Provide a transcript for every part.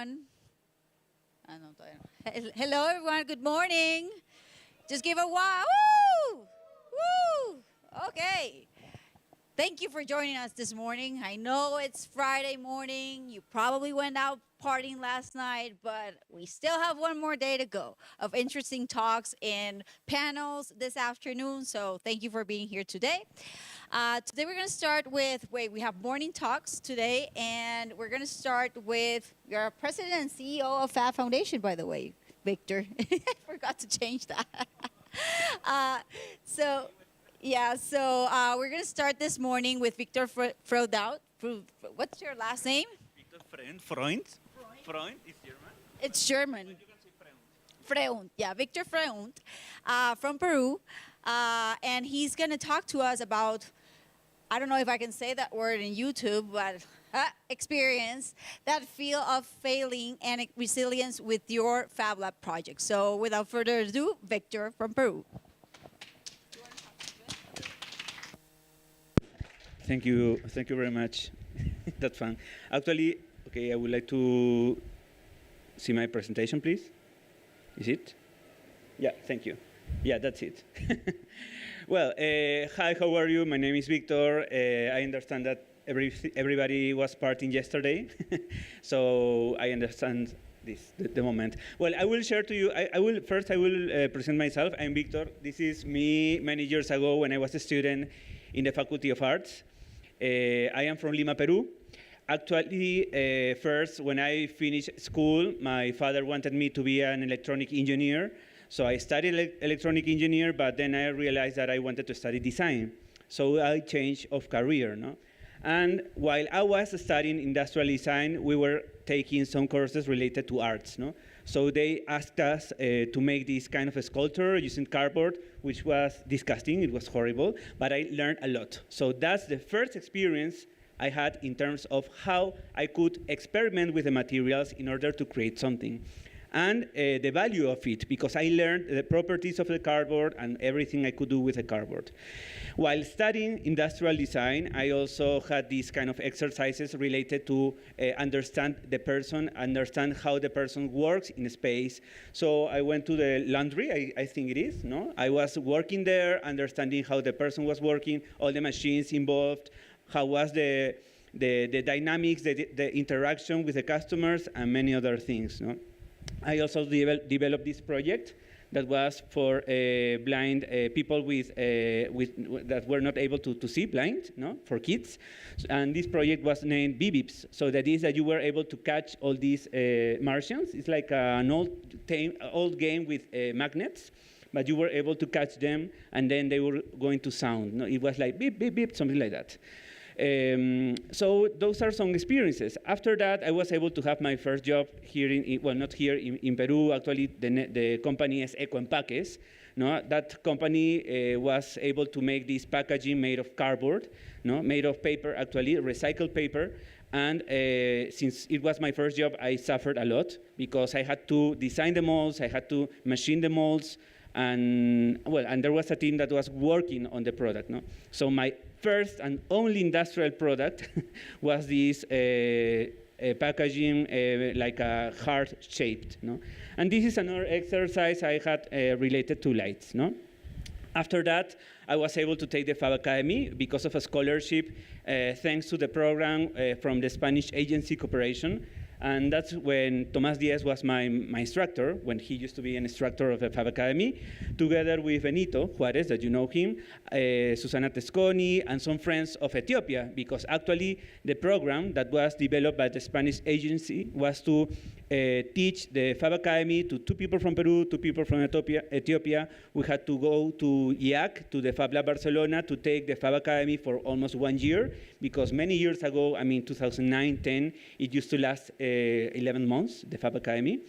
everyone. Hello, everyone. Good morning. Just give a wow. Woo! Woo! Okay. Thank you for joining us this morning. I know it's Friday morning. You probably went out partying last night, but we still have one more day to go of interesting talks and panels this afternoon. So thank you for being here today. Today we're going to start with, we have morning talks today, and we're going to start with your president and CEO of FAB Foundation, by the way, Victor. I forgot to change that. So we're going to start this morning with Victor Freund. What's your last name? Victor Freund. Freund is German. It's German. But you can say Freund, yeah, Victor Freund from Peru. And he's going to talk to us about, I don't know if I can say that word in YouTube, but experience, that feel of failing and resilience with your Fab Lab project. So without further ado, Victor from Peru. Thank you very much. That's fun. Actually, okay, I would like to see my presentation, please. Is it? Yeah, thank you. Yeah, that's it. Well, hi, how are you? My name is Victor. I understand that everybody was partying yesterday, so I understand the moment. Well, I will share to you, I will present myself. I'm Victor. This is me many years ago when I was a student in the Faculty of Arts. I am from Lima, Peru. Actually, first, when I finished school, my father wanted me to be an electronic engineer. So I studied electronic engineer, but then I realized that I wanted to study design. So I changed of career, no? And while I was studying industrial design, we were taking some courses related to arts, no? So they asked us to make this kind of a sculpture using cardboard, which was disgusting, it was horrible, but I learned a lot. So that's the first experience I had in terms of how I could experiment with the materials in order to create something. And the value of it, because I learned the properties of the cardboard and everything I could do with the cardboard. While studying industrial design, I also had these kind of exercises related to understand the person, understand how the person works in space. So I went to the laundry, I think it is, no? I was working there, understanding how the person was working, all the machines involved, how was the dynamics, the interaction with the customers, and many other things, no? I also developed this project that was for blind people that were not able to see, blind, no, for kids. And this project was named BBIPs. So that is that you were able to catch all these Martians. It's like an old game with magnets, but you were able to catch them, and then they were going to sound. No, it was like beep, beep, beep, something like that. So those are some experiences. After that, I was able to have my first job here not here in Peru. Actually, the company is Ecoempaques. No, that company was able to make this packaging made of cardboard, no, made of paper, actually recycled paper. And since it was my first job, I suffered a lot because I had to design the molds, I had to machine the molds, and there was a team that was working on the product. No, so my first and only industrial product was this packaging like a heart-shaped. No? And this is another exercise I had related to lights. No? After that, I was able to take the FAB Academy because of a scholarship, thanks to the program from the Spanish agency cooperation. And that's when Tomás Díaz was my instructor, when he used to be an instructor of the FAB Academy, together with Benito Juarez, that you know him, Susana Tesconi, and some friends of Ethiopia, because actually the program that was developed by the Spanish agency was to teach the FAB Academy to 2 people from Peru, 2 people from Ethiopia. We had to go to IAC, to the FAB Lab Barcelona, to take the FAB Academy for almost 1 year, because many years ago, 2009, 10, it used to last 11 months, the FAB Academy.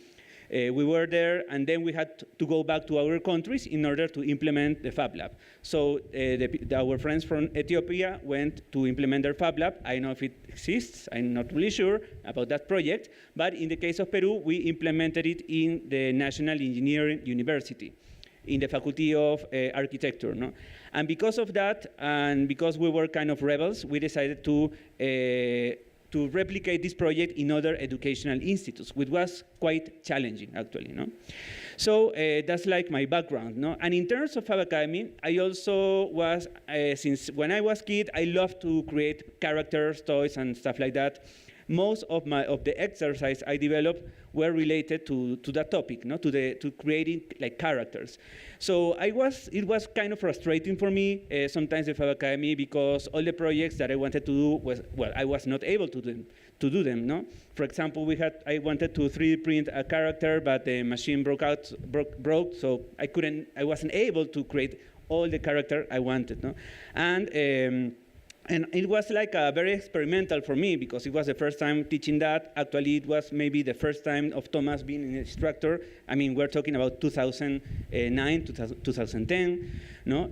We were there, and then we had to go back to our countries in order to implement the FAB Lab. So our friends from Ethiopia went to implement their FAB Lab. I don't know if it exists. I'm not really sure about that project. But in the case of Peru, we implemented it in the National Engineering University, in the Faculty of Architecture. No? And because of that, and because we were kind of rebels, we decided to to replicate this project in other educational institutes, which was quite challenging, actually. No? So that's like my background. No? And in terms of FAB Academy, I also was, since when I was a kid, I loved to create characters, toys, and stuff like that. Most of the exercise I developed were related to that topic, no? to creating like characters. So it was kind of frustrating for me sometimes at FAB Academy, because all the projects that I wanted to do I was not able to do them. No? For example, I wanted to 3D print a character, but the machine broke, so I wasn't able to create all the character I wanted. No? And it was like very experimental for me, because it was the first time teaching that. Actually, it was maybe the first time of Thomas being an instructor. I mean, we're talking about 2009, 2010. No?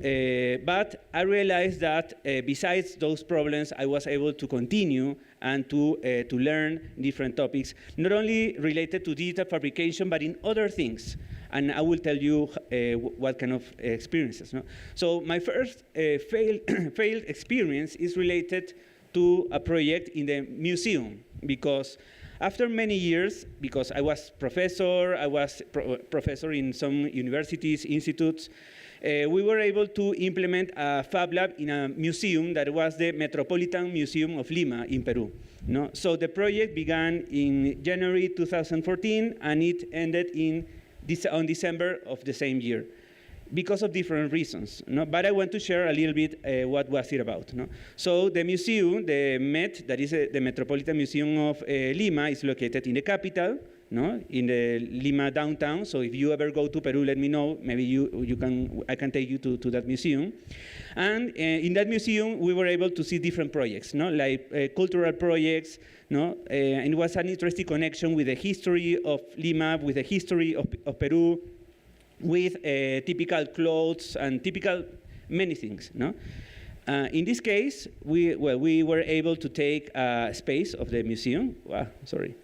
But I realized that besides those problems, I was able to continue and to learn different topics, not only related to digital fabrication, but in other things. And I will tell you what kind of experiences. No? So my first failed experience is related to a project in the museum, because after many years, because I was professor in some universities, institutes, we were able to implement a Fab Lab in a museum that was the Metropolitan Museum of Lima in Peru. No? So the project began in January 2014, and it ended on December of the same year, because of different reasons. No? But I want to share a little bit what was it about. No? So the museum, the MET, that is the Metropolitan Museum of Lima, is located in the capital, no? In the Lima downtown. So if you ever go to Peru, let me know. Maybe I can take you to that museum. And in that museum, we were able to see different projects, no? Like cultural projects. No? And it was an interesting connection with the history of Lima, with the history of Peru, with typical clothes and typical many things. No? In this case, we were able to take a space of the museum. Sorry,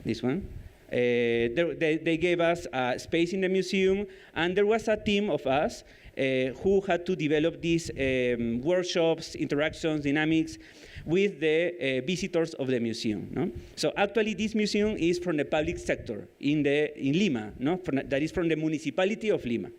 this one. They gave us a space in the museum, and there was a team of us who had to develop these workshops, interactions, dynamics with the visitors of the museum. No? So actually, this museum is from the public sector in Lima. No? That is from the municipality of Lima.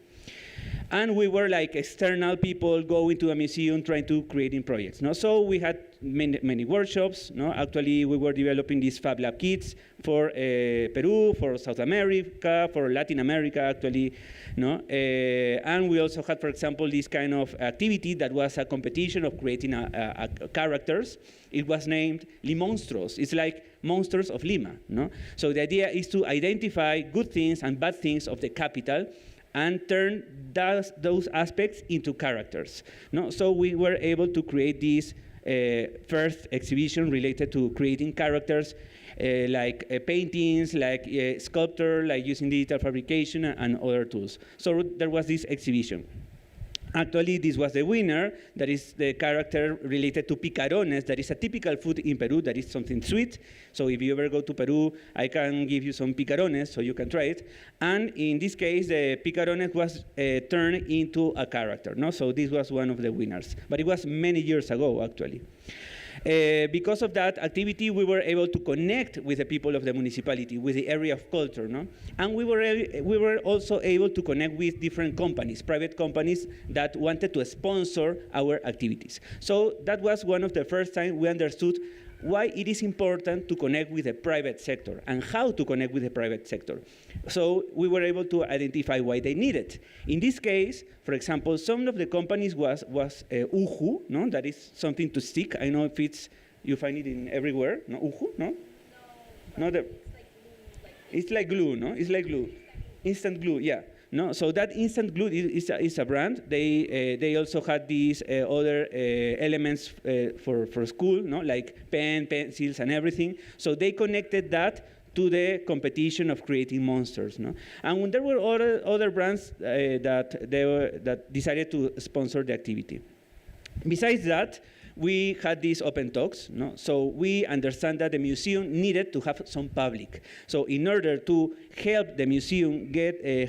And we were like external people going to a museum trying to create projects. No? So we had many workshops. No? Actually, we were developing these Fab Lab kits for Peru, for South America, for Latin America, actually. No? And we also had, for example, this kind of activity that was a competition of creating characters. It was named Limonstros. It's like monsters of Lima. No? So the idea is to identify good things and bad things of the capital and turn those aspects into characters. No? So we were able to create this first exhibition related to creating characters, like paintings, like sculpture, like using digital fabrication and other tools. So there was this exhibition. Actually, this was the winner. That is the character related to picarones. That is a typical food in Peru. That is something sweet. So if you ever go to Peru, I can give you some picarones so you can try it. And in this case, the picarones was turned into a character. No? So this was one of the winners. But it was many years ago, actually. Because of that activity, we were able to connect with the people of the municipality, with the area of culture, no? And we were also able to connect with different companies, private companies that wanted to sponsor our activities. So that was one of the first times we understood why it is important to connect with the private sector and how to connect with the private sector. So we were able to identify why they need it. In this case, for example, some of the companies was uhu, no? That is something to stick. I know if you find it in everywhere. No, uhu, no? No, it's like glue, no? It's like glue. Instant glue, yeah. No, so that instant glue is a brand. They also had these other elements for school, no, like pencils, and everything. So they connected that to the competition of creating monsters, no. And when there were other brands that decided to sponsor the activity. Besides that, we had these open talks. No? So we understand that the museum needed to have some public. So in order to help the museum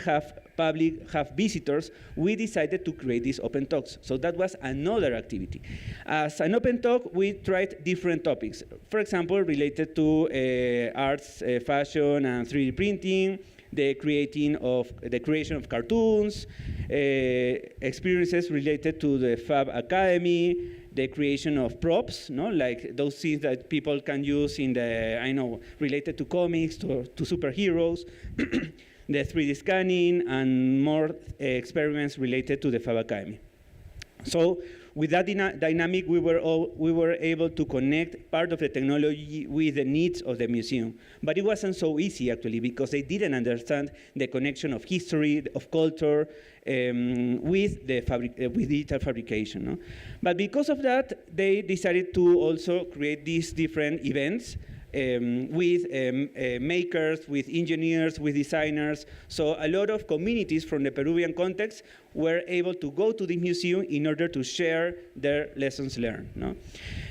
have public, have visitors, we decided to create these open talks. So that was another activity. As an open talk, we tried different topics. For example, related to arts, fashion, and 3D printing, the creation of cartoons, experiences related to the FAB Academy, the creation of props, no, like those things that people can use in the, related to comics, to superheroes, the 3D scanning, and more experiments related to the FAB Academy. So with that dynamic, we were able to connect part of the technology with the needs of the museum. But it wasn't so easy, actually, because they didn't understand the connection of history, of culture, with digital fabrication. No? But because of that, they decided to also create these different events with makers, with engineers, with designers. So a lot of communities from the Peruvian context were able to go to the museum in order to share their lessons learned. No?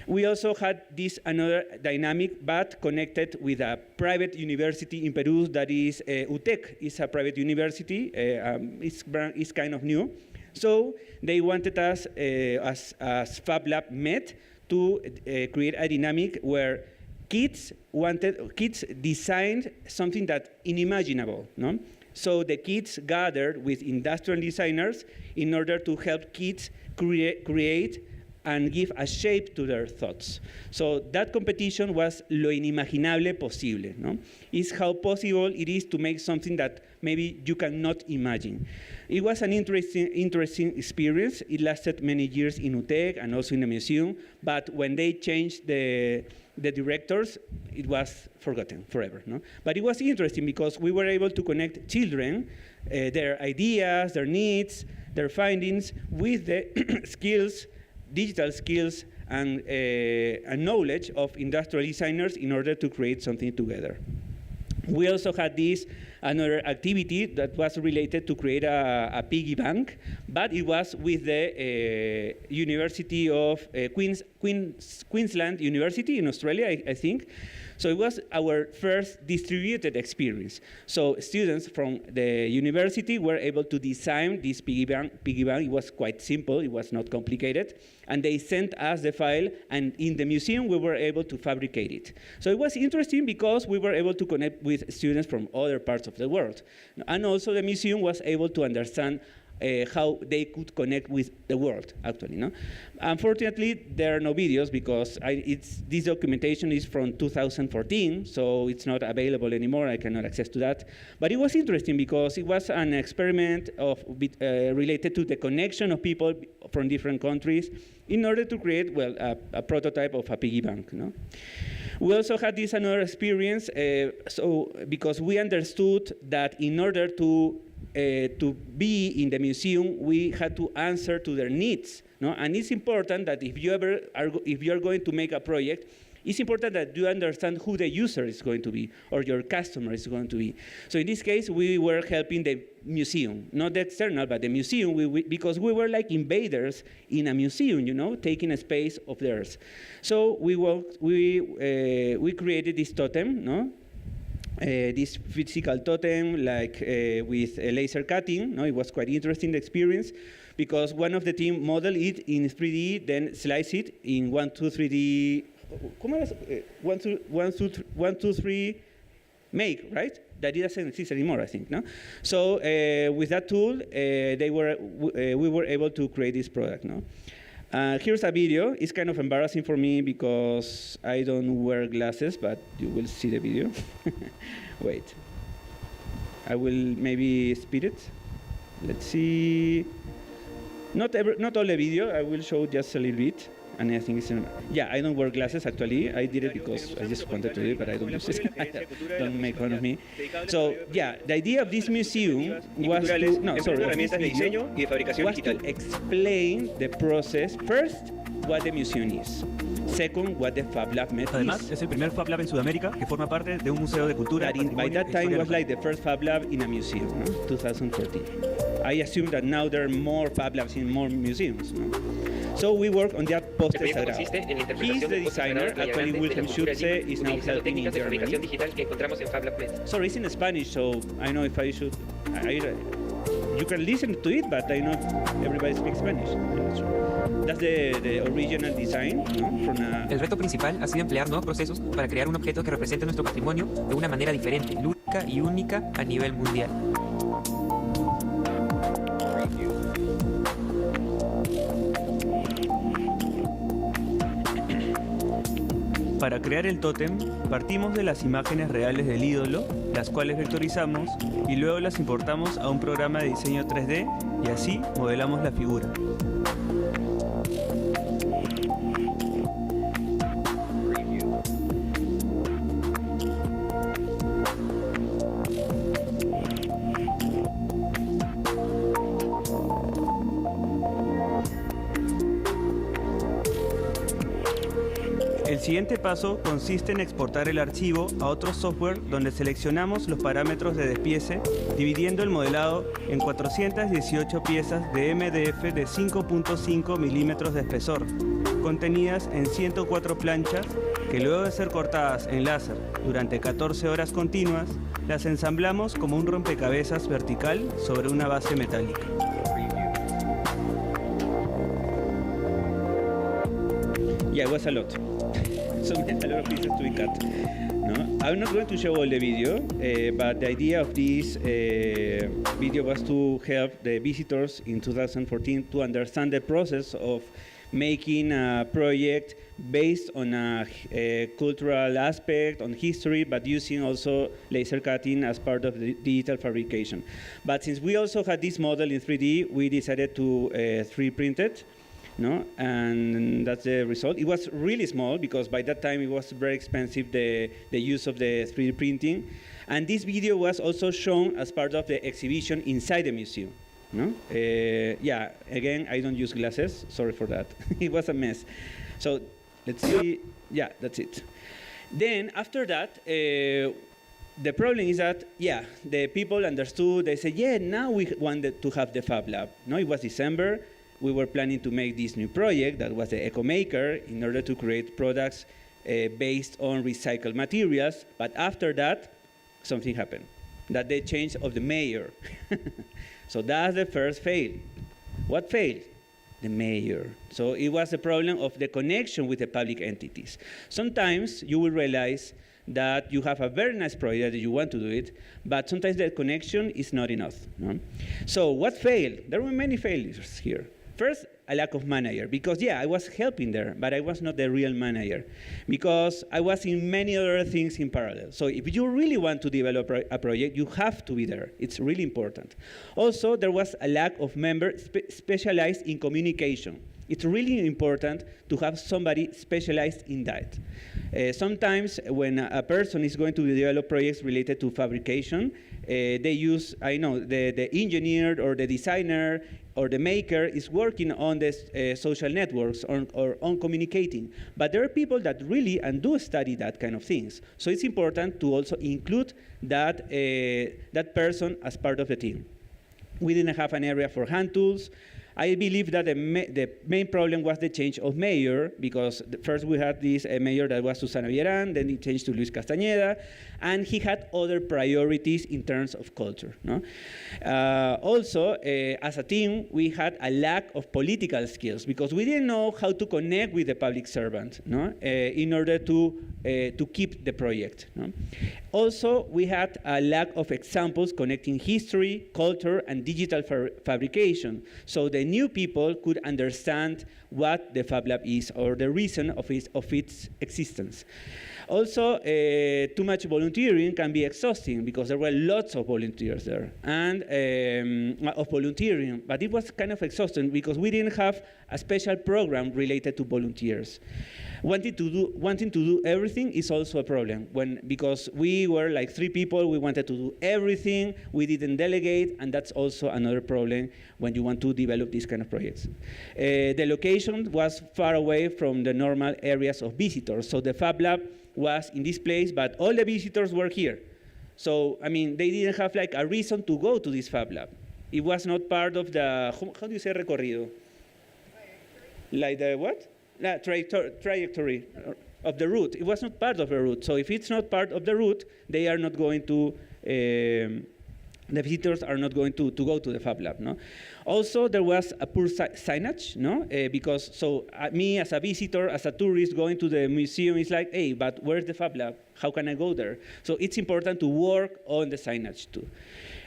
We also had this another dynamic, but connected with a private university in Peru that is UTEC. It's a private university. It's kind of new. So they wanted us, as Fab Lab met, to create a dynamic where kids designed something that unimaginable, no? So the kids gathered with industrial designers in order to help kids create and give a shape to their thoughts. So that competition was lo inimaginable posible, no? It's how possible it is to make something that maybe you cannot imagine. It was an interesting experience. It lasted many years in UTEC and also in the museum, but when they changed the directors, it was forgotten forever. No? But it was interesting because we were able to connect children, their ideas, their needs, their findings with the skills, digital skills, and knowledge of industrial designers in order to create something together. We also had another activity that was related to create a piggy bank, but it was with the University of Queensland University in Australia, I think. So it was our first distributed experience. So students from the university were able to design this piggy bank. It was quite simple. It was not complicated. And they sent us the file, and in the museum, we were able to fabricate it. So it was interesting because we were able to connect with students from other parts of the world. And also the museum was able to understand how they could connect with the world, actually. No? Unfortunately, there are no videos because this documentation is from 2014, so it's not available anymore. I cannot access to that. But it was interesting because it was an experiment related to the connection of people from different countries in order to create, well, a prototype of a piggy bank. No? We also had this another experience, because we understood that in order to be in the museum, we had to answer to their needs. No? And it's important that if you are going to make a project, it's important that you understand who the user is going to be or your customer is going to be. So in this case, we were helping the museum, not the external, but the museum, because we were like invaders in a museum, taking a space of theirs. So we created this totem, no? This physical totem, like with laser cutting. No? It was quite interesting experience because one of the team modeled it in 3D, then slice it in 1, 2, 3D. 1, 2, 3 make, right? That doesn't exist anymore, I think. No. So with that tool, we were able to create this product. No. Here's a video. It's kind of embarrassing for me because I don't wear glasses, but you will see the video. Wait. I will maybe speed it. Let's see. Not all the video. I will show just a little bit. And I think yeah, I don't wear glasses, actually. I did it because I just wanted to do it, but I don't use it. Don't make fun of me. So, yeah, the idea of this museum was to explain the process. First, what the museum is. Second, what the Fab Lab method Además, is. es el primer Fab Lab en Sudamérica que forma parte de un museo de cultura. By that time, was like the first Fab Lab in a museum, no? 2014. I assume that now there are more Fab Labs in more museums. No? So we work on that poste El proyecto sagrado. consiste en la He's interpretación the del poste designer. sagrado Playa Actually, Grande de la Wilhelm cultura Schulze Jin, is now utilizando helping in técnicas de fabricación Germany. digital que encontramos en FAB23. Sorry, it's in Spanish, so I know if I should. You can listen to it, but I know everybody speaks Spanish. That's the original design, no? From a, El reto principal ha sido emplear nuevos procesos para crear un objeto que represente nuestro patrimonio de una manera diferente, única y única a nivel mundial. Para crear el tótem, partimos de las imágenes reales del ídolo, las cuales vectorizamos y luego las importamos a un programa de diseño 3D y así modelamos la figura. El siguiente paso consiste en exportar el archivo a otro software donde seleccionamos los parámetros de despiece, dividiendo el modelado en 418 piezas de MDF de 5.5 milímetros de espesor, contenidas en 104 planchas que luego de ser cortadas en láser durante 14 horas continuas, las ensamblamos como un rompecabezas vertical sobre una base metálica. Yeah, it was a lot. So a lot of pieces to be cut. No, I'm not going to show all the video, but the idea of this video was to help the visitors in 2014 to understand the process of making a project based on a cultural aspect, on history, but using also laser cutting as part of the digital fabrication. But since we also had this model in 3D, we decided to 3D print it. No, and that's the result. It was really small because by that time it was very expensive, the use of the 3D printing. And this video was also shown as part of the exhibition inside the museum. No? Yeah, again, I don't use glasses. Sorry for that. It was a mess. So let's see. Yeah, that's it. Then after that, the problem is that, yeah, the people understood. They said, yeah, now we wanted to have the Fab Lab. No, it was December. We were planning to make this new project that was the Eco Maker in order to create products based on recycled materials. But after that, something happened. That the change of the mayor. So that's the first fail. What failed? The mayor. So it was a problem of the connection with the public entities. Sometimes you will realize that you have a very nice project that you want to do it, but sometimes the connection is not enough. No? So what failed? There were many failures here. First, a lack of manager, because yeah, I was helping there, but I was not the real manager, because I was in many other things in parallel. So if you really want to develop a project, you have to be there. It's really important. Also, there was a lack of members specialized in communication. It's really important to have somebody specialized in that. Sometimes when a person is going to develop projects related to fabrication, they use, I know, the engineer or the designer or the maker is working on the social networks or on communicating. But there are people that really and do study that kind of things. So it's important to also include that, that person as part of the team. We didn't have an area for hand tools. I believe that the main problem was the change of mayor, because first we had this mayor that was Susana Villarán, then it changed to Luis Castañeda, and he had other priorities in terms of culture. No? Also, as a team, we had a lack of political skills, because we didn't know how to connect with the public servant, no? In order to keep the project. No? Also, we had a lack of examples connecting history, culture, and digital fabrication. So the new people could understand what the Fab Lab is or the reason of its existence. Also, too much volunteering can be exhausting because there were lots of volunteers there and of volunteering, but it was kind of exhausting because we didn't have a special program related to volunteers. Wanting to do everything is also a problem because we were like 3 people, we wanted to do everything, we didn't delegate, and that's also another problem when you want to develop these kind of projects. The location was far away from the normal areas of visitors, so the Fab Lab was in this place, but all the visitors were here. So, I mean, they didn't have like a reason to go to this Fab Lab. It was not part of the, how do you say recorrido? like the what? Trajectory of the route. It was not part of the route. So if it's not part of the route, they are not going to, the visitors are not going to go to the Fab Lab. No? Also, there was a poor signage, no? Because so me as a visitor, as a tourist going to the museum is like, hey, but where's the Fab Lab? How can I go there? So it's important to work on the signage too.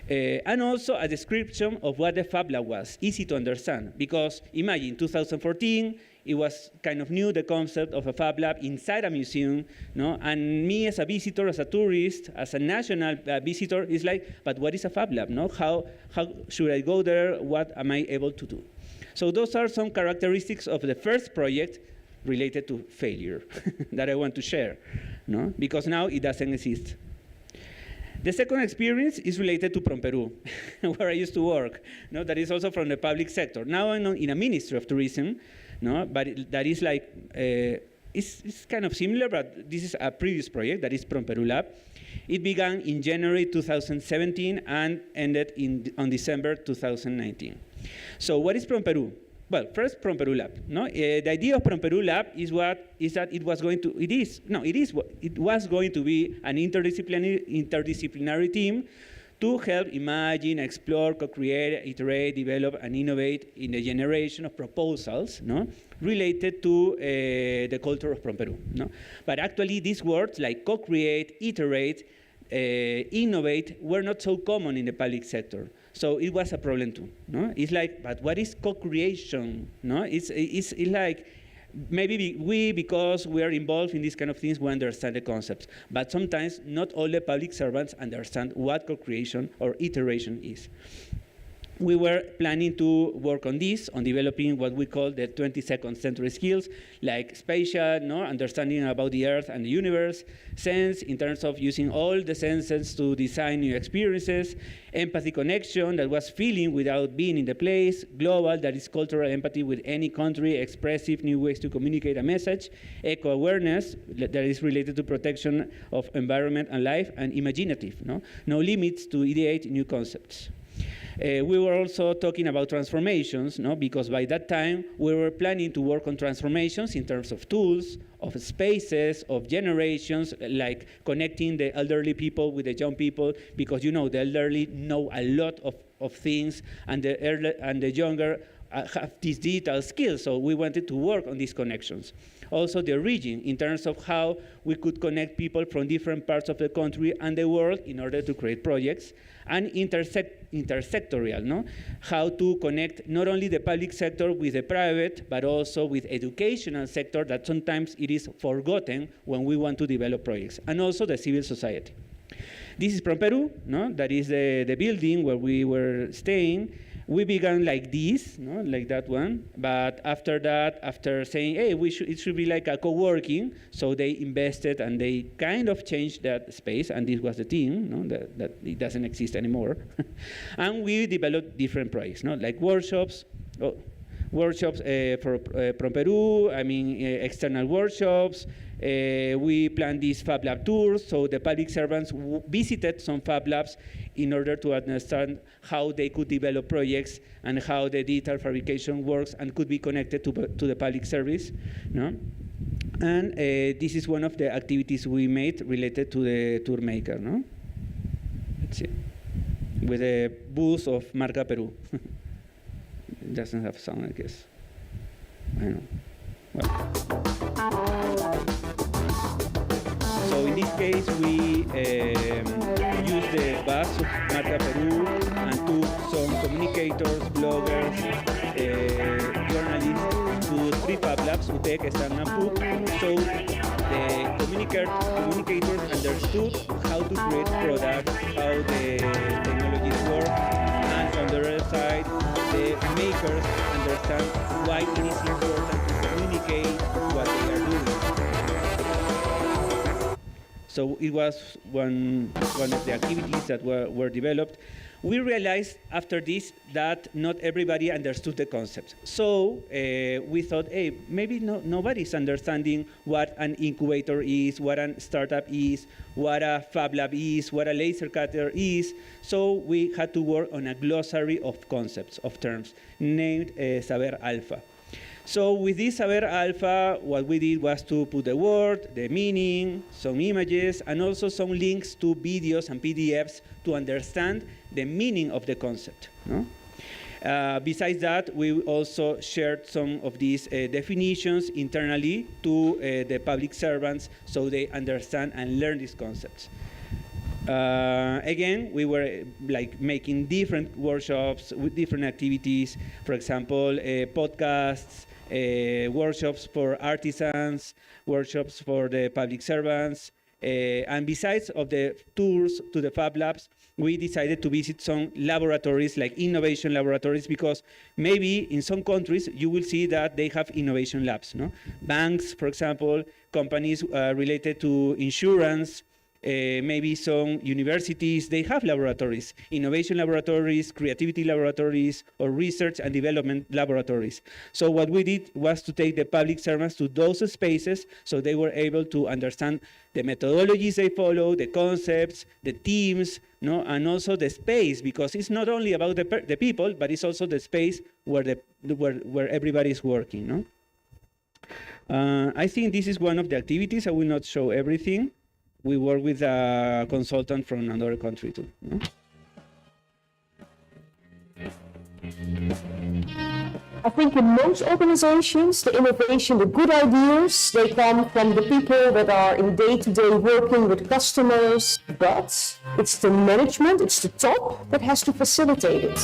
And also a description of what the Fab Lab was, easy to understand. Because imagine 2014, it was kind of new, the concept of a Fab Lab inside a museum, no? And me as a visitor, as a tourist, as a national visitor, is like, but what is a Fab Lab, no? How should I go there? What am I able to do? So those are some characteristics of the first project related to failure that I want to share, no? Because now it doesn't exist. The second experience is related to Peru, where I used to work. No, that is also from the public sector. Now I'm in a Ministry of Tourism, no, but that is like, it's kind of similar, but this is a previous project, that is Peru Lab. It began in January 2017 and ended on December 2019. So what is Peru? Well, first, Peru Lab. No, the idea of Peru Lab is that it was going to be an interdisciplinary team to help imagine, explore, co-create, iterate, develop, and innovate in the generation of proposals, no, related to the culture of Peru. No, but actually, these words like co-create, iterate, innovate were not so common in the public sector. So it was a problem too. No? It's like, but what is co-creation? No? It's like, maybe because we are involved in these kind of things, we understand the concepts. But sometimes not all the public servants understand what co-creation or iteration is. We were planning to work on this, on developing what we call the 22nd century skills, like spatial, no, understanding about the Earth and the universe, sense in terms of using all the senses to design new experiences, empathy connection, that was feeling without being in the place, global, that is cultural empathy with any country, expressive, new ways to communicate a message, eco-awareness, that is related to protection of environment and life, and imaginative, no limits to ideate new concepts. We were also talking about transformations, no? Because by that time, we were planning to work on transformations in terms of tools, of spaces, of generations, like connecting the elderly people with the young people, because the elderly know a lot of things, and the younger have these digital skills, so we wanted to work on these connections. Also the region, in terms of how we could connect people from different parts of the country and the world in order to create projects, and intersectorial, no? How to connect not only the public sector with the private, but also with educational sector that sometimes it is forgotten when we want to develop projects, and also the civil society. This is from Peru, no? That is the building where we were staying. We began like this, no? Like that one, but after that, after saying, hey, it should be like a co-working, so they invested and they kind of changed that space, and this was the team, no? that it doesn't exist anymore. And we developed different projects, no? Like workshops, from Peru, external workshops. We planned these Fab Lab tours, so the public servants visited some Fab Labs in order to understand how they could develop projects and how the digital fabrication works and could be connected to the public service. No? And this is one of the activities we made related to the tour maker. No? Let's see. With a booth of Marca Peru. It doesn't have sound, I guess. I know. Well. So in this case, we used the bus of Marca Peru and took some communicators, bloggers, journalists to 3 Fab Labs, UTEC, STAN, and PUC. So the communicators understood how to create products, how the technologies work, and on the other side, the makers understand why it is important to communicate what they are doing. So it was one of the activities that were developed. We realized after this that not everybody understood the concept. So we thought, hey, maybe nobody's understanding what an incubator is, what a startup is, what a Fab Lab is, what a laser cutter is. So we had to work on a glossary of concepts, of terms, named Saber Alpha. So with this Saber Alpha, what we did was to put the word, the meaning, some images, and also some links to videos and PDFs to understand the meaning of the concept. No? Besides that, we also shared some of these definitions internally to the public servants so they understand and learn these concepts. Again, we were like making different workshops with different activities. For example, podcasts, workshops for artisans, workshops for the public servants. And besides of the tours to the Fab Labs, we decided to visit some laboratories, like innovation laboratories, because maybe in some countries you will see that they have innovation labs. No? Banks, for example, companies related to insurance, maybe some universities, they have laboratories, innovation laboratories, creativity laboratories, or research and development laboratories. So what we did was to take the public servants to those spaces so they were able to understand the methodologies they follow, the concepts, the teams, no, and also the space, because it's not only about the people, but it's also the space where where everybody is working. No? I think this is one of the activities. I will not show everything. We work with a consultant from another country too. No? I think in most organizations, the innovation, the good ideas, they come from the people that are in day-to-day working with customers, but it's the management, it's the top that has to facilitate it.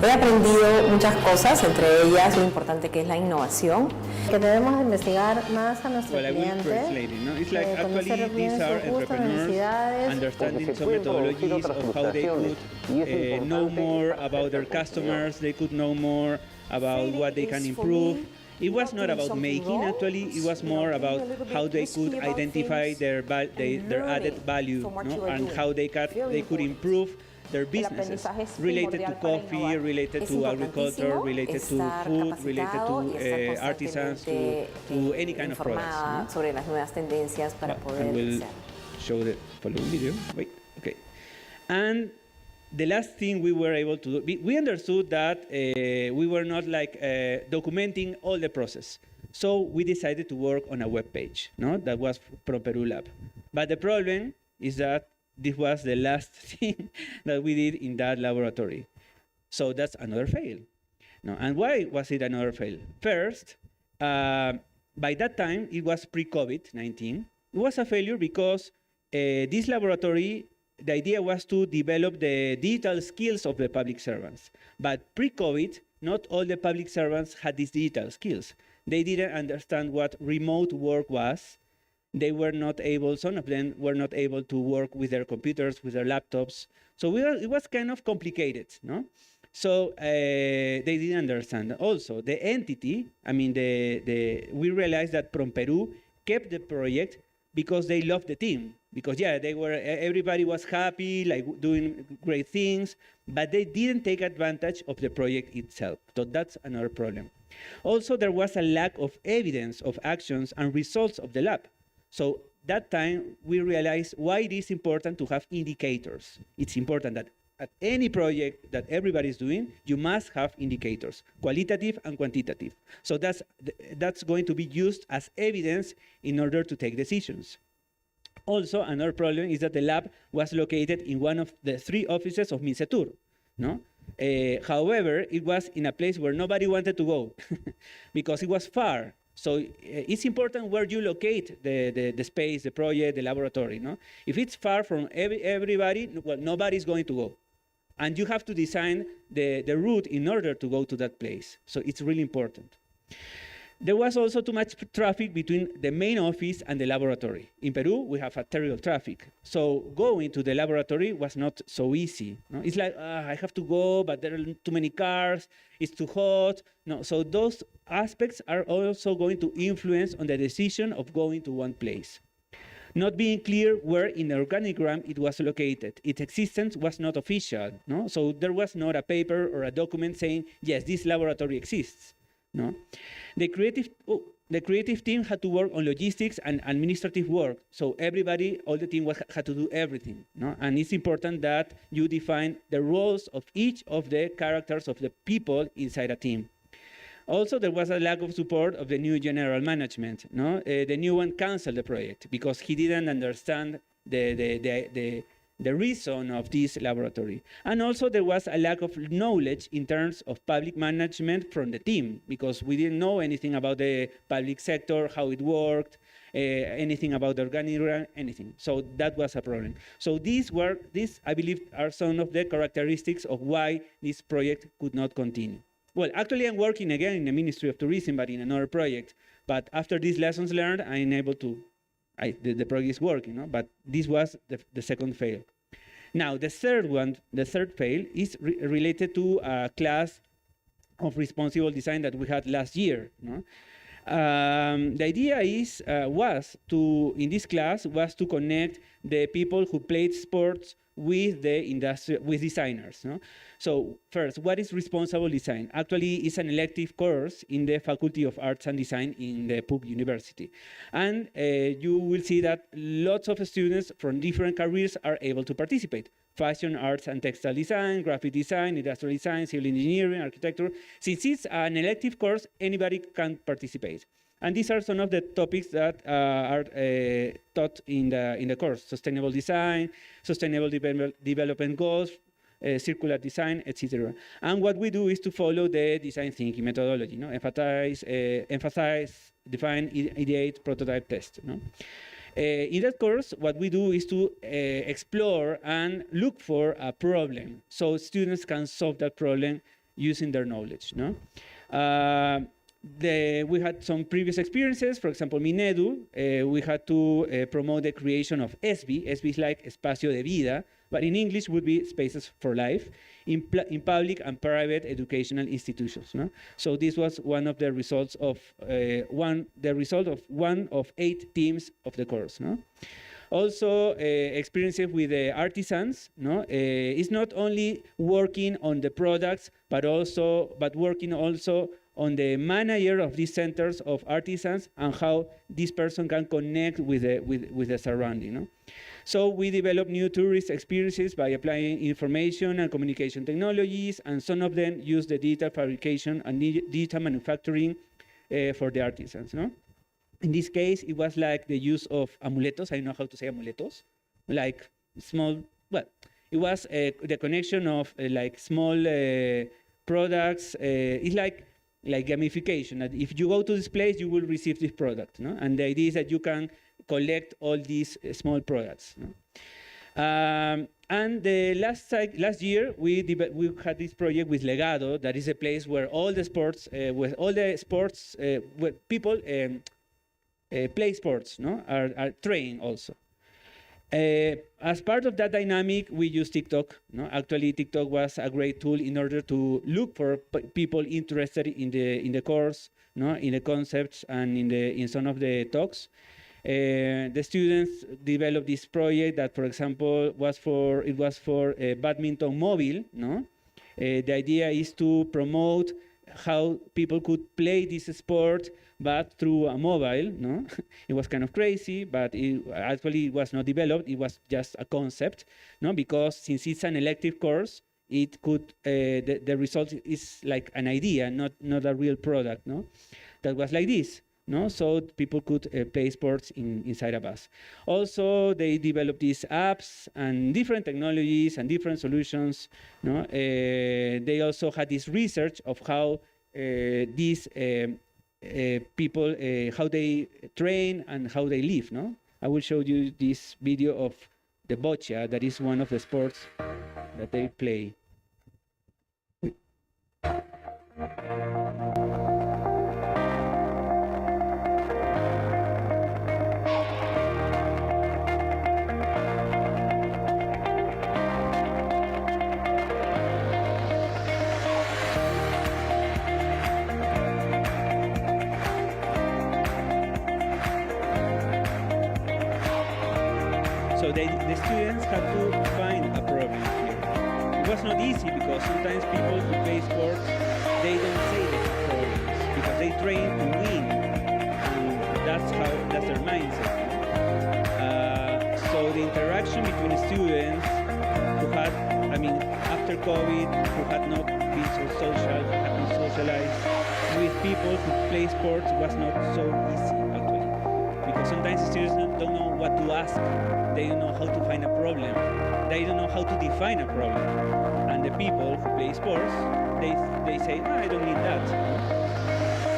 He aprendido muchas cosas, entre ellas lo importante que es la innovación, que debemos investigar más a nuestros clientes, no? It's like actually these are entrepreneurs understanding some methodologies of how they could know more about their customers, they could know more about what they can improve. It was not about making, actually, it was more about how they could identify their added value, no? And how they could improve their businesses related to coffee, related to agriculture, related to food, related to artisans, to any kind of products. Sobre las nuevas tendencias para poder I will show the following video. Wait, okay. And the last thing we were able to do, we understood that we were not like documenting all the process. So we decided to work on a web page, no? That was from Peru Lab. But the problem is that this was the last thing that we did in that laboratory. So that's another fail. No, and why was it another fail? First, by that time, it was pre-COVID-19. It was a failure because this laboratory, the idea was to develop the digital skills of the public servants. But pre-COVID, not all the public servants had these digital skills. They didn't understand what remote work was. They were not able, some of them were not able to work with their computers, with their laptops. So it was kind of complicated, no? So they didn't understand. Also, the entity, I mean, we realized that From Peru kept the project because they loved the team. Because yeah, everybody was happy, like doing great things, but they didn't take advantage of the project itself. So that's another problem. Also, there was a lack of evidence of actions and results of the lab. So that time we realized why it is important to have indicators. It's important that at any project that everybody is doing, you must have indicators, qualitative and quantitative. So that's going to be used as evidence in order to take decisions. Also, another problem is that the lab was located in one of the 3 offices of Mincetur, no? However, it was in a place where nobody wanted to go because it was far. So it's important where you locate the space, the project, the laboratory. No? If it's far from everybody, well, nobody's going to go. And you have to design the route in order to go to that place. So it's really important. There was also too much traffic between the main office and the laboratory. In Peru, we have a terrible traffic. So going to the laboratory was not so easy. No? It's like, I have to go, but there are too many cars, it's too hot. No, so those aspects are also going to influence on the decision of going to one place. Not being clear where in the organigram it was located. Its existence was not official. No? So there was not a paper or a document saying, yes, this laboratory exists. No? The creative, the creative team had to work on logistics and administrative work. So everybody, all the team had to do everything. No? And it's important that you define the roles of each of the characters of the people inside a team. Also, there was a lack of support of the new general management. No? The new one canceled the project because he didn't understand the reason of this laboratory. And also there was a lack of knowledge in terms of public management from the team because we didn't know anything about the public sector, how it worked, anything about the organigram, anything. So that was a problem. So these, I believe, are some of the characteristics of why this project could not continue. Well, actually I'm working again in the Ministry of Tourism, but in another project. But after these lessons learned, I'm able to the project is working, no? But this was the second fail. Now, the third fail is related to a class of responsible design that we had last year. No? The idea in this class was to connect the people who played sports with with designers. No? So first, what is responsible design? Actually, it's an elective course in the Faculty of Arts and Design in the PUC University. And you will see that lots of students from different careers are able to participate. Fashion, arts and textile design, graphic design, industrial design, civil engineering, architecture. Since it's an elective course, anybody can participate. And these are some of the topics that are taught in the course: sustainable design, sustainable development goals, circular design, etc. And what we do is to follow the design thinking methodology, no? Emphasize, define, ideate, prototype, test. No? In that course, what we do is to explore and look for a problem so students can solve that problem using their knowledge. No? We had some previous experiences. For example, Minedu, we had to promote the creation of SB. SB is like Espacio de Vida, but in English would be Spaces for Life in public and private educational institutions. No? So this was one of the results of one of 8 teams of the course. No? Also, experiences with the artisans. No? It's not only working on the products, but working also on the manager of these centers of artisans and how this person can connect with the surrounding. No? So we develop new tourist experiences by applying information and communication technologies, and some of them use the digital fabrication and digital manufacturing for the artisans. No? In this case, it was like the use of amuletos. I don't know how to say amuletos. Like small, well, it was the connection of like small products. It's like gamification. That if you go to this place, you will receive this product. No? And the idea is that you can collect all these small products. No? And the last year, we had this project with Legado, that is a place where all the sports, where people play sports, no? are trained also. As part of that dynamic, we use TikTok. No? Actually, TikTok was a great tool in order to look for people interested in the course, no? in the concepts, and in some of the talks. The students developed this project that, for example, was for badminton mobile. No? The idea is to promote how people could play this sport, but through a mobile. No? It was kind of crazy, but it was not developed. It was just a concept, no? Because since it's an elective course, it could the result is like an idea, not a real product. No? That was like this. No, so people could play sports inside a bus. Also, they developed these apps and different technologies and different solutions. No, they also had this research of how these people, how they train and how they live. No, I will show you this video of the boccia, that is one of the sports that they play. So the students had to find a problem here. It was not easy because sometimes people who play sports, they don't say they have problems because they train to win. even students who had, I mean, after COVID, who had not been so social, had been socialized with people who play sports was not so easy, actually. Because sometimes students don't know what to ask. They don't know how to find a problem. They don't know how to define a problem. And the people who play sports, they say, I don't need that.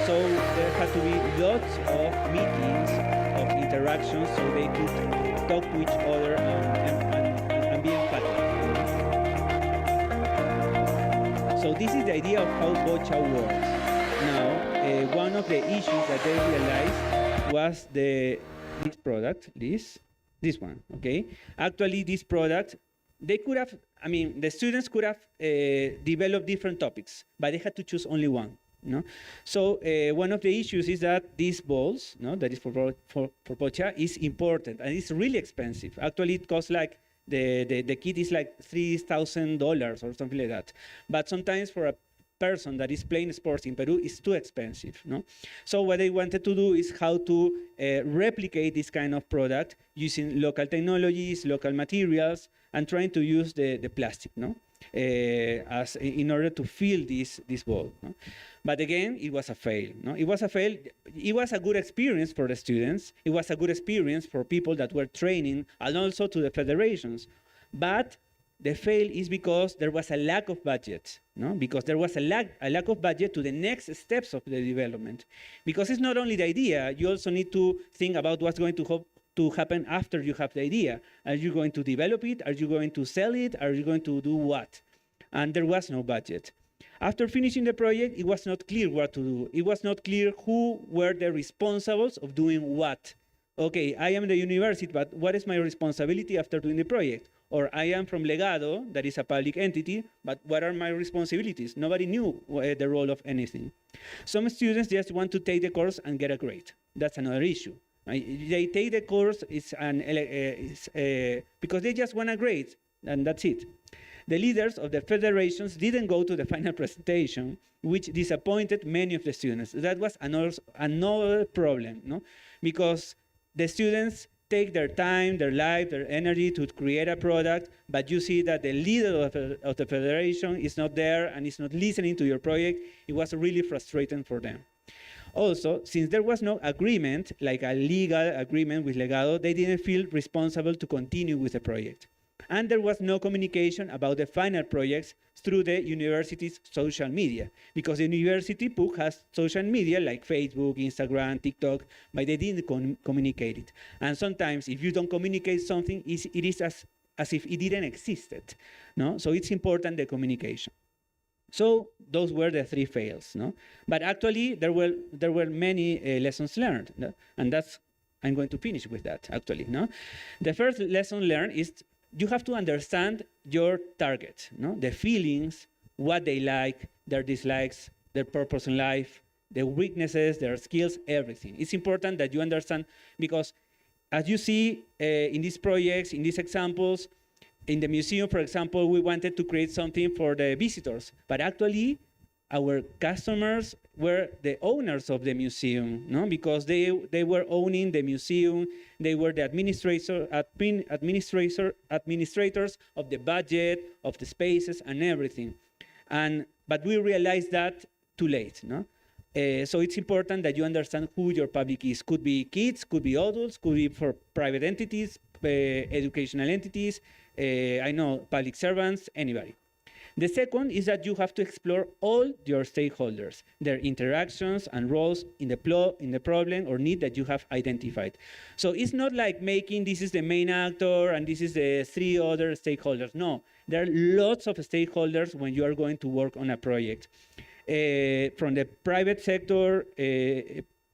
So there had to be lots of meetings, of interactions, so they could talk to each other and be empathic. So this is the idea of how Bocha works. Now, one of the issues that they realized was this product, this one, okay? Actually, this product, they could have, I mean, the students could have developed different topics, but they had to choose only one. No? So one of the issues is that these balls, no, that is for Bocha, is important and it's really expensive. Actually, it costs like the kit is like $3,000 or something like that. But sometimes for a person that is playing sports in Peru, it's too expensive. No? So what they wanted to do is how to replicate this kind of product using local technologies, local materials, and trying to use the plastic, no? As in order to fill this ball. No? But again, it was a fail. No? It was a fail. It was a good experience for the students. It was a good experience for people that were training and also to the federations. But the fail is because there was a lack of budget. No? Because there was a lack of budget to the next steps of the development. Because it's not only the idea, you also need to think about what's going to happen after you have the idea. Are you going to develop it? Are you going to sell it? Are you going to do what? And there was no budget. After finishing the project, it was not clear what to do. It was not clear who were the responsibles of doing what. Okay, I am the university, but what is my responsibility after doing the project? Or I am from Legado, that is a public entity, but what are my responsibilities? Nobody knew the role of anything. Some students just want to take the course and get a grade. That's another issue. They take the course because they just want a grade, and that's it. The leaders of the federations didn't go to the final presentation, which disappointed many of the students. That was another problem, no? Because the students take their time, their life, their energy to create a product, but you see that the leader of the federation is not there and is not listening to your project. It was really frustrating for them. Also, since there was no agreement, like a legal agreement with Legado, they didn't feel responsible to continue with the project. And there was no communication about the final projects through the university's social media, because the university PUC has social media like Facebook, Instagram, TikTok, but they didn't communicate it. And sometimes if you don't communicate something, it is as if it didn't exist. No? So it's important, the communication. So those were the three fails. No? But actually, there were many lessons learned, no? And I'm going to finish with that, actually. No? The first lesson learned is you have to understand your target, no? The feelings, what they like, their dislikes, their purpose in life, their weaknesses, their skills, everything. It's important that you understand, because as you see in these projects, in these examples, in the museum, for example, we wanted to create something for the visitors, but actually our customers were the owners of the museum, no? Because they were owning the museum, they were the administrators of the budget, of the spaces and everything. But we realized that too late, no? So it's important that you understand who your public is. Could be kids, could be adults, could be for private entities, educational entities, I know, public servants, anybody. The second is that you have to explore all your stakeholders, their interactions and roles in the problem or need that you have identified. So it's not like making this is the main actor and this is the three other stakeholders. No, there are lots of stakeholders when you are going to work on a project. From the private sector,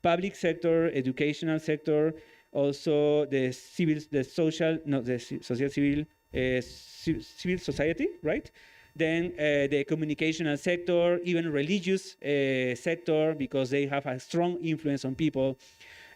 public sector, educational sector, also the social society, right? Then the communicational sector, even religious sector, because they have a strong influence on people.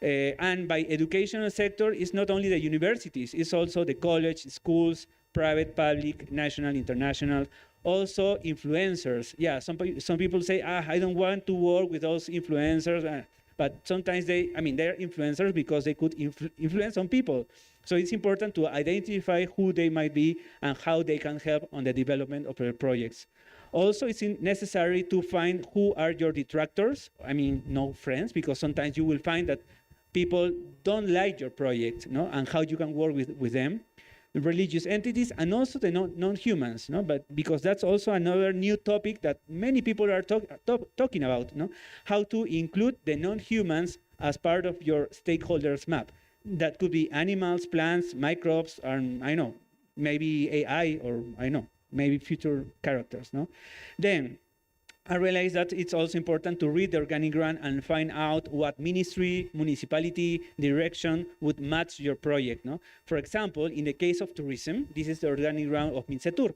And by educational sector, it's not only the universities, it's also the college, schools, private, public, national, international, also influencers. Yeah, some people say, I don't want to work with those influencers. but sometimes they're influencers because they could influence some people. So it's important to identify who they might be and how they can help on the development of their projects. Also, it's necessary to find who are your detractors, no friends, because sometimes you will find that people don't like your project, no? And how you can work with them. Religious entities and also the non-humans, no? But because that's also another new topic that many people are talking about, no? How to include the non-humans as part of your stakeholders map. That could be animals, plants, microbes, and maybe AI, or maybe future characters, no? Then I realized that it's also important to read the organigram and find out what ministry, municipality, direction would match your project. No? For example, in the case of tourism, this is the organigram of Mincetur.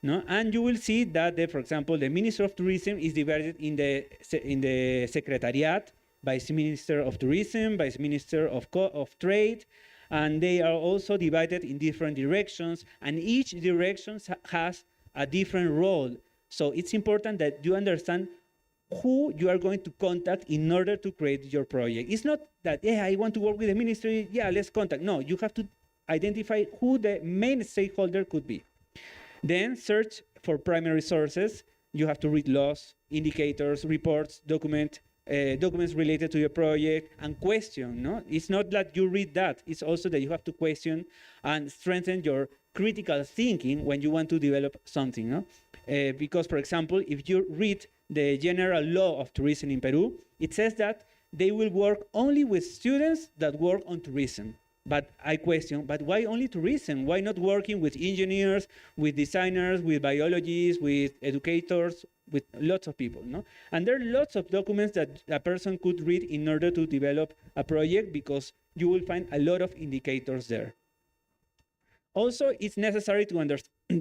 No? And you will see that, for example, the Minister of Tourism is divided in the Secretariat, Vice Minister of Tourism, Vice Minister of Trade, and they are also divided in different directions, and each direction has a different role. So it's important that you understand who you are going to contact in order to create your project. It's not that, I want to work with the ministry, let's contact. No, you have to identify who the main stakeholder could be. Then search for primary sources. You have to read laws, indicators, reports, documents related to your project, and question. No? It's not that you read that. It's also that you have to question and strengthen your critical thinking when you want to develop something. No? Because, for example, if you read the general law of tourism in Peru, it says that they will work only with students that work on tourism. But I question, but why only tourism? Why not working with engineers, with designers, with biologists, with educators, with lots of people, no? And there are lots of documents that a person could read in order to develop a project, because you will find a lot of indicators there. Also, it's necessary to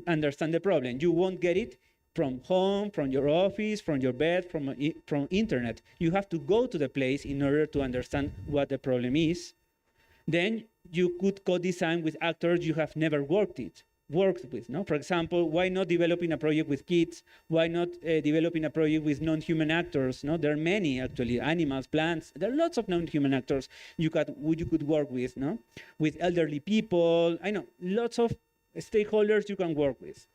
understand the problem. You won't get it from home, from your office, from your bed, from internet. You have to go to the place in order to understand what the problem is. Then you could co-design with actors you have never worked with. No? For example, why not developing a project with kids? Why not developing a project with non-human actors? No? There are many, actually, animals, plants. There are lots of non-human actors you could work with, no? With elderly people. Lots of stakeholders you can work with.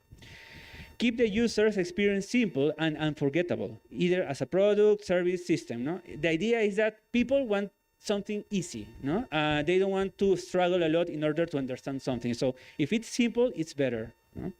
Keep the user's experience simple and unforgettable, either as a product, service, system. No? The idea is that people want something easy, no? They don't want to struggle a lot in order to understand something. So if it's simple, it's better. No?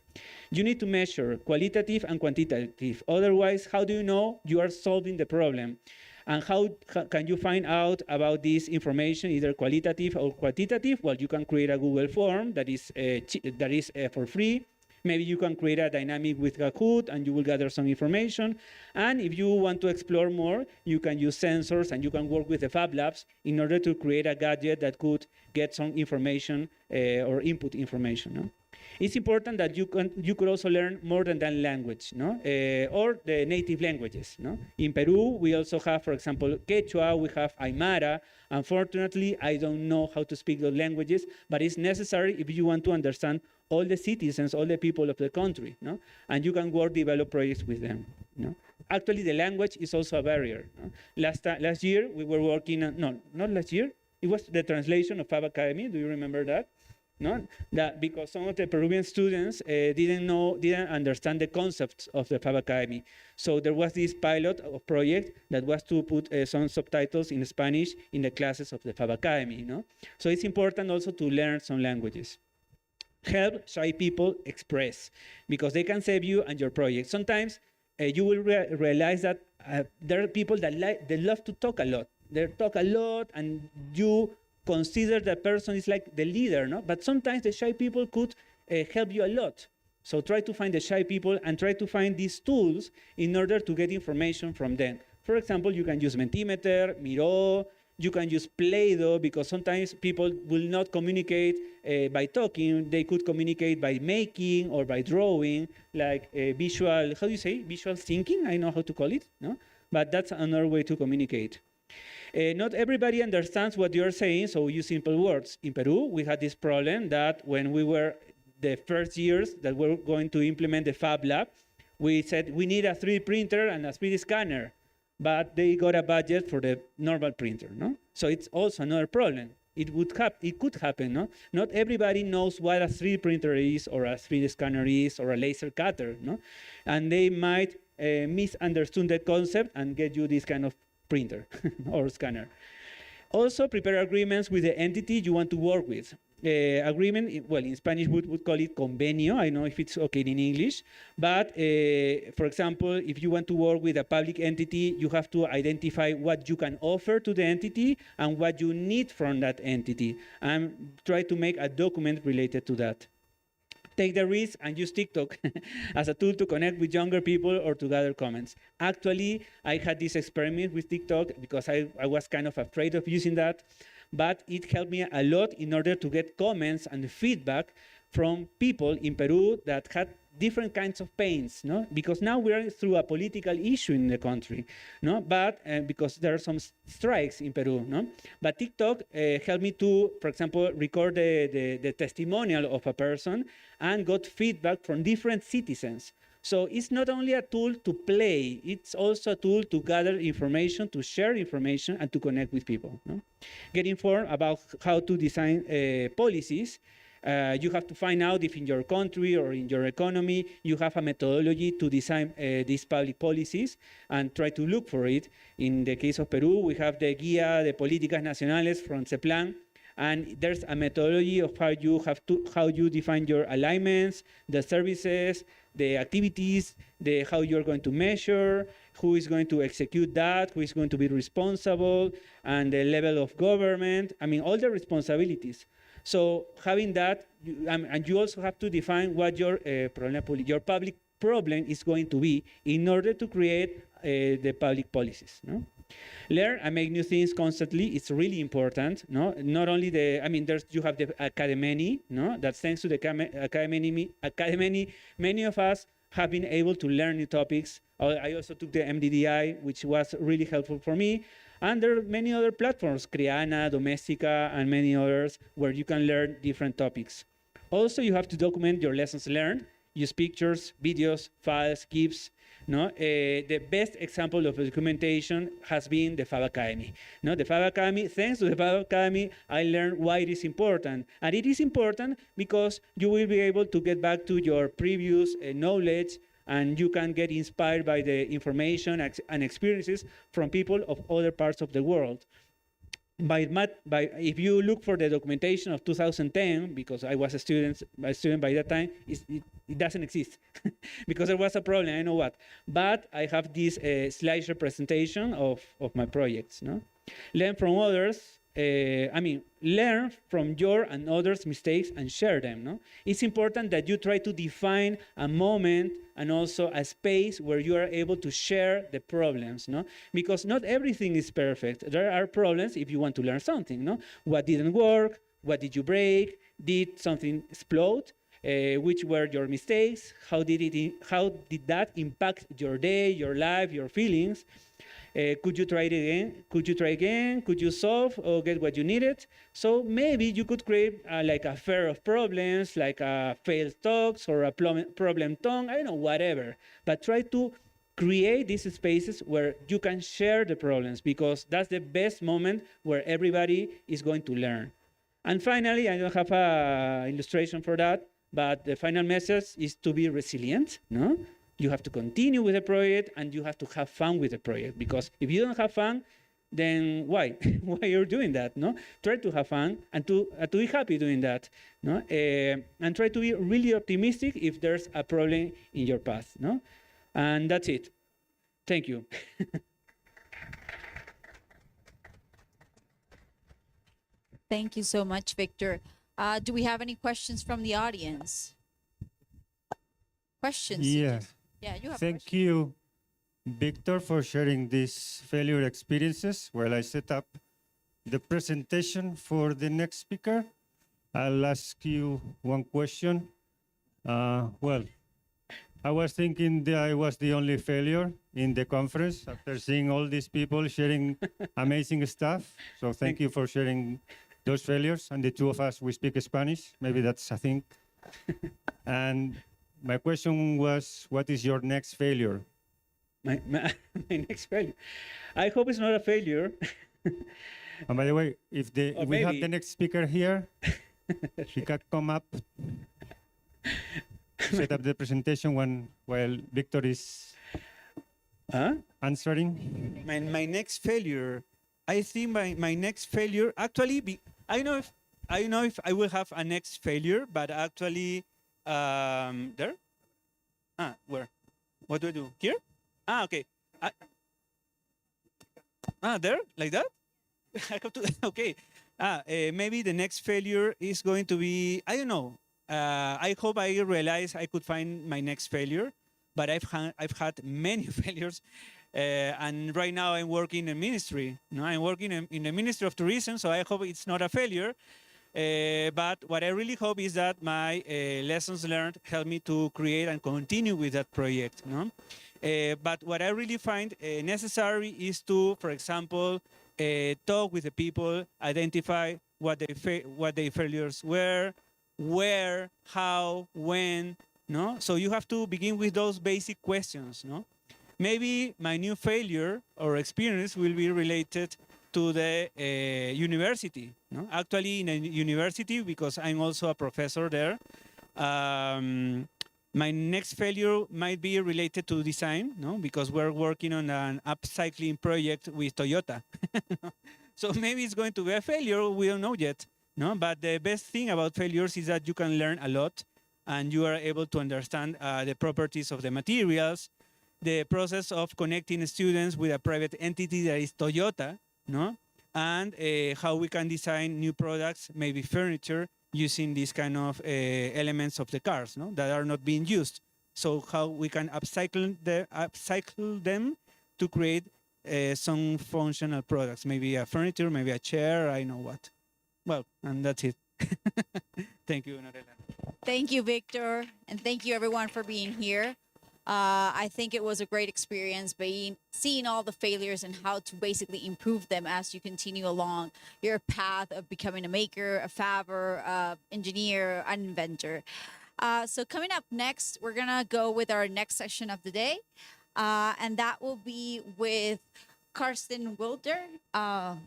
You need to measure qualitative and quantitative. Otherwise, how do you know you are solving the problem? And how can you find out about this information, either qualitative or quantitative? Well, you can create a Google form that is for free. Maybe you can create a dynamic with Kahoot and you will gather some information. And if you want to explore more, you can use sensors and you can work with the FAB Labs in order to create a gadget that could get some information or input information. No? It's important that you could also learn more than that language, no? Or the native languages. No? In Peru, we also have, for example, Quechua, we have Aymara. Unfortunately, I don't know how to speak those languages, but it's necessary if you want to understand all the citizens, all the people of the country, no? And you can develop projects with them. No? Actually, the language is also a barrier. No? Last year, we were working on, not last year, it was the translation of FAB Academy. Do you remember that? No? That because some of the Peruvian students didn't understand the concepts of the FAB Academy. So there was this pilot project that was to put some subtitles in Spanish in the classes of the FAB Academy. No? So it's important also to learn some languages. Help shy people express, because they can save you and your project. Sometimes you will realize that there are people that love to talk a lot. They talk a lot, and you consider that person is like the leader, no? But sometimes the shy people could help you a lot. So try to find the shy people and try to find these tools in order to get information from them. For example, you can use Mentimeter, Miro. You can use Play-Doh, because sometimes people will not communicate by talking. They could communicate by making or by drawing, like visual, how do you say? Visual thinking? I know how to call it, no? But that's another way to communicate. Not everybody understands what you're saying, so we use simple words. In Peru, we had this problem that when we were the first years that we were going to implement the Fab Lab, we said we need a 3D printer and a 3D scanner. but they got a budget for the normal printer, no? So it's also another problem. It could happen, no? Not everybody knows what a 3D printer is, or a 3D scanner is, or a laser cutter, no? And they might misunderstand that concept and get you this kind of printer or scanner. Also, prepare agreements with the entity you want to work with. Agreement, well, in Spanish we would call it convenio. I don't know if it's okay in English. But, for example, if you want to work with a public entity, you have to identify what you can offer to the entity and what you need from that entity, and try to make a document related to that. Take the risk and use TikTok as a tool to connect with younger people or to gather comments. Actually, I had this experiment with TikTok because I was kind of afraid of using that, but it helped me a lot in order to get comments and feedback from people in Peru that had different kinds of pains, no? Because now we are through a political issue in the country, no? But because there are some strikes in Peru, no? But TikTok helped me to, for example, record the testimonial of a person and got feedback from different citizens. So it's not only a tool to play, it's also a tool to gather information, to share information, and to connect with people, no? Get informed about how to design policies. You have to find out if in your country or in your economy you have a methodology to design these public policies, and try to look for it. In the case of Peru, we have the Guía de Políticas Nacionales from CEPLAN, and there's a methodology of how you define your alignments, the services, the activities, how you're going to measure, who is going to execute that, who is going to be responsible, and the level of government. I mean, all the responsibilities. So having that, and you also have to define what your public problem is going to be in order to create the public policies, no? Learn and make new things constantly. It's really important, no? Not only you have the academy, no? That thanks to the academy, many of us have been able to learn new topics. I also took the MDDI, which was really helpful for me. And there are many other platforms, Creana, Domestika, and many others, where you can learn different topics. Also, you have to document your lessons learned. Use pictures, videos, files, GIFs. No? The best example of documentation has been the FAB Academy. No? The FAB Academy, thanks to the FAB Academy, I learned why it is important. And it is important because you will be able to get back to your previous knowledge, and you can get inspired by the information and experiences from people of other parts of the world. If you look for the documentation of 2010, because I was a student by that time, it doesn't exist because there was a problem, I know what. But I have this slideshow presentation of my projects. No? Learn from others. Learn from your and others' mistakes and share them. No? It's important that you try to define a moment and also a space where you are able to share the problems. No? Because not everything is perfect. There are problems if you want to learn something. No? What didn't work? What did you break? Did something explode? Which were your mistakes? How did that impact your day, your life, your feelings? Could you try it again? Could you try again? Could you solve or get what you needed? So maybe you could create like a fair of problems, like a failed talks or a problem tongue, I don't know, whatever. But try to create these spaces where you can share the problems, because that's the best moment where everybody is going to learn. And finally, I don't have an illustration for that, but the final message is to be resilient, no? You have to continue with the project, and you have to have fun with the project, because if you don't have fun, then why? Why you're doing that? No, try to have fun and to be happy doing that. No, and try to be really optimistic if there's a problem in your path. No, and that's it. Thank you. Thank you so much, Victor. Do we have any questions from the audience? Questions? Yeah. Yeah, you have. Thank you, Victor, for sharing these failure experiences while I set up the presentation for the next speaker. I'll ask you one question. Well, I was thinking that I was the only failure in the conference after seeing all these people sharing amazing stuff. So thank you for sharing those failures. And the two of us, we speak Spanish. Maybe that's a thing. And my question was, what is your next failure? my next failure. I hope it's not a failure. And by the way, if Or we have maybe- the next speaker here, he can come up, set up the presentation while Victor is Huh? answering. My next failure, I think my next failure actually I know if I will have a next failure, but actually there. Where? What do I do here? Okay. There, like that. I have to. Okay. Maybe the next failure is going to be, I don't know. I hope I realize I could find my next failure, but I've had many failures, and right now I'm working in ministry. No, I'm working in the Ministry of Tourism, so I hope it's not a failure. But what I really hope is that my lessons learned help me to create and continue with that project. No? But what I really find necessary is to, for example, talk with the people, identify what their failures were, where, how, when. No, so you have to begin with those basic questions. No, maybe my new failure or experience will be related to the university. No, actually, in a university, because I'm also a professor there. My next failure might be related to design, no? Because we're working on an upcycling project with Toyota. So maybe it's going to be a failure, we don't know yet, no? But the best thing about failures is that you can learn a lot and you are able to understand the properties of the materials, the process of connecting students with a private entity that is Toyota, no? And how we can design new products, maybe furniture, using these kind of elements of the cars, no, that are not being used. So how we can upcycle them to create some functional products, maybe a furniture, maybe a chair, I know what. Well, and that's it. Thank you, Norela. Thank you, Victor, and thank you everyone for being here. I think it was a great experience seeing all the failures and how to basically improve them as you continue along your path of becoming a maker, a fabber, engineer, an inventor. So coming up next, we're gonna go with our next session of the day, and that will be with Karsten Wilder from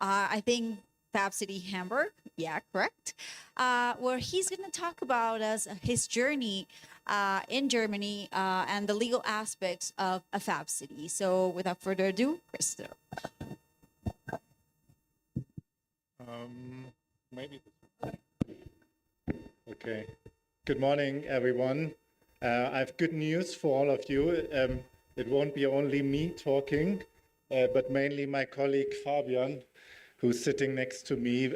I think Fab City Hamburg. Yeah, correct. Where he's going to talk about his journey in Germany and the legal aspects of a Fab City. So without further ado, Christo. Maybe. Okay. Good morning, everyone. I have good news for all of you. It won't be only me talking, but mainly my colleague Fabian, who's sitting next to me,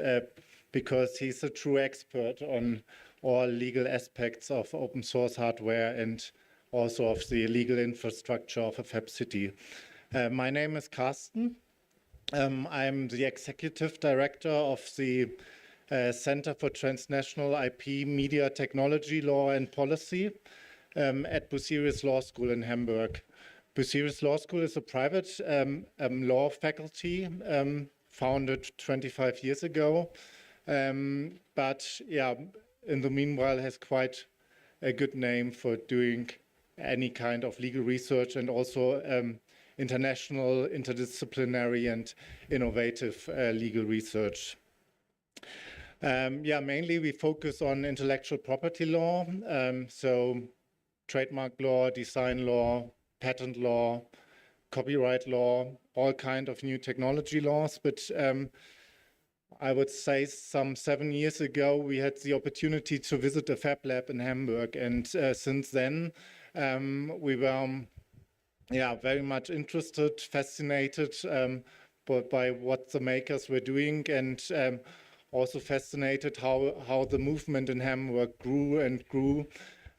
because he's a true expert on all legal aspects of open source hardware and also of the legal infrastructure of a Fab City. My name is Karsten. I'm the executive director of the Center for Transnational IP Media Technology Law and Policy at Bucerius Law School in Hamburg. Bucerius Law School is a private law faculty founded 25 years ago. But yeah, in the meanwhile has quite a good name for doing any kind of legal research and also international, interdisciplinary and innovative legal research. Mainly we focus on intellectual property law, so trademark law, design law, patent law, copyright law, all kind of new technology laws, but I would say some 7 years ago, we had the opportunity to visit a Fab Lab in Hamburg. And since then, we were very much interested, fascinated by what the makers were doing, and also fascinated how the movement in Hamburg grew and grew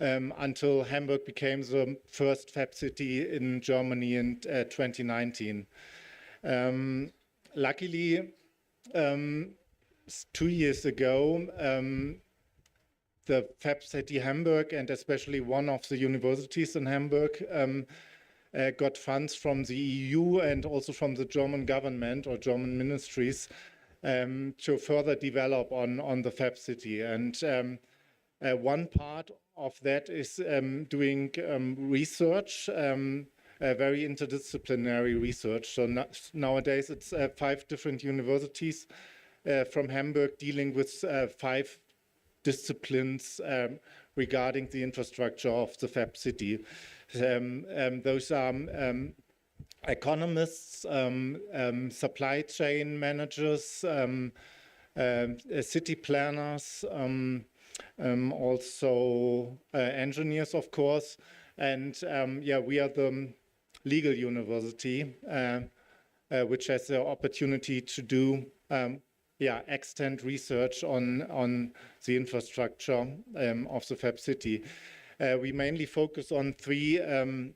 until Hamburg became the first Fab City in Germany in 2019. Luckily, 2 years ago, the Fab City Hamburg and especially one of the universities in Hamburg got funds from the EU and also from the German government or German ministries to further develop on the Fab City. And one part of that is doing research, very interdisciplinary research. So nowadays it's 5 different universities from Hamburg dealing with 5 disciplines regarding the infrastructure of the FAB city. Those are economists, supply chain managers, city planners, also engineers, of course. And yeah, we are the legal university, which has the opportunity to do extant research on the infrastructure of the FAB city. We mainly focus on 3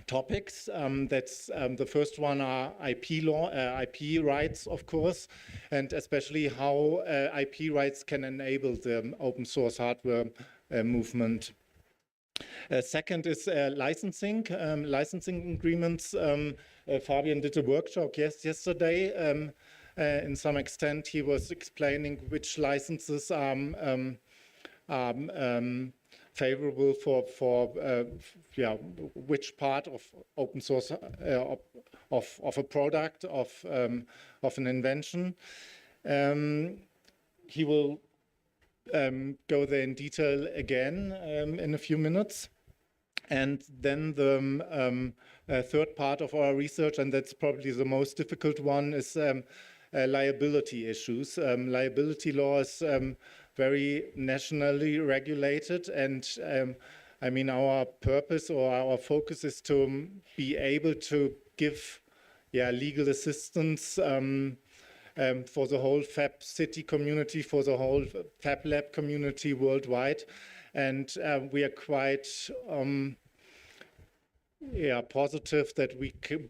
topics. That's the first one are IP law, IP rights, of course, and especially how IP rights can enable the open source hardware movement. Second is licensing agreements. Fabian did a workshop yesterday. In some extent, he was explaining which licenses are favorable for which part of open source of a product of an invention. He will go there in detail again in a few minutes. And then the third part of our research, and that's probably the most difficult one, is liability issues. Liability law is very nationally regulated, and I mean, our purpose or our focus is to be able to give legal assistance for the whole FAB city community, for the whole FAB lab community worldwide. And we are quite positive that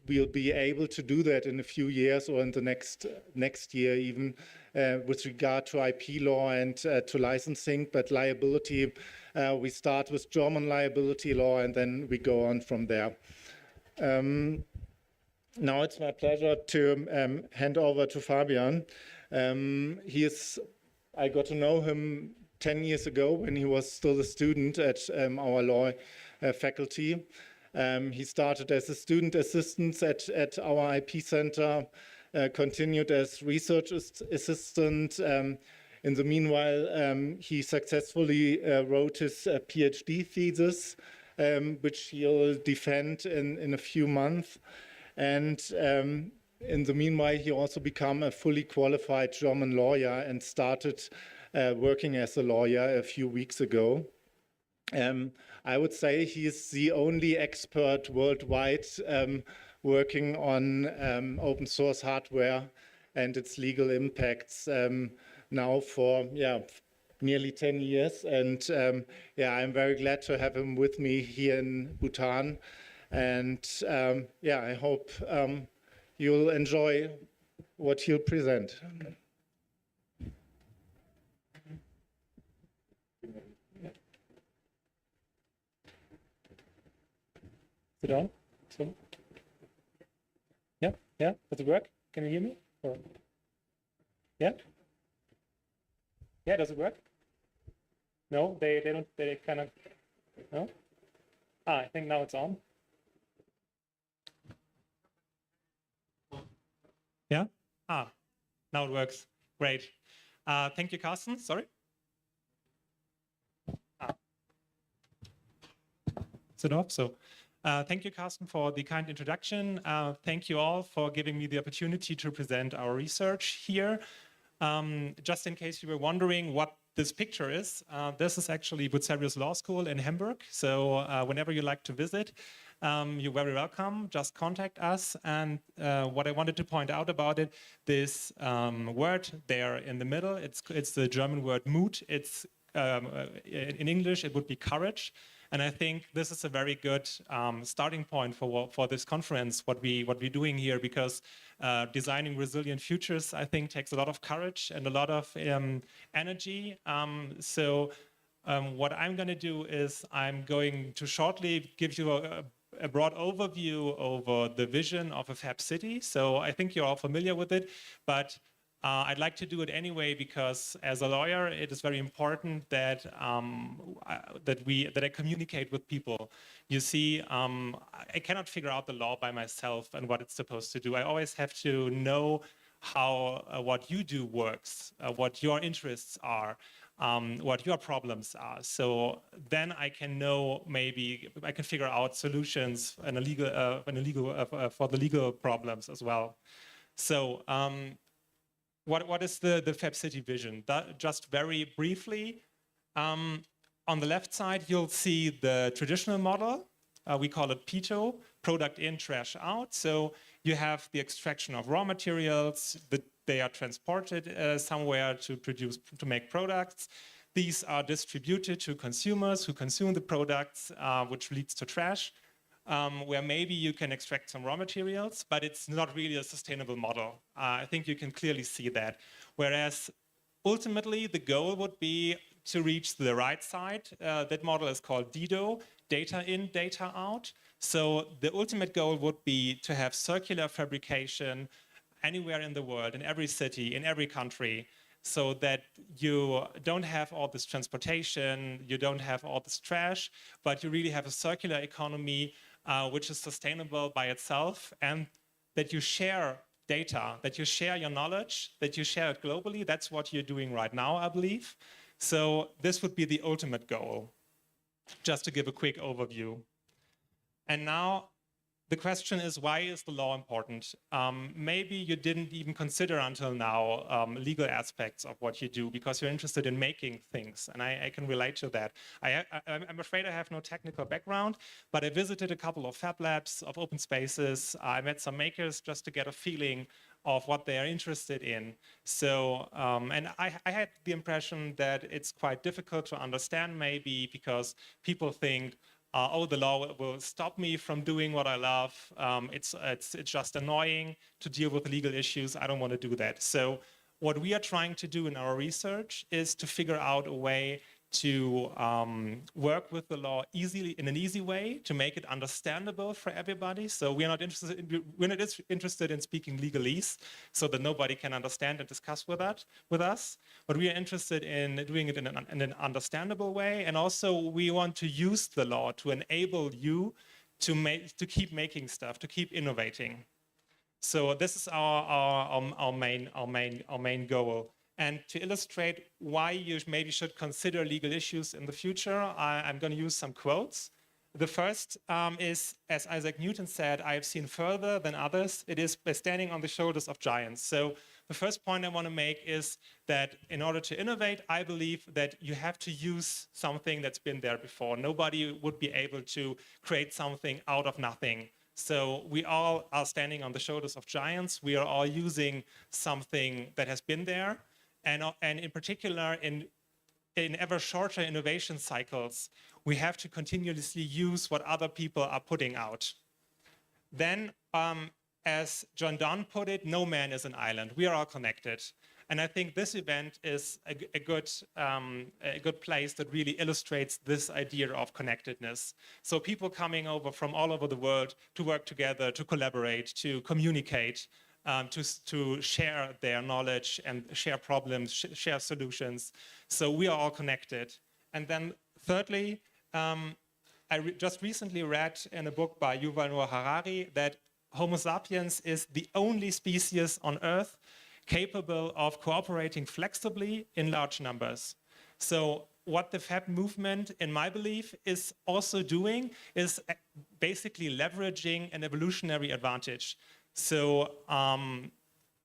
we'll be able to do that in a few years or in the next year even with regard to IP law and to licensing. But liability, we start with German liability law and then we go on from there. Now it's my pleasure to hand over to Fabian. I got to know him 10 years ago when he was still a student at our law faculty. He started as a student assistant at our IP center, continued as research assistant. In the meanwhile, he successfully wrote his PhD thesis, which he'll defend in a few months. And in the meanwhile, he also became a fully qualified German lawyer and started working as a lawyer a few weeks ago. I would say he is the only expert worldwide working on open source hardware and its legal impacts now for nearly 10 years. And I'm very glad to have him with me here in Bhutan. And I hope you'll enjoy what he'll present. Sit down. Yeah. Does it work? Can you hear me? Or... Yeah. Does it work? No, they don't. They kind of. No. I think now it's on. Yeah. Now it works. Great. Thank you, Carsten. Sorry. Sit off. So. Thank you, Carsten, for the kind introduction. Thank you all for giving me the opportunity to present our research here. Just in case you were wondering what this picture is, this is actually Bucerius Law School in Hamburg. So whenever you like to visit, you're very welcome. Just contact us. And what I wanted to point out about it, this word there in the middle, it's the German word Mut. It's in English, it would be courage. And I think this is a very good starting point for this conference, what we're doing here, because designing resilient futures, I think, takes a lot of courage and a lot of energy. So what I'm going to do is I'm going to shortly give you a broad overview over the vision of a FAB city. So I think you're all familiar with it, but I'd like to do it anyway because, as a lawyer, it is very important that that I communicate with people. You see, I cannot figure out the law by myself and what it's supposed to do. I always have to know how what you do works, what your interests are, what your problems are. So then I can know, maybe I can figure out solutions for the legal problems as well. So. What is the FAB23 vision? Just very briefly, on the left side, you'll see the traditional model. We call it PITO, product in, trash out. So you have the extraction of raw materials, they are transported somewhere to make products. These are distributed to consumers who consume the products, which leads to trash. Where maybe you can extract some raw materials, but it's not really a sustainable model. I think you can clearly see that. Whereas ultimately the goal would be to reach the right side. That model is called DIDO, data in, data out. So the ultimate goal would be to have circular fabrication anywhere in the world, in every city, in every country, so that you don't have all this transportation, you don't have all this trash, but you really have a circular economy which is sustainable by itself, and that you share data, that you share your knowledge, that you share it globally. That's what you're doing right now, I believe. So this would be the ultimate goal, just to give a quick overview. And now the question is, why is the law important? Maybe you didn't even consider until now legal aspects of what you do because you're interested in making things, and I can relate to that. I'm afraid I have no technical background, but I visited a couple of fab labs, of open spaces. I met some makers just to get a feeling of what they are interested in. So, and I had the impression that it's quite difficult to understand, maybe because people think, oh, the law will stop me from doing what I love. It's just annoying to deal with legal issues. I don't want to do that. So what we are trying to do in our research is to figure out a way to work with the law easily, in an easy way, to make it understandable for everybody. So we're not interested in speaking legalese so that nobody can understand and discuss with us, but we are interested in doing it in an understandable way. And also we want to use the law to enable you to keep making stuff, to keep innovating. So this is our main goal. And to illustrate why you maybe should consider legal issues in the future, I'm going to use some quotes. The first is, as Isaac Newton said, I have seen further than others. It is by standing on the shoulders of giants. So the first point I want to make is that in order to innovate, I believe that you have to use something that's been there before. Nobody would be able to create something out of nothing. So we all are standing on the shoulders of giants. We are all using something that has been there. And in particular, in ever shorter innovation cycles, we have to continuously use what other people are putting out. Then, as John Donne put it, no man is an island. We are all connected. And I think this event is a good place that really illustrates this idea of connectedness. So people coming over from all over the world to work together, to collaborate, to communicate, to share their knowledge and share problems, share solutions. So we are all connected. And then thirdly, I just recently read in a book by Yuval Noah Harari that Homo sapiens is the only species on Earth capable of cooperating flexibly in large numbers. So what the FAB movement, in my belief, is also doing is basically leveraging an evolutionary advantage. So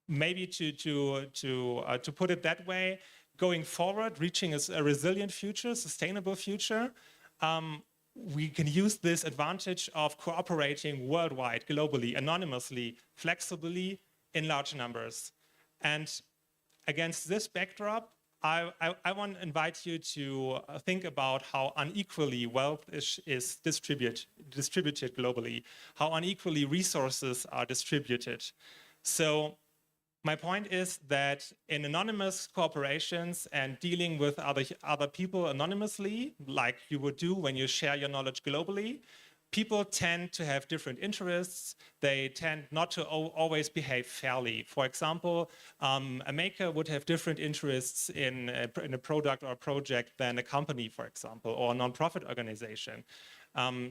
maybe to put it that way, going forward, reaching a resilient future, sustainable future, we can use this advantage of cooperating worldwide, globally, anonymously, flexibly, in large numbers. And against this backdrop, I want to invite you to think about how unequally wealth is distributed globally, how unequally resources are distributed. So my point is that in anonymous corporations and dealing with other people anonymously, like you would do when you share your knowledge globally, people tend to have different interests. They tend not to always behave fairly. For example, a maker would have different interests in a product or a project than a company, for example, or a non-profit organization.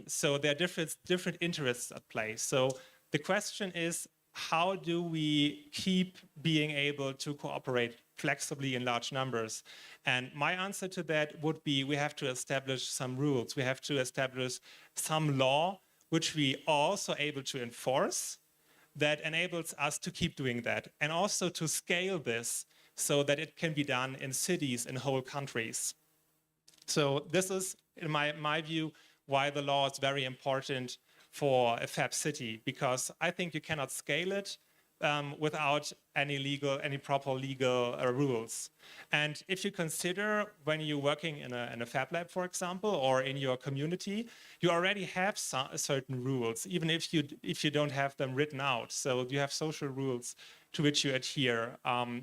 So there are different interests at play. So the question is, how do we keep being able to cooperate flexibly in large numbers? And my answer to that would be, we have to establish some rules. We have to establish some law which we are also able to enforce that enables us to keep doing that, and also to scale this so that it can be done in cities, in whole countries. So this is, in my view, why the law is very important for a FAB city, because I think you cannot scale it without any proper legal rules. And if you consider when you're working in a FAB lab, for example, or in your community, you already have certain rules, even if you don't have them written out. So you have social rules to which you adhere.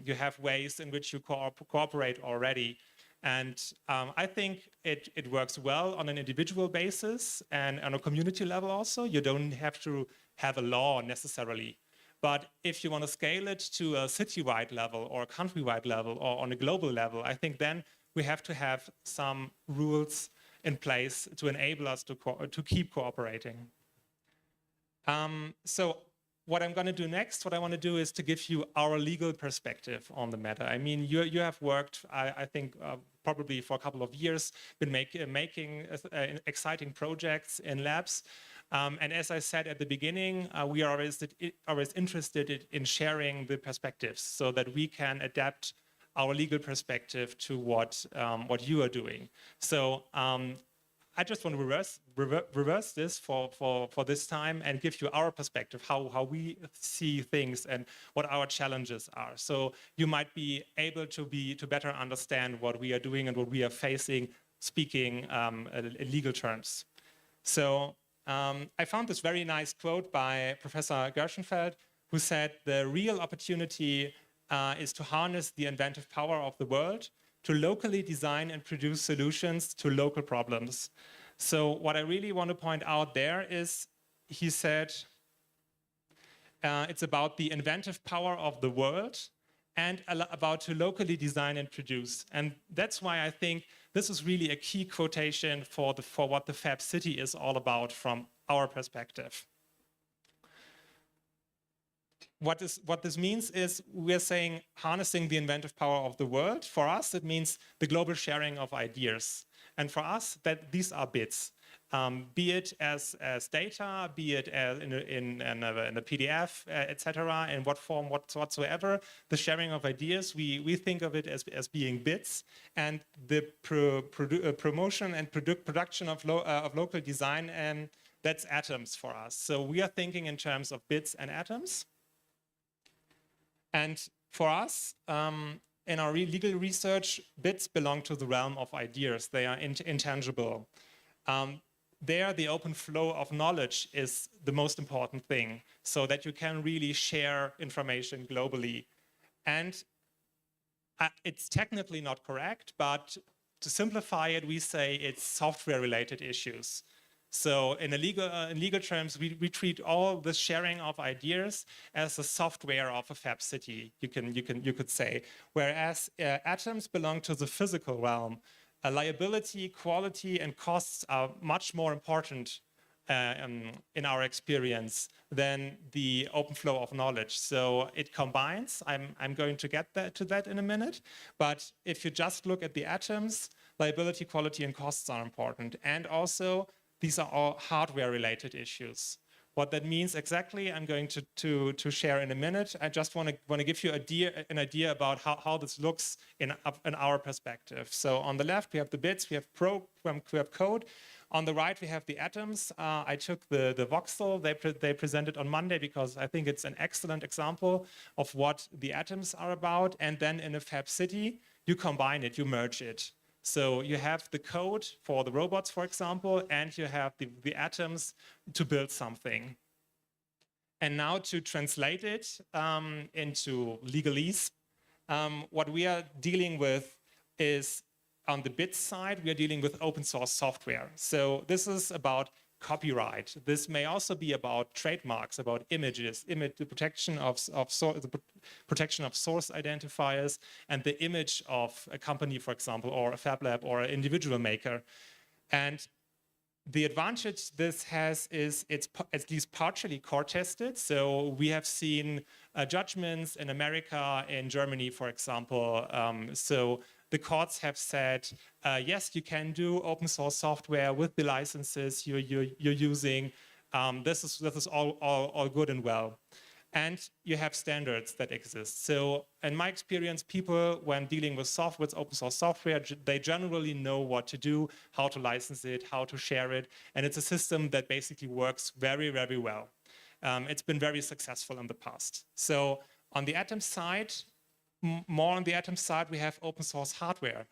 You have ways in which you cooperate already. And I think it works well on an individual basis and on a community level also. You don't have to have a law necessarily. But if you want to scale it to a citywide level or a countrywide level or on a global level, I think then we have to have some rules in place to enable us to keep cooperating. So what I'm going to do next, what I want to do is to give you our legal perspective on the matter. I mean, you have worked, I think, probably for a couple of years, been making exciting projects in labs. And as I said at the beginning, we are always interested in sharing the perspectives so that we can adapt our legal perspective to what you are doing. So I just want to reverse this for this time and give you our perspective, how we see things and what our challenges are. So you might be able to better understand what we are doing and what we are facing, speaking in legal terms. So I found this very nice quote by Professor Gershenfeld, who said, "The real opportunity is to harness the inventive power of the world to locally design and produce solutions to local problems." So what I really want to point out there is, he said, it's about the inventive power of the world and about to locally design and produce. And that's why I think this is really a key quotation for what the FAB City is all about from our perspective. What this means is we're saying harnessing the inventive power of the world. For us, it means the global sharing of ideas. And for us, these are bits. Be it as data, be it as in a PDF, etc., in what form whatsoever. The sharing of ideas, we think of it as being bits, and the promotion and production of local design, that's atoms for us. So we are thinking in terms of bits and atoms. And for us, in our legal research, bits belong to the realm of ideas. They are intangible. There, the open flow of knowledge is the most important thing, so that you can really share information globally. And it's technically not correct, but to simplify it, we say it's software-related issues. So in legal terms, we treat all the sharing of ideas as the software of a FAB city, you could say. Whereas atoms belong to the physical realm. Liability, quality, and costs are much more important in our experience than the open flow of knowledge. So it combines. I'm going to get to that in a minute. But if you just look at the atoms, liability, quality, and costs are important. And also, these are all hardware-related issues. What that means exactly, I'm going to share in a minute. I just want to give you an idea about how this looks in our perspective. So on the left, we have the bits, we have code. On the right, we have the atoms. I took the voxel they presented on Monday because I think it's an excellent example of what the atoms are about. And then in a FAB city, you combine it, you merge it. So you have the code for the robots, for example, and you have the atoms to build something. And now to translate it into legalese, what we are dealing with is, on the bits side, we are dealing with open source software. So this is about copyright. This may also be about trademarks, about images, the protection of source identifiers, and the image of a company, for example, or a fab lab or an individual maker. And the advantage this has is it's at least partially court-tested. So we have seen judgments in America, in Germany, for example. So the courts have said, yes, you can do open source software with the licenses you're using. This is all good and well. And you have standards that exist. So in my experience, people, when dealing with open source software, they generally know what to do, how to license it, how to share it. And it's a system that basically works very, very well. It's been very successful in the past. So on the Atom side, more on the Atom side, we have open source hardware.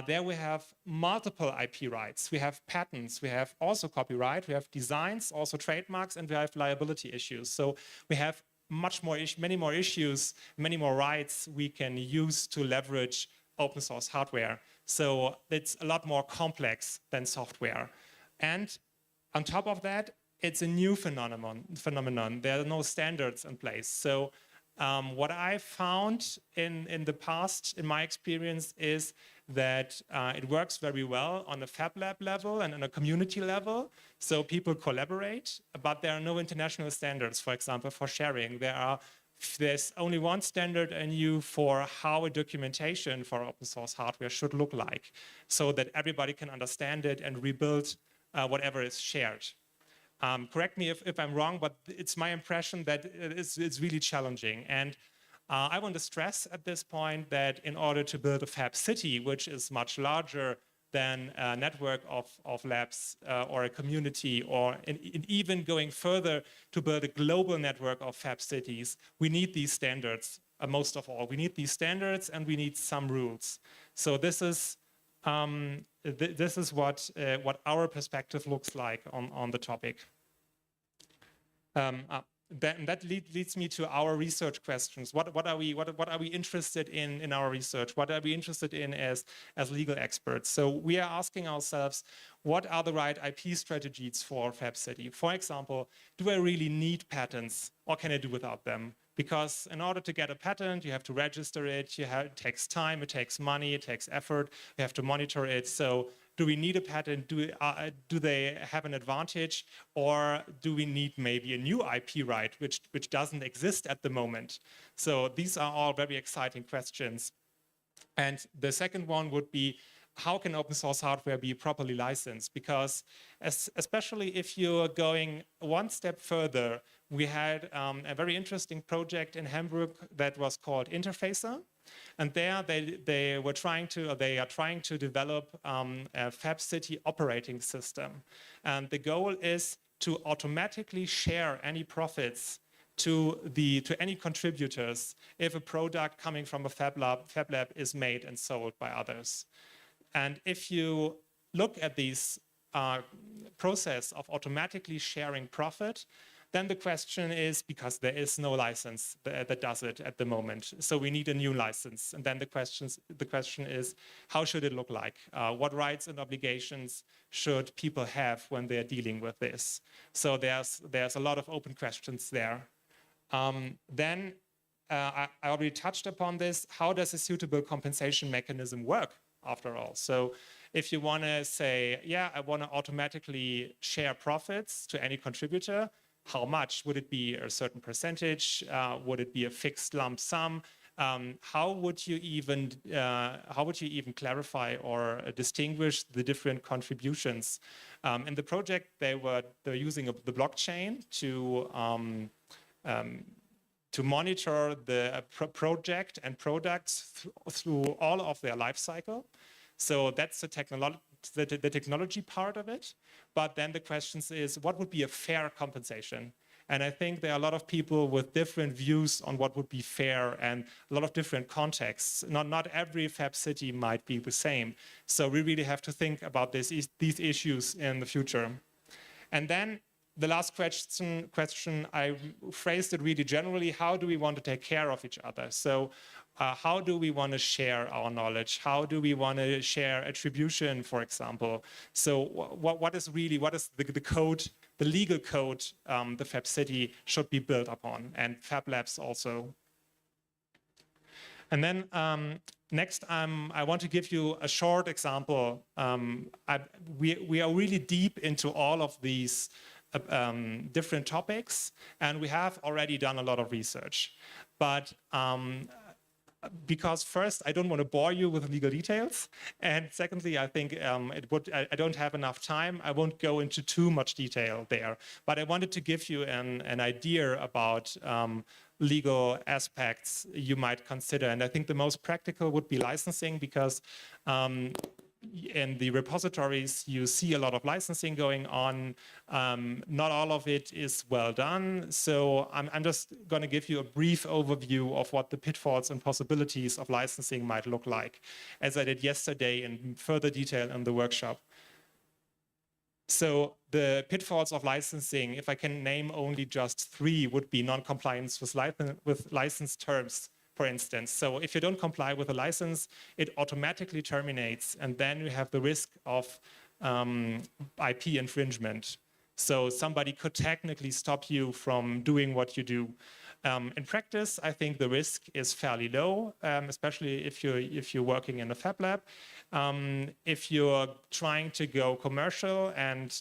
There we have multiple IP rights. We have patents. We have also copyright. We have designs, also trademarks, and we have liability issues. So we have many more issues, many more rights we can use to leverage open source hardware. So it's a lot more complex than software. And on top of that, it's a new phenomenon. There are no standards in place. So what I found in the past, in my experience, is that it works very well on a fab lab level and on a community level. So people collaborate, but there are no international standards, for example, for sharing. There's only one standard in EU for how a documentation for open source hardware should look like, so that everybody can understand it and rebuild whatever is shared. Correct me if I'm wrong, but it's my impression that it's really challenging. And I want to stress at this point that in order to build a fab city, which is much larger than a network of labs or a community, or even going further to build a global network of fab cities, we need these standards. Most of all, we need these standards and we need some rules. So this is what our perspective looks like on the topic. That leads me to our research questions. What are we interested in our research? What are we interested in as legal experts? So we are asking ourselves, what are the right IP strategies for Fab City? For example, do I really need patents, or can I do without them? Because in order to get a patent, you have to register it. It takes time, it takes money, it takes effort. You have to monitor it. So do we need a patent? Do they have an advantage? Or do we need maybe a new IP right, which doesn't exist at the moment? So these are all very exciting questions. And the second one would be, how can open source hardware be properly licensed? Because especially if you're going one step further, we had a very interesting project in Hamburg that was called Interfacer. And there they are trying to develop a Fab City operating system. And the goal is to automatically share any profits to any contributors if a product coming from a fab lab is made and sold by others. And if you look at this process of automatically sharing profit, then the question is, because there is no license that does it at the moment, so we need a new license. And then the question is, how should it look like? What rights and obligations should people have when they're dealing with this? So there's a lot of open questions there. Then I already touched upon this. How does a suitable compensation mechanism work, after all? So if you want to say, yeah, I want to automatically share profits to any contributor, how much? Would it be a certain percentage? Would it be a fixed lump sum? How would you even clarify or distinguish the different contributions? In the project, they're using the blockchain to monitor the project and products through all of their life cycle. So that's the technology part of it. But then the question is, what would be a fair compensation? And I think there are a lot of people with different views on what would be fair and a lot of different contexts. Not every Fab City might be the same. So we really have to think about these issues in the future. And then the last question, I phrased it really generally: how do we want to take care of each other? So how do we want to share our knowledge? How do we want to share attribution, for example? So what is the code, the legal code the FAB City should be built upon, and FAB Labs also. And then next, I want to give you a short example. We are really deep into all of these different topics, and we have already done a lot of research. But because first, I don't want to bore you with legal details, and secondly, I think I don't have enough time. I won't go into too much detail there, but I wanted to give you an idea about legal aspects you might consider. And I think the most practical would be licensing, because in the repositories, you see a lot of licensing going on. Not all of it is well done. So I'm just going to give you a brief overview of what the pitfalls and possibilities of licensing might look like, as I did yesterday in further detail in the workshop. So the pitfalls of licensing, if I can name only just 3, would be non-compliance with license terms, for instance. So if you don't comply with a license, it automatically terminates, and then you have the risk of IP infringement. So somebody could technically stop you from doing what you do. In practice, I think the risk is fairly low, especially if you're working in a fab lab. If you're trying to go commercial and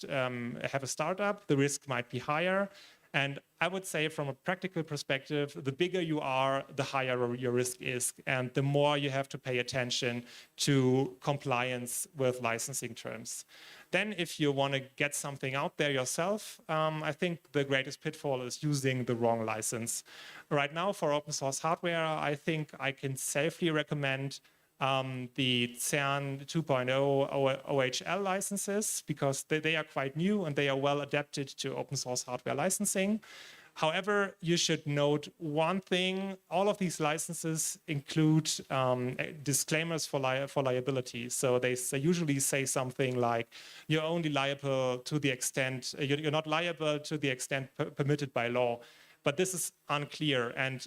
have a startup, the risk might be higher. And I would say from a practical perspective, the bigger you are, the higher your risk is, and the more you have to pay attention to compliance with licensing terms. Then if you want to get something out there yourself, I think the greatest pitfall is using the wrong license. Right now for open source hardware, I think I can safely recommend the CERN 2.0 OHL licenses, because they are quite new and they are well adapted to open source hardware licensing. However, you should note one thing: all of these licenses include disclaimers for liability. So they usually say something like, you're only liable to the extent, you're not liable to the extent permitted by law. But this is unclear. And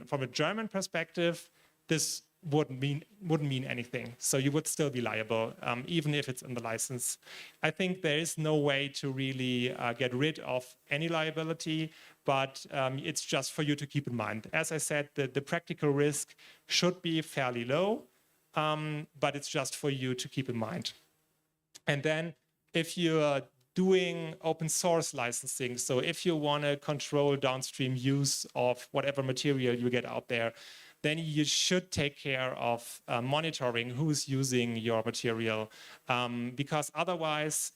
from a German perspective, this wouldn't mean anything. So you would still be liable, even if it's in the license. I think there is no way to really get rid of any liability, but it's just for you to keep in mind. As I said, the practical risk should be fairly low, but it's just for you to keep in mind. And then if you're doing open source licensing, so if you want to control downstream use of whatever material you get out there, then you should take care of monitoring who's using your material, because otherwise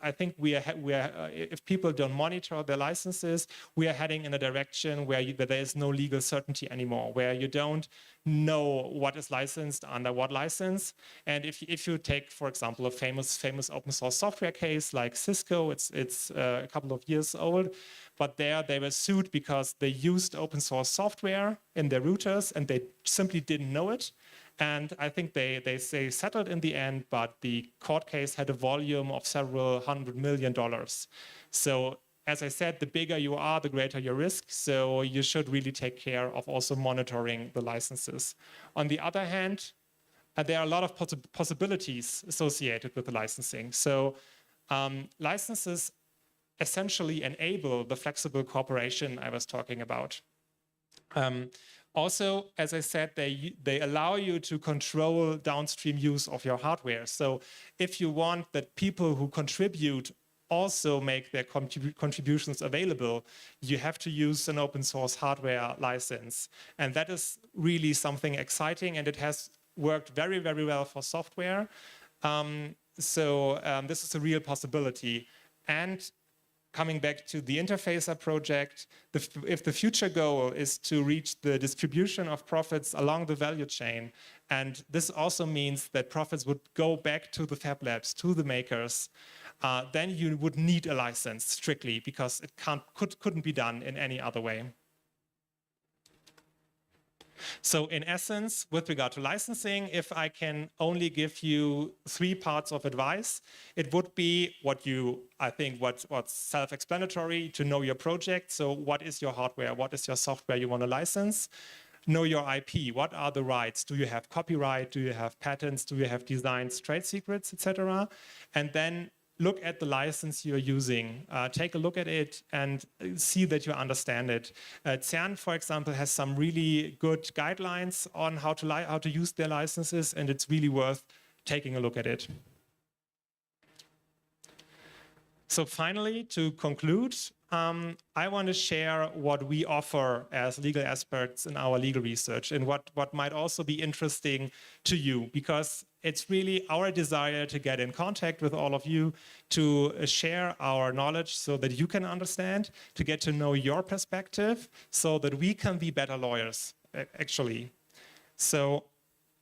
I think if people don't monitor their licenses, we are heading in a direction where there is no legal certainty anymore, where you don't know what is licensed under what license. And if you take, for example, a famous open source software case like Cisco, it's a couple of years old, but they were sued because they used open source software in their routers and they simply didn't know it. And I think they settled in the end, but the court case had a volume of several $100 million. So as I said, the bigger you are, the greater your risk. So you should really take care of also monitoring the licenses. On the other hand, there are a lot of possibilities associated with the licensing. So licenses essentially enable the flexible cooperation I was talking about. Also, as I said, they allow you to control downstream use of your hardware. So if you want that people who contribute also make their contributions available, you have to use an open source hardware license. And that is really something exciting, and it has worked very, very well for software. This is a real possibility. And coming back to the Interfacer project, if the future goal is to reach the distribution of profits along the value chain, and this also means that profits would go back to the fab labs, to the makers, then you would need a license strictly, because it couldn't be done in any other way. So in essence, with regard to licensing, if I can only give you 3 parts of advice, it would be what's self-explanatory: to know your project. So what is your hardware? What is your software you want to license? know your IP. What are the rights? Do you have copyright? Do you have patents? Do you have designs, trade secrets, etc.? And then look at the license you're using. Take a look at it and see that you understand it. CERN, for example, has some really good guidelines on how to use their licenses, and it's really worth taking a look at it. So finally, to conclude, I want to share what we offer as legal experts in our legal research and what might also be interesting to you, because it's really our desire to get in contact with all of you, to share our knowledge so that you can understand, to get to know your perspective so that we can be better lawyers, actually. So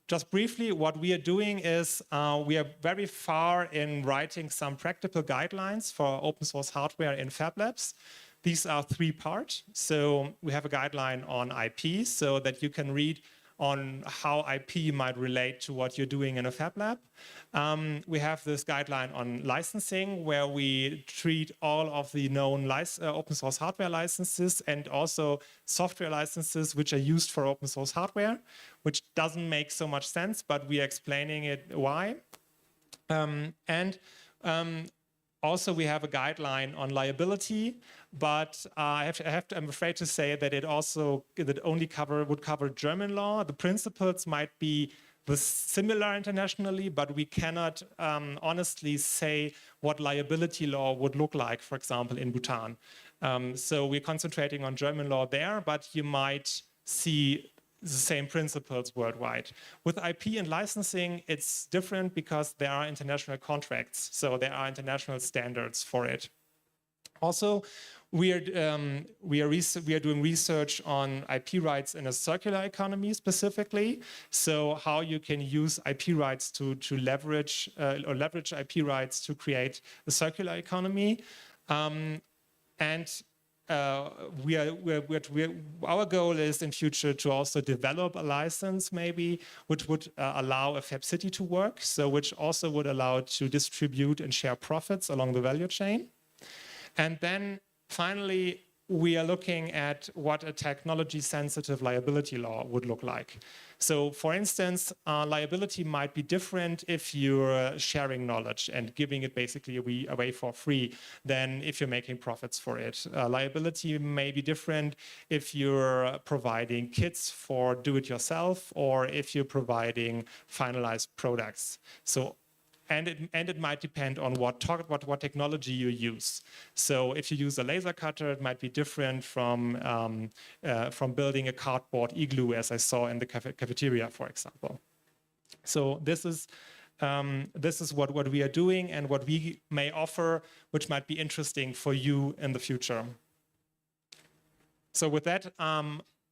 just briefly, what we are doing is we are very far in writing some practical guidelines for open source hardware in Fab Labs. These are 3-part. So we have a guideline on IP so that you can read on how IP might relate to what you're doing in a Fab Lab. We have this guideline on licensing, where we treat all of the known open source hardware licenses and also software licenses which are used for open source hardware, which doesn't make so much sense, but we are explaining it why. Also, we have a guideline on liability, but I'm afraid to say that it only would cover German law. The principles might be similar internationally, but we cannot honestly say what liability law would look like, for example, in Bhutan. So we're concentrating on German law there, but you might see the same principles worldwide. With IP and licensing, it's different because there are international contracts, so there are international standards for it. Also, we are doing research on IP rights in a circular economy specifically. So how you can use IP rights to leverage or leverage IP rights to create a circular economy. Our goal is in future to also develop a license maybe which would allow a Fab City to work, so which also would allow it to distribute and share profits along the value chain. And then finally, we are looking at what a technology-sensitive liability law would look like. So for instance, liability might be different if you're sharing knowledge and giving it basically away for free than if you're making profits for it. Liability may be different if you're providing kits for do-it-yourself or if you're providing finalized products. So and it might depend on what technology you use. So if you use a laser cutter, it might be different from building a cardboard igloo, as I saw in the cafeteria, for example. So this is what we are doing and what we may offer, which might be interesting for you in the future. So with that,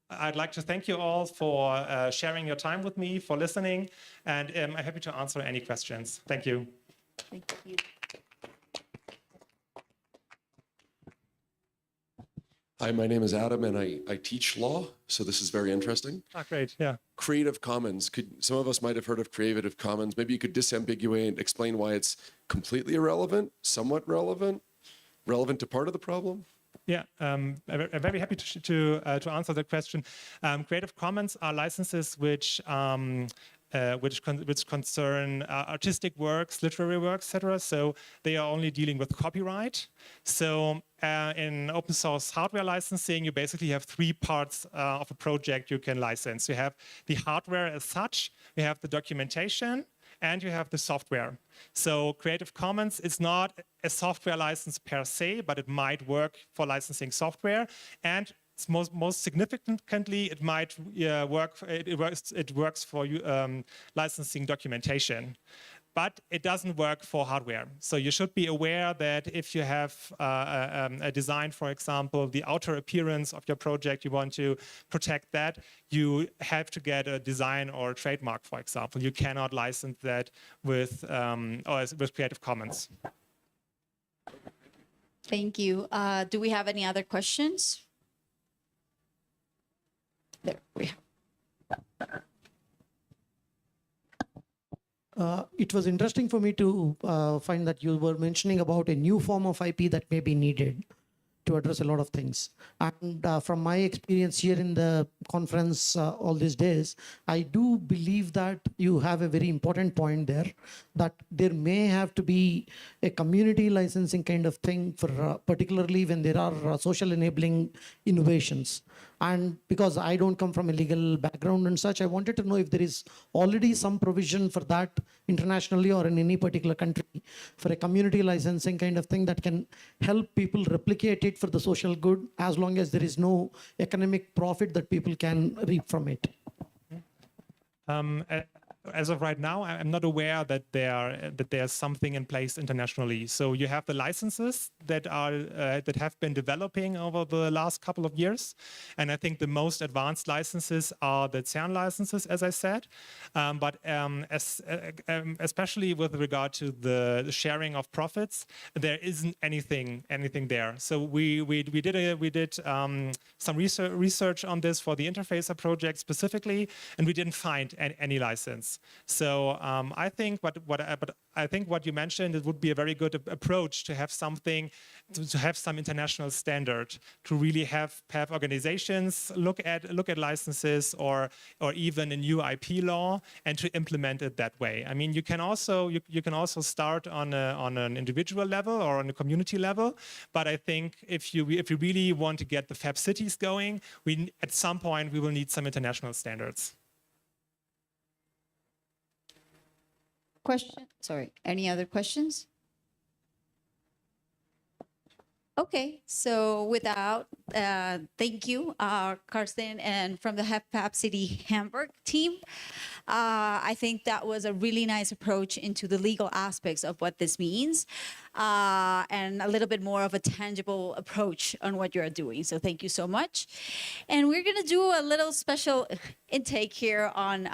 I'd like to thank you all for sharing your time with me, for listening, and I'm happy to answer any questions. Thank you. Thank you. Hi, my name is Adam, and I teach law, so this is very interesting. Ah, great, yeah. Creative Commons. Some of us might have heard of Creative Commons. Maybe you could disambiguate and explain why it's completely irrelevant, somewhat relevant to part of the problem? Yeah, I'm very happy to answer that question. Creative Commons are licenses which concern artistic works, literary works, etc. So they are only dealing with copyright. So in open source hardware licensing, you basically have 3 parts of a project you can license. You have the hardware as such, you have the documentation, and you have the software. So Creative Commons is not a software license per se, but it might work for licensing software. And most significantly, it might it works for licensing documentation. But it doesn't work for hardware. So you should be aware that if you have a design, for example, the outer appearance of your project, you want to protect that, you have to get a design or a trademark, for example. You cannot license that with Creative Commons. Thank you. Do we have any other questions? There we have. It was interesting for me to find that you were mentioning about a new form of IP that may be needed to address a lot of things. And from my experience here in the conference all these days, I do believe that you have a very important point there, that there may have to be a community licensing kind of thing for particularly when there are social enabling innovations. And because I don't come from a legal background and such, I wanted to know if there is already some provision for that internationally or in any particular country for a community licensing kind of thing that can help people replicate it for the social good, as long as there is no economic profit that people can reap from it. As of right now, I'm not aware that there's something in place internationally. So you have the licenses that have been developing over the last couple of years, and I think the most advanced licenses are the CERN licenses, as I said. Especially with regard to the sharing of profits, there isn't anything there. So we did some research on this for the Interfacer project specifically, and we didn't find any license. So I think what you mentioned, it would be a very good approach to have something, to have some international standard, to really have organizations look at licenses or even a new IP law and to implement it that way. I mean, you can also start on an individual level or on a community level, but I think if you really want to get the FAB cities going, at some point we will need some international standards. Question? Sorry, any other questions? Okay, so without, thank you, Karsten, and from the FAB City Hamburg team. I think that was a really nice approach into the legal aspects of what this means, and a little bit more of a tangible approach on what you're doing. So thank you so much. And we're gonna do a little special intake here on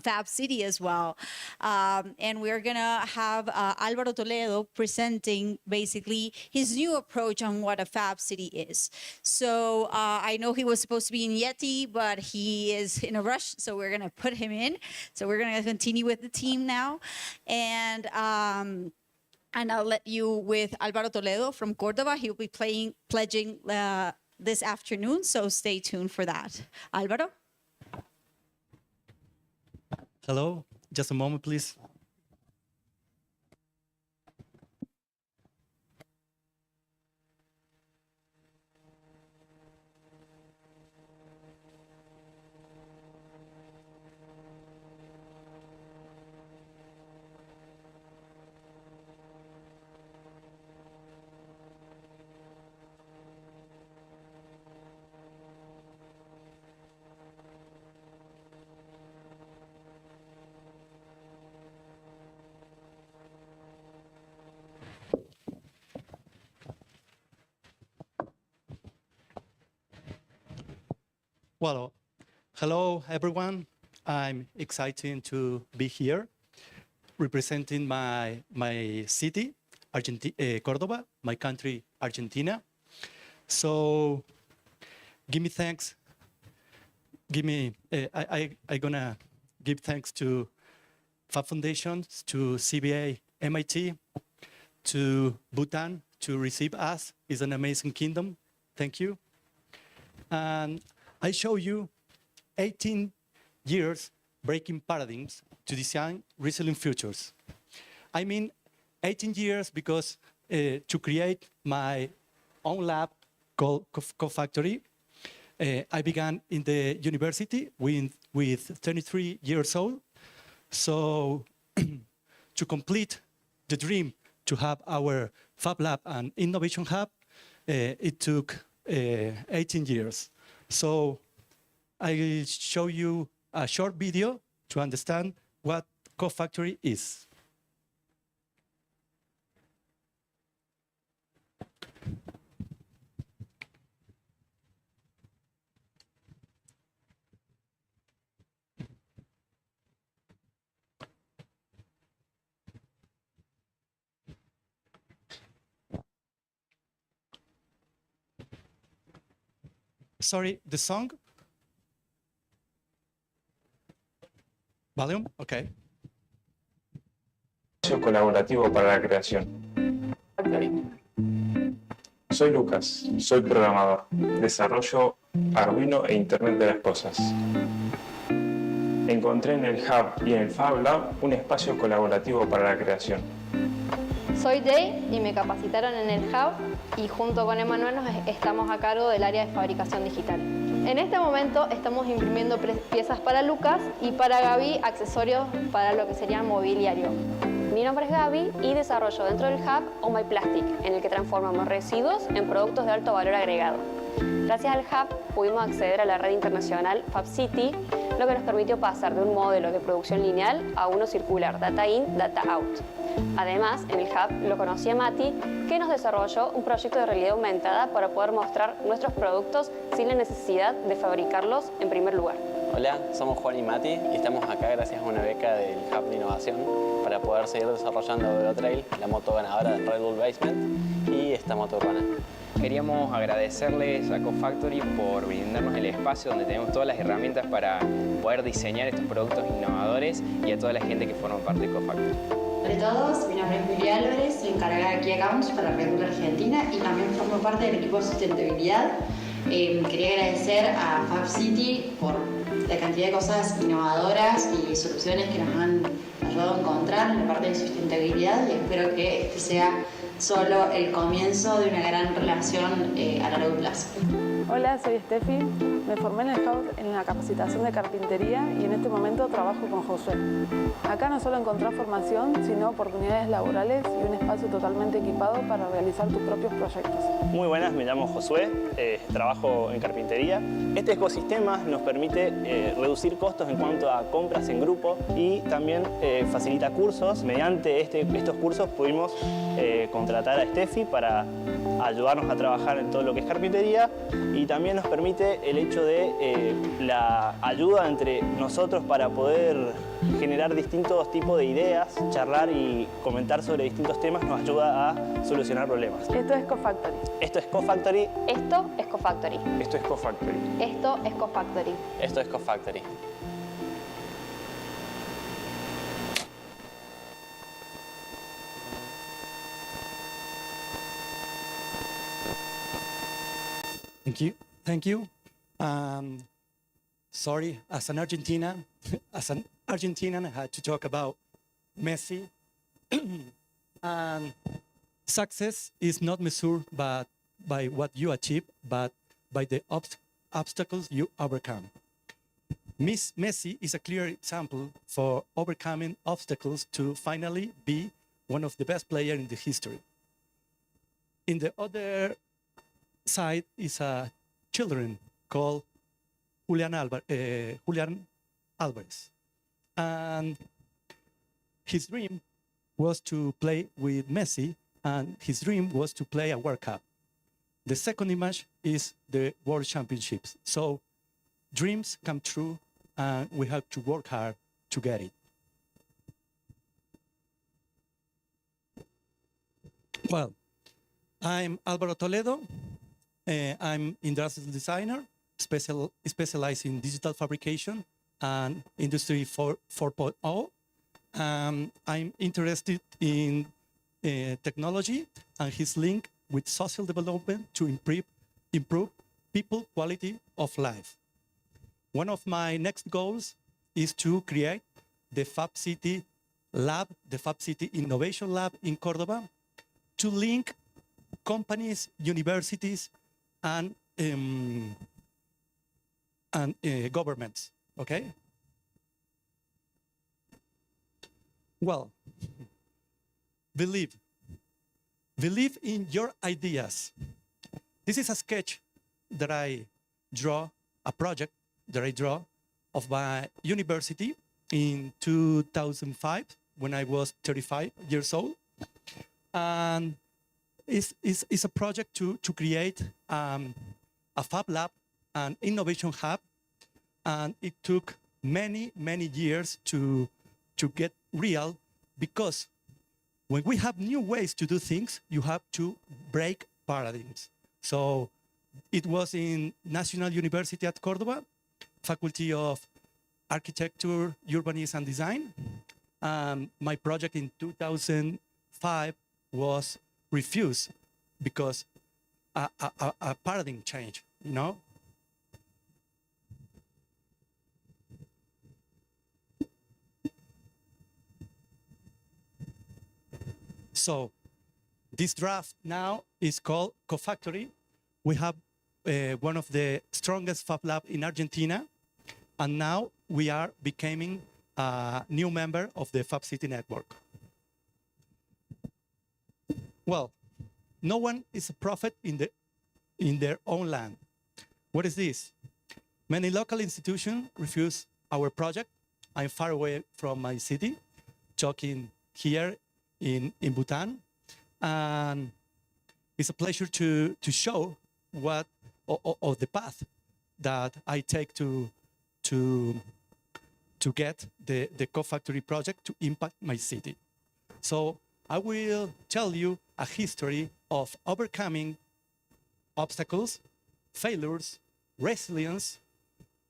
FAB City as well. And we're gonna have Álvaro Toledo presenting basically his new approach on what a FAB City is. So I know he was supposed to be in Yeti, but he is in a rush, so we're gonna put him in. So we're gonna continue with the team now. And I'll let you with Álvaro Toledo from Córdoba. He'll be pledging this afternoon, so stay tuned for that. Álvaro? Hello, just a moment, please. Well, hello, everyone. I'm excited to be here representing my city, Córdoba, my country, Argentina. So give me thanks. I'm gonna give thanks to FAB Foundation, to CBA, MIT, to Bhutan to receive us. It's an amazing kingdom. Thank you. And I show you 18 years breaking paradigms to design resilient futures. I mean 18 years because to create my own lab called CoFactory, I began in the university with 23 years old. So to complete the dream to have our Fab Lab and Innovation Hub, it took 18 years. So I'll show you a short video to understand what CoFactory is. Sorry, the song? Volume? Okay. Colaborativo para la creación. Soy Lucas, soy programador. Desarrollo Arduino e Internet de las Cosas. Encontré en el Hub y en el Fab Lab un espacio colaborativo para la creación. Soy Jay y me capacitaron en el Hub y junto con Emanuel estamos a cargo del área de fabricación digital. En este momento estamos imprimiendo piezas para Lucas y para Gaby accesorios para lo que sería mobiliario. Mi nombre es Gaby y desarrollo dentro del Hub On My Plastic, en el que transformamos residuos en productos de alto valor agregado. Gracias al Hub pudimos acceder a la red internacional FAB23, lo que nos permitió pasar de un modelo de producción lineal a uno circular, Data In, Data Out. Además, en el Hub lo conocí a Mati, que nos desarrolló un proyecto de realidad aumentada para poder mostrar nuestros productos sin la necesidad de fabricarlos en primer lugar. Hola, somos Juan y Mati y estamos acá gracias a una beca del Hub de Innovación para poder seguir desarrollando Velotrail, la moto ganadora del Red Bull Basement y esta moto urbana. Queríamos agradecerles a CoFactory por brindarnos el espacio donde tenemos todas las herramientas para poder diseñar estos productos innovadores y a toda la gente que forma parte de CoFactory. Hola a todos, mi nombre es Mili Álvarez, soy encargada de Key Accounts para la Red Bull Argentina y también formo parte del equipo de sustentabilidad. Quería agradecer a Fab City por la cantidad de cosas innovadoras y soluciones que nos han ayudado a encontrar en la parte de sustentabilidad y espero que este sea solo el comienzo de una gran relación a largo plazo. Hola, soy Steffi. Me formé en el Hub en la capacitación de carpintería y en este momento trabajo con Josué. Acá no solo encontrás formación, sino oportunidades laborales y un espacio totalmente equipado para realizar tus propios proyectos. Muy buenas, me llamo Josué, trabajo en carpintería. Este ecosistema nos permite reducir costos en cuanto a compras en grupo y también facilita cursos. Mediante estos cursos pudimos contratar a Steffi para ayudarnos a trabajar en todo lo que es carpintería y también nos permite el hecho de la ayuda entre nosotros para poder generar distintos tipos de ideas, charlar y comentar sobre distintos temas nos ayuda a solucionar problemas. Esto es CoFactory. Esto es CoFactory. Esto es CoFactory. Esto es CoFactory. Esto es CoFactory. Esto es CoFactory. Thank you. Sorry, as an Argentinian, I had to talk about Messi. And success is not measured by what you achieve, but by the obstacles you overcome. Messi is a clear example for overcoming obstacles to finally be one of the best players in the history. In the other side is a children called Julian Alvarez. And his dream was to play with Messi, and his dream was to play a World Cup. The second image is the World Championships. So dreams come true, and we have to work hard to get it. Well, I'm Álvaro Toledo. I'm industrial designer, specialized in digital fabrication and Industry 4.0. I'm interested in technology and his link with social development to improve people quality of life. One of my next goals is to create the FAB City Lab, the FAB City Innovation Lab in Córdoba, to link companies, universities, and governments, okay? Well, believe in your ideas. This is a sketch that I draw, a project that I draw of my university in 2005 when I was 35 years old. And it's a project to create a Fab Lab, an innovation hub, and it took many years to get real, because when we have new ways to do things, you have to break paradigms. So it was in National University at Córdoba, Faculty of Architecture, Urbanism and Design. My project in 2005 was refused because a paradigm change, you know? So this draft now is called CoFactory. We have one of the strongest Fab Lab in Argentina, and now we are becoming a new member of the Fab City network. Well, no one is a prophet in their own land. What is this? Many local institutions refuse our project. I'm far away from my city, talking here in Bhutan. And it's a pleasure to show what of the path that I take to get the CoFactory project to impact my city. So I will tell you a history of overcoming obstacles, failures, resilience,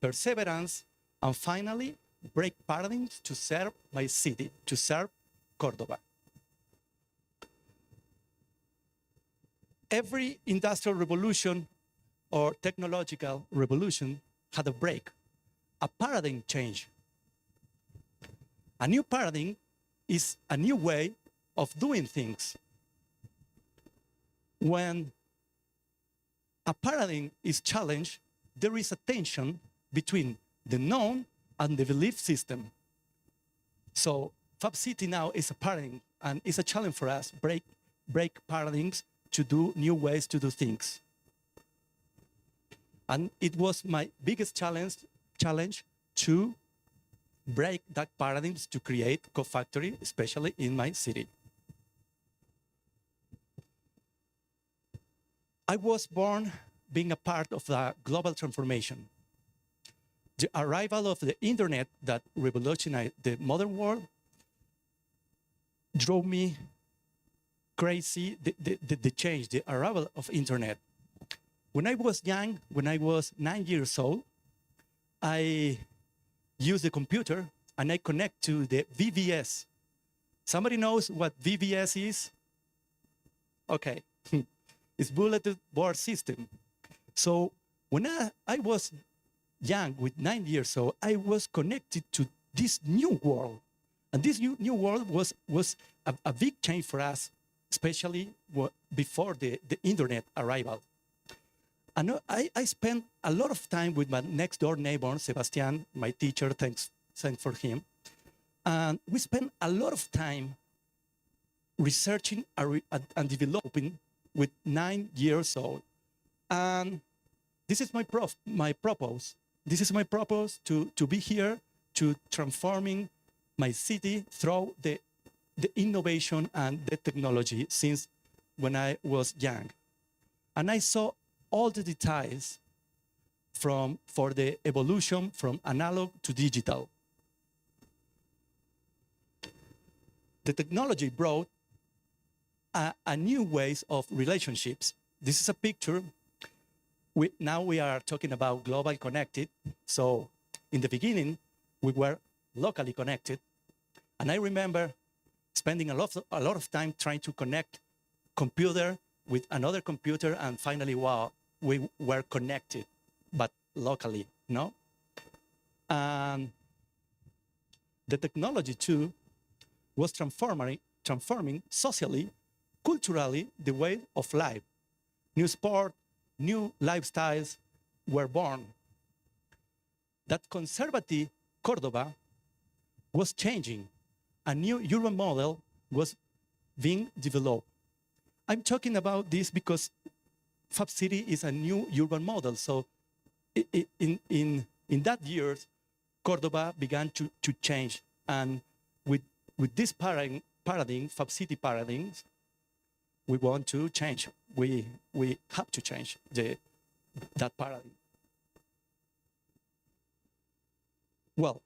perseverance, and finally break paradigms to serve my city, to serve Cordoba. Every industrial revolution or technological revolution had a break, a paradigm change. A new paradigm is a new way of doing things. When a paradigm is challenged, there is a tension between the known and the belief system. So Fab City now is a paradigm, and it's a challenge for us, break paradigms to do new ways to do things. And it was my biggest challenge to break that paradigms to create CoFactory, especially in my city. I was born being a part of the global transformation. The arrival of the internet that revolutionized the modern world drove me crazy, the change, the arrival of internet. When I was young, when I was 9 years old, I used the computer and I connect to the VBS. Somebody knows what VBS is? Okay, it's bulletin board system. So when I was young, with 9 years old, I was connected to this new world. And this new world was a big change for us, especially before the internet arrival. And I spent a lot of time with my next door neighbor, Sebastian, my teacher, thanks for him. And we spent a lot of time researching and developing with 9 years old. And this is my purpose. This is my purpose to be here, to transforming my city through the innovation and the technology since when I was young. And I saw all the details for the evolution from analog to digital. The technology brought a new ways of relationships. This is a picture. Now we are talking about global connected. So in the beginning, we were locally connected. And I remember spending a lot of time trying to connect computer with another computer, and finally, wow, we were connected, but locally, no? And the technology too was transforming socially, culturally, the way of life. New sport, new lifestyles were born. That conservative Cordoba was changing. A new urban model was being developed. I'm talking about this because Fab City is a new urban model. So in that years, Cordoba began to change. And with this paradigm, Fab City paradigms, we want to change. We have to change that paradigm. Well,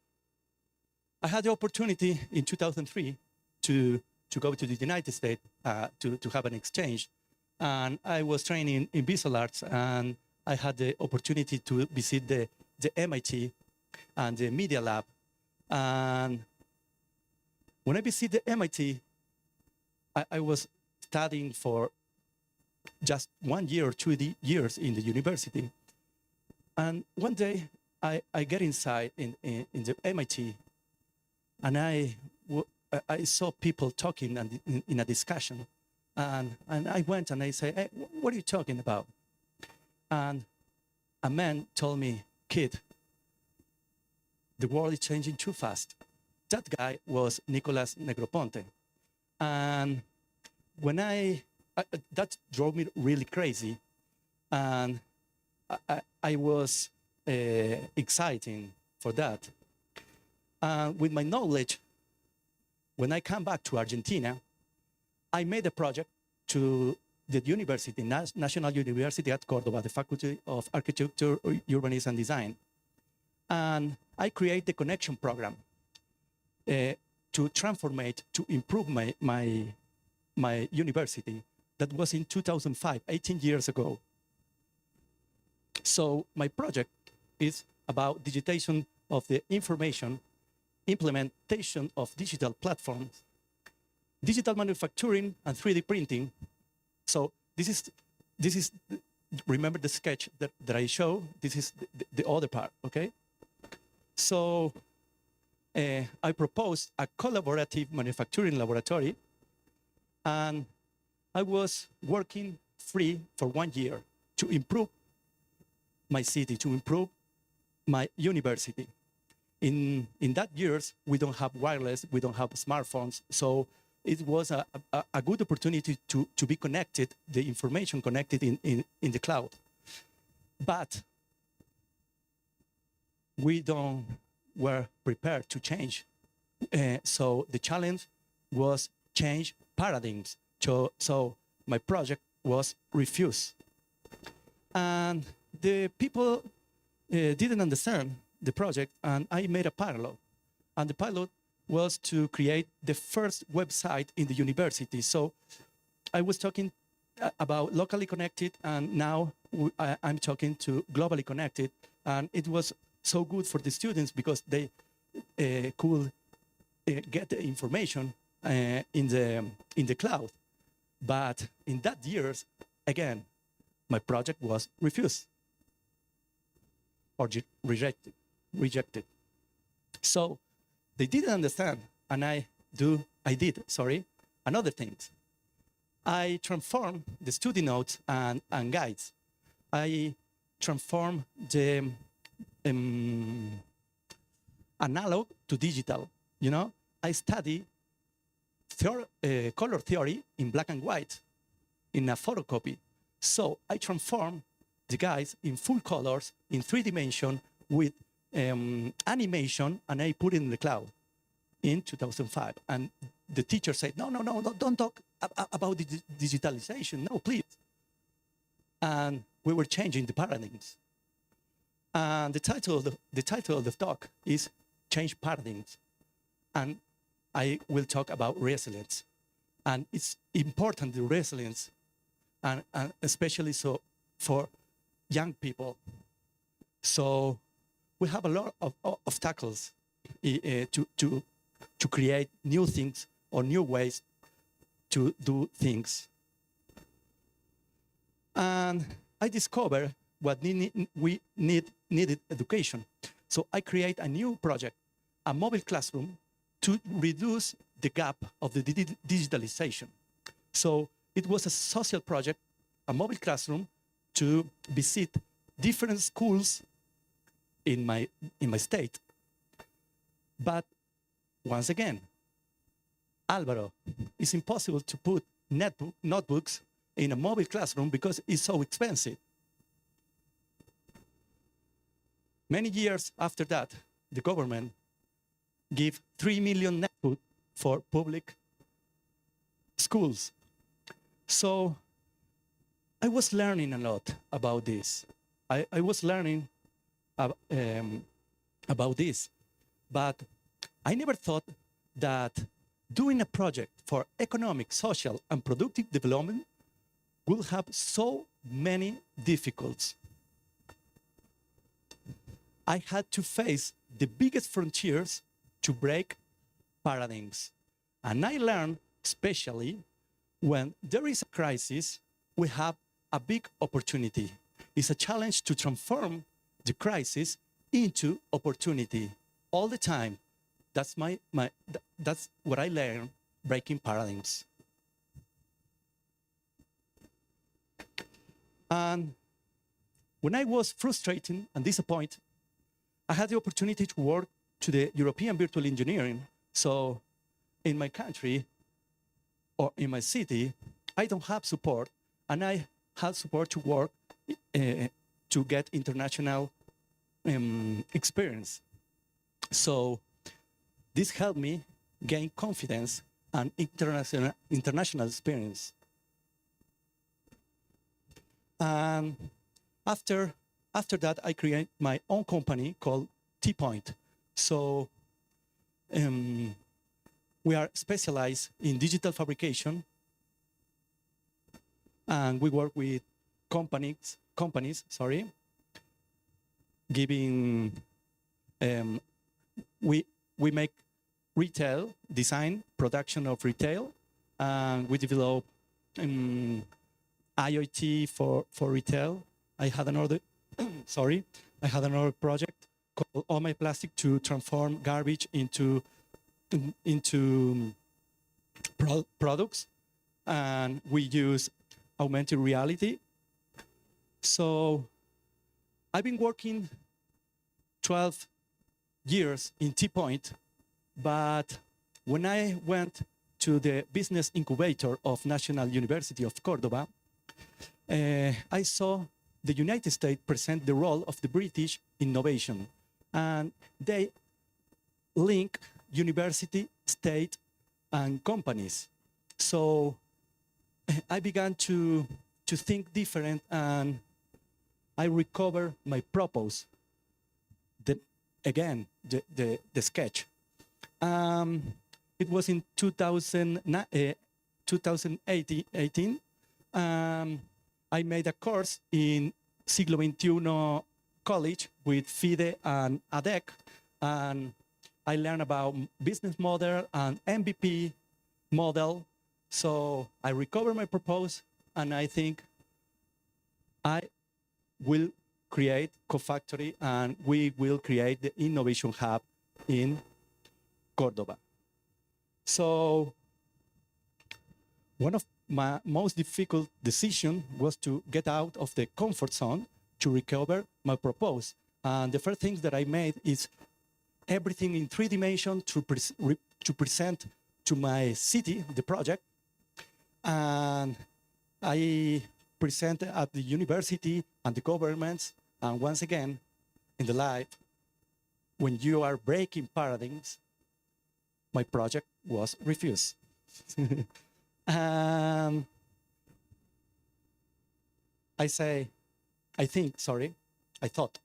I had the opportunity in 2003 to go to the United States to have an exchange. And I was training in visual arts, and I had the opportunity to visit the MIT and the Media Lab. And when I visited the MIT, I was studying for just 1 year or 2 years in the university. And one day, I get inside in the MIT, and I I saw people talking and in a discussion, and I went and I said, hey, what are you talking about? And a man told me, kid, the world is changing too fast. That guy was Nicolas Negroponte. And when that drove me really crazy. And I was exciting for that. With my knowledge, when I come back to Argentina, I made a project to the university, National University at Cordoba, the Faculty of Architecture, Urbanism and Design. And I create the connection program to transform it, to improve my university. That was in 2005, 18 years ago. So my project is about digitization of the information, implementation of digital platforms, digital manufacturing, and 3D printing. So this is remember the sketch that I show? This is the other part, okay? So I proposed a collaborative manufacturing laboratory, and I was working free for 1 year to improve my city, to improve my university. In that years, we don't have wireless, we don't have smartphones, so it was a good opportunity to be connected, the information connected in the cloud. But we were prepared to change. So the challenge was change paradigms. So my project was refused. And the people didn't understand the project, and I made a pilot. And the pilot was to create the first website in the university. So I was talking about locally connected, and now I'm talking to globally connected. And it was so good for the students because they could get the information in the cloud. But in that years, again, my project was refused or rejected. So they didn't understand, and I did another things. I transformed the study notes and guides. I transformed the analog to digital. You know, I study color theory in black and white in a photocopy. So I transformed the guides in full colors in 3 dimensions with animation, and I put it in the cloud in 2005. And the teacher said, no, don't talk about the digitalization. No, please. And we were changing the paradigms. And the title of the talk is Change Paradigms. And I will talk about resilience. And it's important, the resilience, and especially so for young people. So we have a lot of obstacles to create new things or new ways to do things. And I discovered what we needed education. So I create a new project, a mobile classroom, to reduce the gap of the digitalization. So it was a social project, a mobile classroom, to visit different schools in my state. But once again, Alvaro, it's impossible to put notebooks in a mobile classroom because it's so expensive. Many years after that, the government gave 3 million notebooks for public schools. So I was learning a lot about this. I was learning about this, but I never thought that doing a project for economic, social, and productive development will have so many difficulties. I had to face the biggest frontiers to break paradigms. And I learned, especially when there is a crisis, we have a big opportunity. It's a challenge to transform the crisis into opportunity all the time. that's what I learned, breaking paradigms. And when I was frustrated and disappointed, I had the opportunity to work to the European Virtual Engineering. So in my country or in my city, I don't have support, and I had support to work to get international experience. So this helped me gain confidence and international experience. And after that, I created my own company called T-Point. So we are specialized in digital fabrication, and we work with companies, giving, we make retail, design, production of retail, and we develop IoT for retail. I had another, I had another project called All My Plastic to transform garbage into products, and we use augmented reality. So I've been working 12 years in T-Point, but when I went to the business incubator of National University of Cordoba, I saw the United States present the role of the British innovation, and they link university, state, and companies. So I began to think different, and I recovered my purpose. The sketch. It was in 2018. I made a course in Siglo XXI College with FIDE and ADEC, and I learned about business model and MVP model. So I recovered my purpose, and I think I will create Co-Factory, and we will create the Innovation Hub in Cordoba. So one of my most difficult decisions was to get out of the comfort zone to recover my purpose. And the first thing that I made is everything in 3 dimensions to present to my city, the project. And I presented at the university and the governments. And once again, in the life, when you are breaking paradigms, my project was refused. I thought,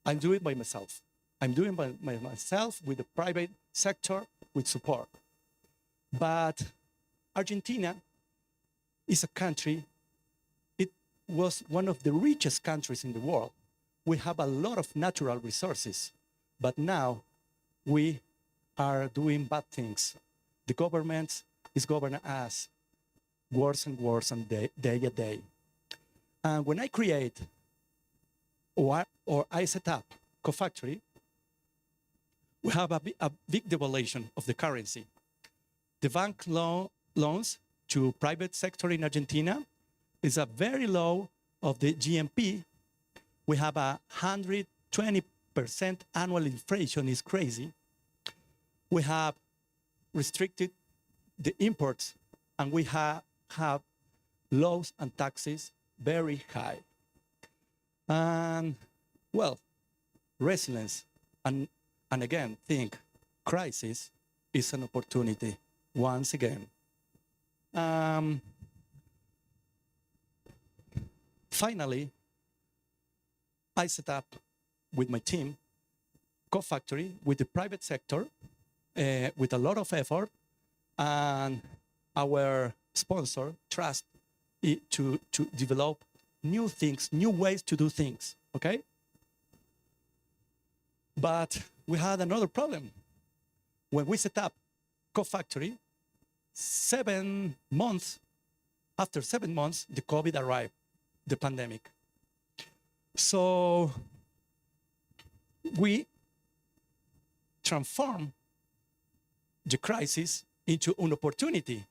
I'm doing it by myself. I'm doing it by myself with the private sector with support. But Argentina is a country, it was one of the richest countries in the world. We have a lot of natural resources, but now we are doing bad things. The government is governing us worse and worse and day a day. And when I create or I set up Co-Factory, we have a big devaluation of the currency. The bank loans to private sector in Argentina is a very low of the GNP. We have 120% annual inflation, is crazy. We have restricted the imports, and we have laws and taxes very high. And well, resilience, and again, think crisis is an opportunity once again. Finally, I set up with my team Co-Factory with the private sector with a lot of effort, and our sponsor trust it to develop new things, new ways to do things, okay? But we had another problem. When we set up Co-Factory, after 7 months, the COVID arrived, the pandemic. So we transform the crisis into an opportunity.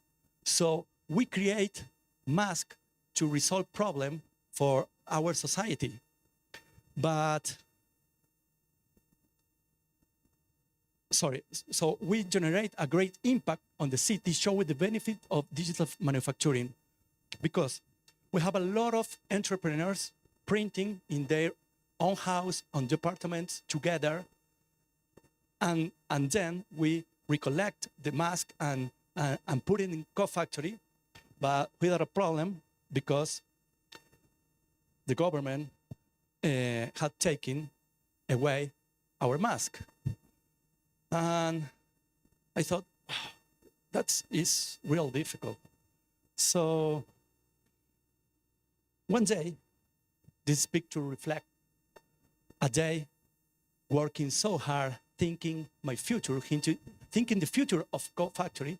So we create masks to resolve problem for our society. But, so we generate a great impact on the city, showing the benefit of digital manufacturing, because we have a lot of entrepreneurs printing in their own house, on departments together, and then we recollect the mask and put it in co-factory, but without a problem, because the government had taken away our mask. And I thought, that is real difficult. So one day, this picture reflects a day working so hard, thinking my future, thinking the future of co-factory.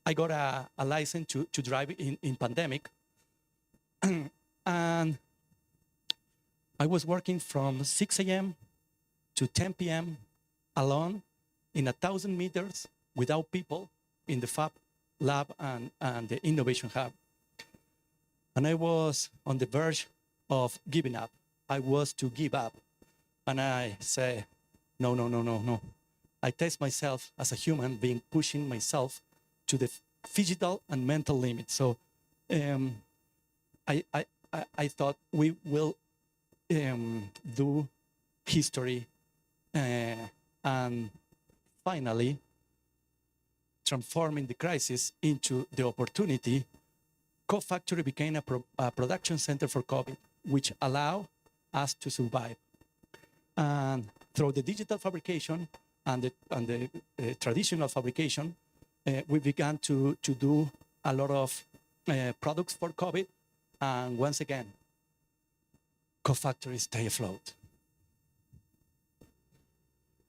I got a license to drive in pandemic. And I was working from 6 a.m. to 10 p.m. alone in 1,000 meters without people in the FAB lab and the innovation hub. And I was on the verge of giving up. I was to give up. And I say, no. I test myself as a human being, pushing myself to the physical and mental limit. So I thought we will do history and finally transforming the crisis into the opportunity. Co-factory became a production center for COVID, which allowed us to survive. And through the digital fabrication and the traditional fabrication, we began to do a lot of products for COVID. And once again, co-factories stay afloat.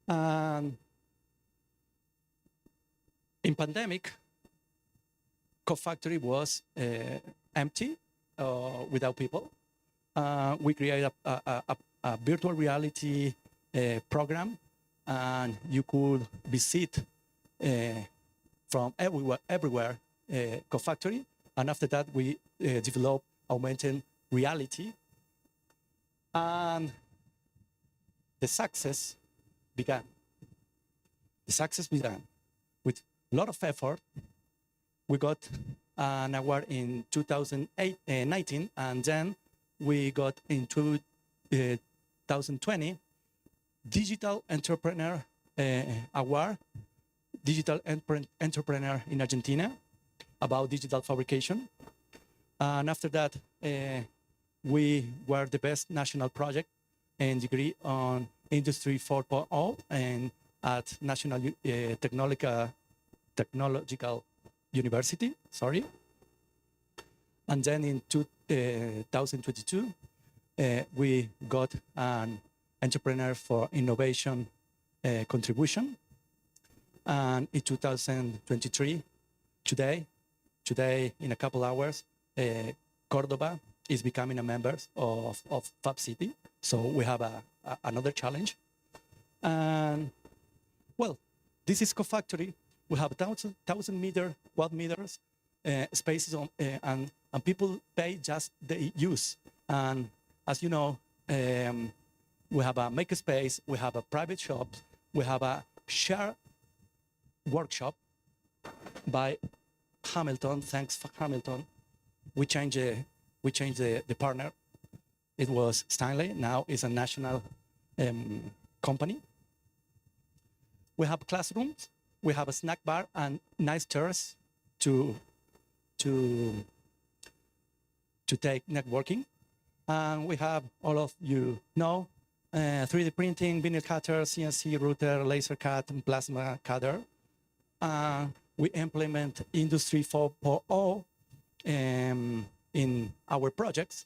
And in pandemic, co-factory was empty, without people. We created a virtual reality program, and you could visit from everywhere co-factory. And after that, we developed augmented reality. And the success began. The success began with a lot of effort. We got an award in 2019, and then we got in 2020 Digital Entrepreneur Award, Digital Entrepreneur in Argentina, about digital fabrication. And after that, we were the best national project and degree on Industry 4.0 and at National Technological University, sorry. And then in 2022, we got an Entrepreneur for Innovation contribution. And in 2023, today, in a couple hours, Cordoba is becoming a member of FAB City. So we have another challenge. And well, this is co-factory. We have 1,000 quad meters spaces on, and people pay just the use. And as you know, we have a makerspace, we have a private shop, we have a shared workshop by Hamilton. Thanks for Hamilton. We changed the partner. It was Stanley. Now it's a national company. We have classrooms. We have a snack bar and nice chairs to take networking. And we have, all of you know, 3D printing, vinyl cutter, CNC router, laser cut, and plasma cutter. We implement Industry 4.0 in our projects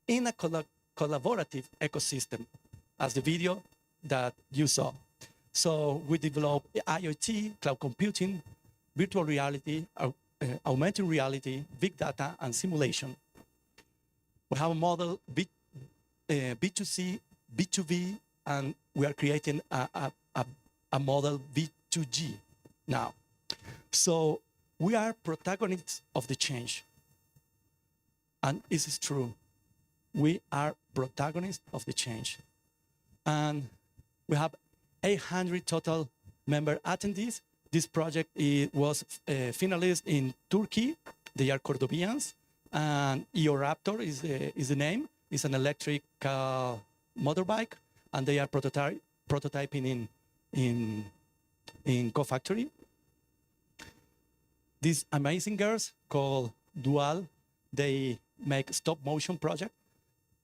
in a collaborative ecosystem, as the video that you saw. So we develop IoT, cloud computing, virtual reality, augmented reality, big data, and simulation. We have a model B2C, B2B, and we are creating a a model V2G now. So we are protagonists of the change. And this is true. We are protagonists of the change. And we have 800 total member attendees. This project was finalist in Turkey. They are Cordobians. And Eoraptor is the name. It's an electric motorbike. And they are prototyping in Co-Factory. These amazing girls called Dual, they make stop motion project.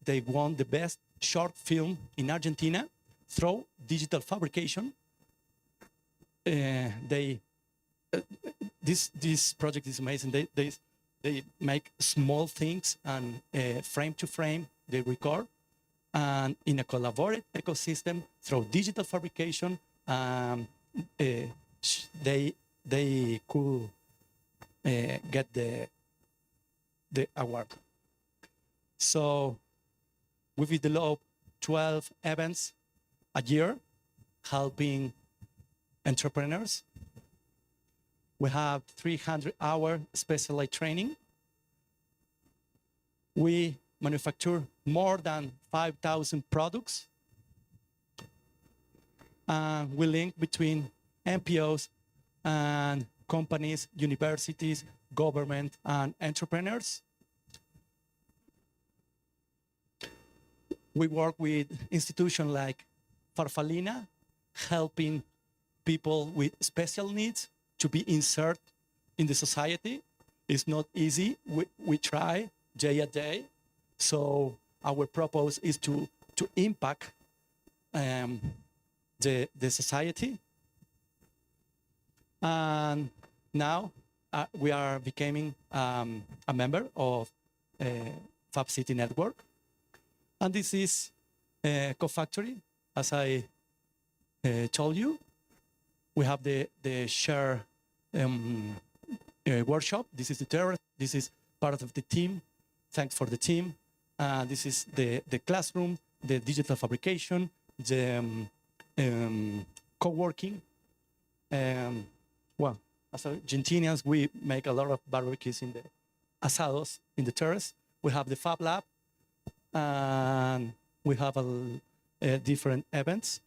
They won the best short film in Argentina through digital fabrication. This project is amazing. They make small things and frame to frame they record, and in a collaborative ecosystem through digital fabrication, they could get the award. So we develop 12 events a year, helping entrepreneurs. We have 300-hour specialized training. We manufacture more than 5,000 products. We link between NPOs and companies, universities, government, and entrepreneurs. We work with institutions like Farfalina, helping people with special needs to be inserted in the society. It's not easy. We try day a day. So our purpose is to impact the society. And now we are becoming a member of FAB City Network. And this is Co-Factory, as I told you. We have the share workshop. This is the terrace. This is part of the team. Thanks for the team. This is the classroom, the digital fabrication, the co-working. Well, as Argentinians, we make a lot of barbecues in the asados in the terrace. We have the Fab Lab, and we have different events.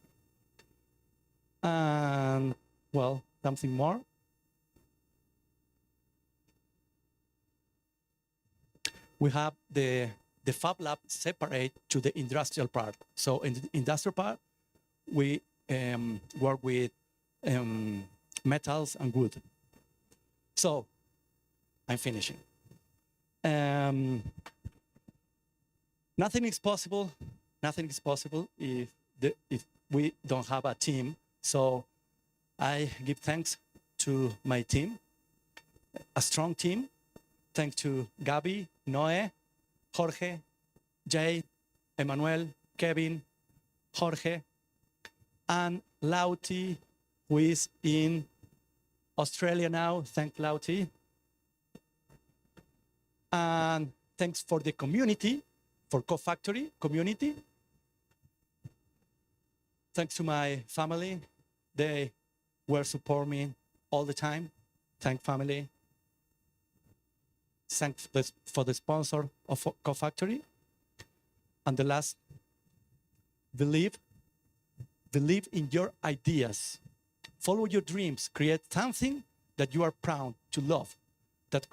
And, well, something more. We have the Fab Lab separate to the industrial part. So in the industrial part, we work with metals and wood. So I'm finishing. Nothing is possible. Nothing is possible if we don't have a team. So I give thanks to my team, a strong team. Thanks to Gabi, Noé, Jorge, Jay, Emmanuel, Kevin, Jorge, and Lauti, who is in Australia now. Thank Lauti. And thanks for the community, for Co-Factory community. Thanks to my family. They were supporting me all the time. Thank family. Thanks for the sponsor of Co-Factory. And the last, believe in your ideas. Follow your dreams. Create something that you are proud to love, that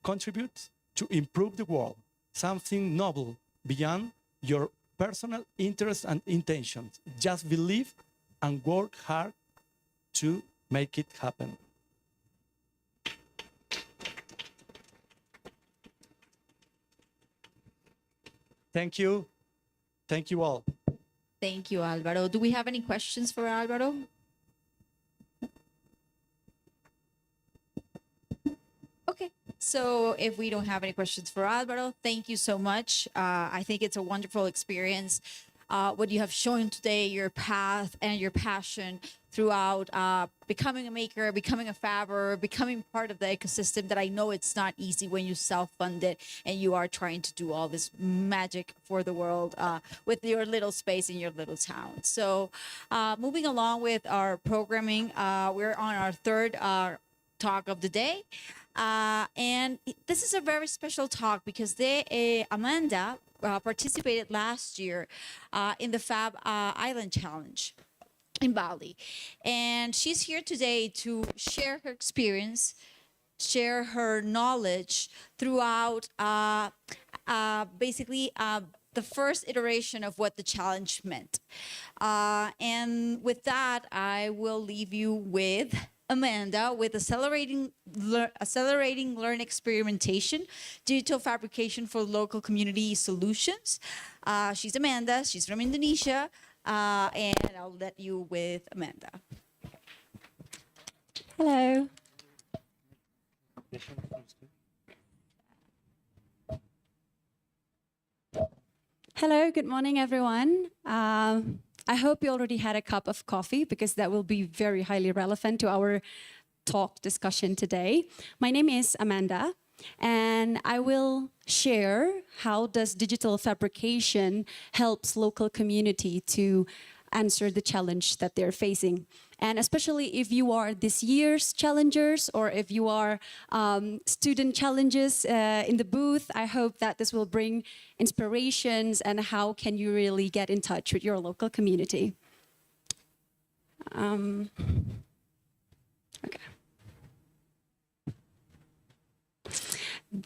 contributes to improve the world. Something noble beyond your personal interests and intentions. Just believe and work hard to make it happen. Thank you. Thank you all. Thank you, Alvaro. Do we have any questions for Alvaro? Okay, so if we don't have any questions for Alvaro, thank you so much. I think it's a wonderful experience. what you have shown today, your path and your passion throughout becoming a maker, becoming a fabber, becoming part of the ecosystem that I know it's not easy when you self-fund it and you are trying to do all this magic for the world with your little space in your little town. So moving along with our programming, we're on our third talk of the day. And this is a very special talk because Amanda participated last year in the FAB Island Challenge in Bali. And she's here today to share her experience, share her knowledge throughout basically the first iteration of what the challenge meant. And with that, I will leave you with Amanda with accelerating learn experimentation, digital fabrication for local community solutions. She's Amanda. She's from Indonesia. And I'll let you with Amanda. Hello. Hello, good morning, everyone. I hope you already had a cup of coffee because that will be very highly relevant to our talk discussion today. My name is Amanda, and I will share how does digital fabrication helps local community to answer the challenge that they're facing. And especially if you are this year's challengers or if you are student challenges in the booth, I hope that this will bring inspirations and how can you really get in touch with your local community. Okay.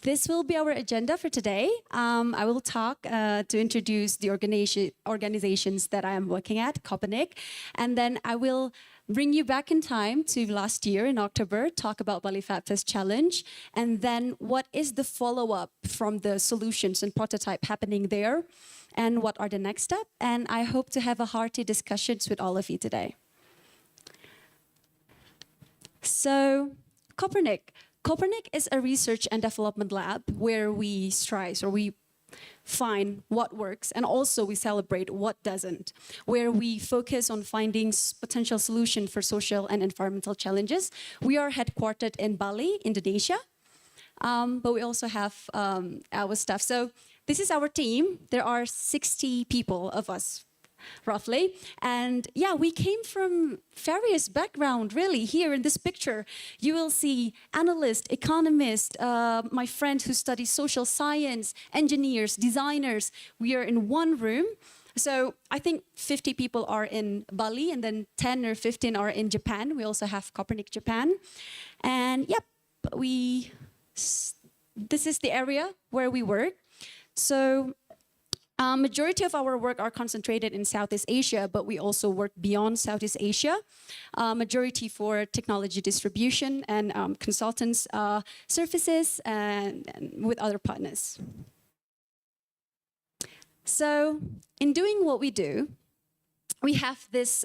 This will be our agenda for today. I will talk to introduce the organizations that I am working at, Copenhagen, and then I will bring you back in time to last year in October, talk about Bali Fab Fest Challenge, and then what is the follow-up from the solutions and prototype happening there, and what are the next steps, and I hope to have a hearty discussions with all of you today. So, Copernic is a research and development lab where we strive or we find what works and also we celebrate what doesn't, where we focus on finding potential solutions for social and environmental challenges. We are headquartered in Bali, Indonesia, but we also have our staff. So this is our team. There are 60 people of us roughly. And yeah, we came from various backgrounds, really. Here in this picture, you will see analyst, economist, my friend who studies social science, engineers, designers. We are in one room. So I think 50 people are in Bali and then 10 or 15 are in Japan. We also have Copernic Japan. And yep, this is the area where we work. So majority of our work are concentrated in Southeast Asia, but we also work beyond Southeast Asia. Majority for technology distribution and consultants services and with other partners. So in doing what we do, we have this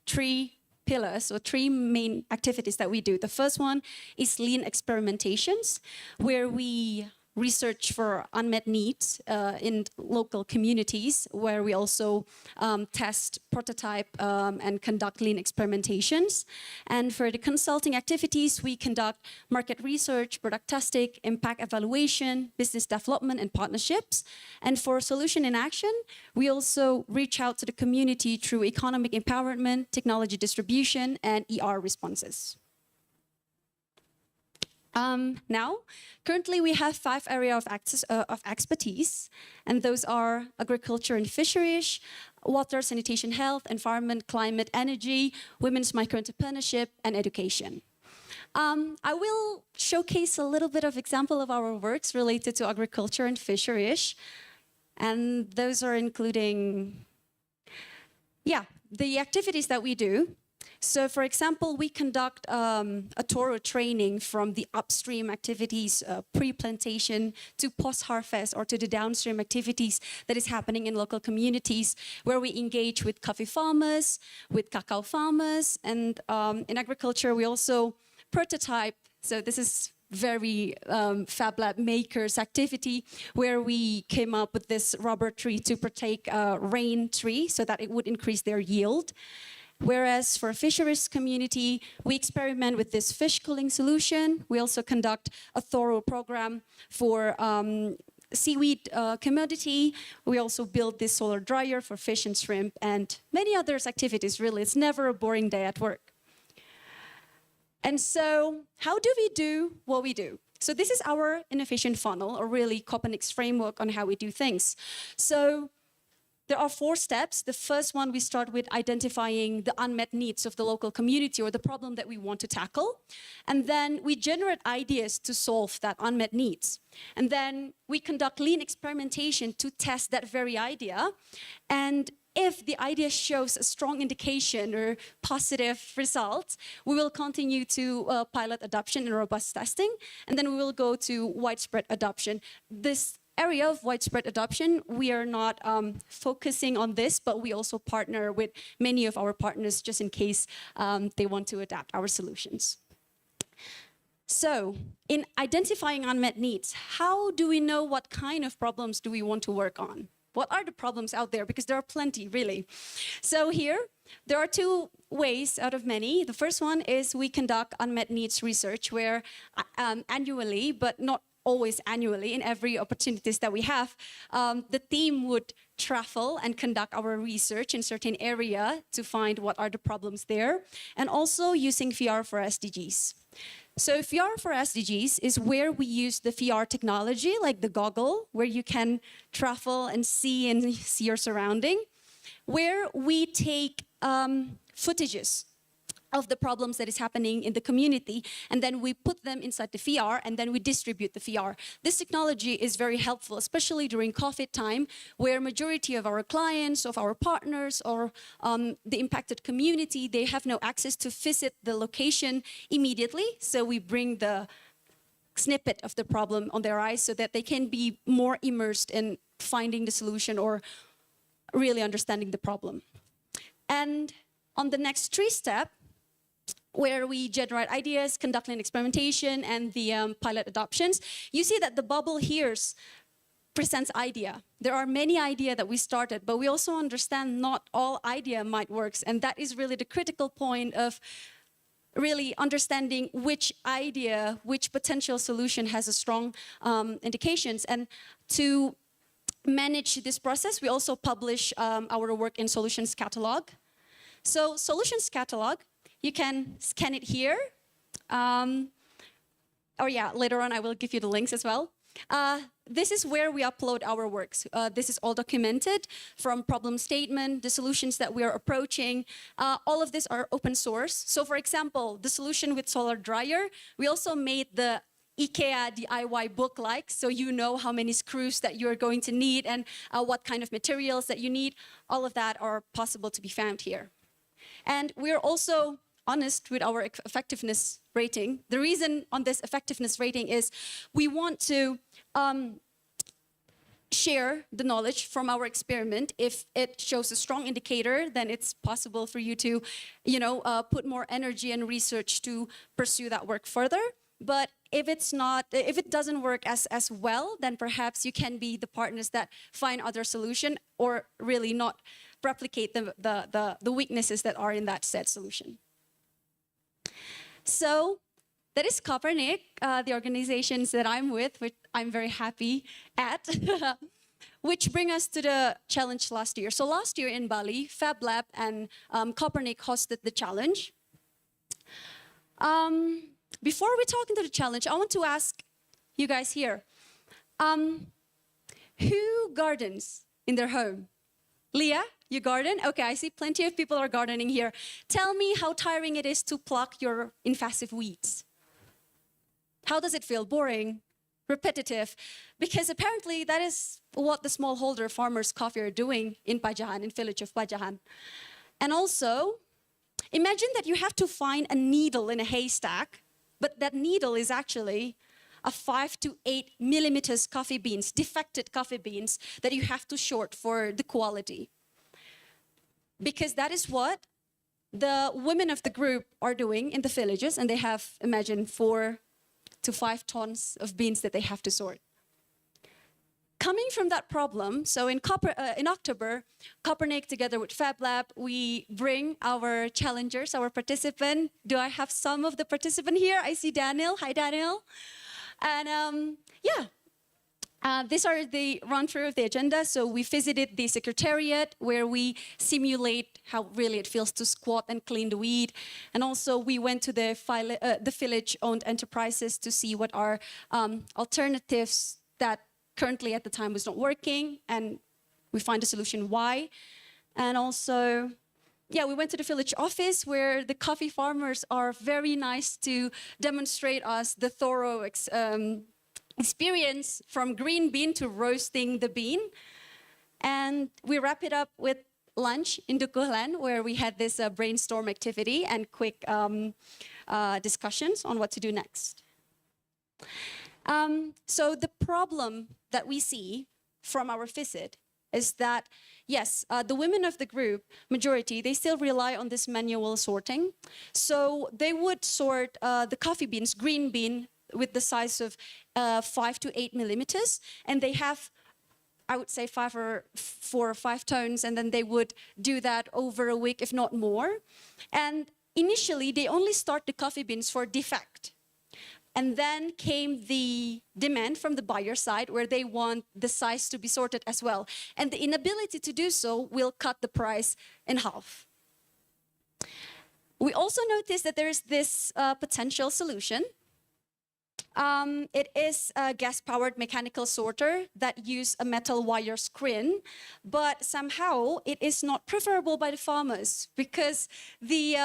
3 pillars or 3 main activities that we do. The first one is lean experimentations, where we research for unmet needs in local communities, where we also test, prototype, and conduct lean experimentations. And for the consulting activities, we conduct market research, product testing, impact evaluation, business development, and partnerships. And for solution in action, we also reach out to the community through economic empowerment, technology distribution, and ER responses. Now, currently we have 5 areas of expertise, and those are agriculture and fisheries, water, sanitation, health, environment, climate, energy, women's micro-entrepreneurship, and education. I will showcase a little bit of example of our works related to agriculture and fisheries, and those are including, the activities that we do. So, for example, we conduct a thorough training from the upstream activities, pre-plantation to post-harvest, or to the downstream activities that is happening in local communities, where we engage with coffee farmers, with cacao farmers, and in agriculture we also prototype. So this is very Fab Lab makers activity, where we came up with this rubber tree to protect rain tree so that it would increase their yield. Whereas for fisheries community, we experiment with this fish cooling solution. We also conduct a thorough program for seaweed commodity. We also build this solar dryer for fish and shrimp and many others activities, really. It's never a boring day at work. And so how do we do what we do? So this is our innovation funnel, or really Copernic's framework on how we do things. So there are 4 steps. The first one, we start with identifying the unmet needs of the local community or the problem that we want to tackle. And then we generate ideas to solve that unmet needs. And then we conduct lean experimentation to test that very idea. And if the idea shows a strong indication or positive results, we will continue to pilot adoption and robust testing. And then we will go to widespread adoption. This area of widespread adoption, we are not focusing on this, but we also partner with many of our partners just in case they want to adapt our solutions. So, in identifying unmet needs, how do we know what kind of problems do we want to work on? What are the problems out there? Because there are plenty, really. So here, there are 2 ways out of many. The first one is we conduct unmet needs research, where annually, but not always annually, in every opportunities that we have, the team would travel and conduct our research in certain area to find what are the problems there, and also using VR for SDGs. So VR for SDGs is where we use the VR technology, like the goggle, where you can travel and see your surrounding, where we take footages of the problems that is happening in the community, and then we put them inside the VR, and then we distribute the VR. This technology is very helpful, especially during COVID time, where majority of our clients, of our partners, or the impacted community, they have no access to visit the location immediately. So we bring the snippet of the problem on their eyes so that they can be more immersed in finding the solution or really understanding the problem. And on the next 3 step, where we generate ideas, conduct lean experimentation, and the pilot adoptions, you see that the bubble here presents idea. There are many ideas that we started, but we also understand not all idea might work, and that is really the critical point of really understanding which idea, which potential solution has a strong indications. And to manage this process, we also publish our work in Solutions Catalog. So Solutions Catalog, you can scan it here. Later on I will give you the links as well. This is where we upload our works. This is all documented from problem statement, the solutions that we are approaching. All of this are open source. So for example, the solution with solar dryer, we also made the IKEA DIY book-like, so you know how many screws that you're going to need and what kind of materials that you need. All of that are possible to be found here. And we're also honest with our effectiveness rating. The reason on this effectiveness rating is we want to share the knowledge from our experiment. If it shows a strong indicator, then it's possible for you to, put more energy and research to pursue that work further. But if it doesn't work as well, then perhaps you can be the partners that find other solution or really not replicate the weaknesses that are in that said solution. So that is Copernic, the organizations that I'm with, which I'm very happy at, which bring us to the challenge last year. So last year in Bali, Fab Lab and Copernic hosted the challenge. Before we talk into the challenge, I want to ask you guys here, who gardens in their home? Leah, you garden? Okay, I see plenty of people are gardening here. Tell me how tiring it is to pluck your invasive weeds. How does it feel? Boring? Repetitive? Because apparently that is what the smallholder farmers coffee are doing in Pajahan, in village of Pajahan. And also, imagine that you have to find a needle in a haystack, but that needle is actually a 5 to 8 millimeters coffee beans, defected coffee beans that you have to short for the quality. Because that is what the women of the group are doing in the villages, and they have, imagine, 4 to 5 tons of beans that they have to sort. Coming from that problem, so in October, Copernic together with Fab Lab, we bring our challengers, our participant. Do I have some of the participant here? I see Daniel. Hi, Daniel. And these are the run-through of the agenda. So we visited the secretariat where we simulate how really it feels to squat and clean the weed. And also we went to the village-owned enterprises to see what are alternatives that currently at the time was not working, and we find a solution why. And also, we went to the village office where the coffee farmers are very nice to demonstrate us the thorough experience from green bean to roasting the bean. And we wrap it up with lunch in Dukuhlan, where we had this brainstorm activity and quick discussions on what to do next. So the problem that we see from our visit is that, yes, the women of the group, majority, they still rely on this manual sorting. So they would sort the coffee beans, green bean, with the size of 5 to 8 millimeters, and they have, I would say, 4 or 5 tones, and then they would do that over a week, if not more. And initially, they only start the coffee beans for defect. And then came the demand from the buyer side where they want the size to be sorted as well. And the inability to do so will cut the price in half. We also noticed that there is this potential solution. It is a gas-powered mechanical sorter that use a metal wire screen, but somehow it is not preferable by the farmers because the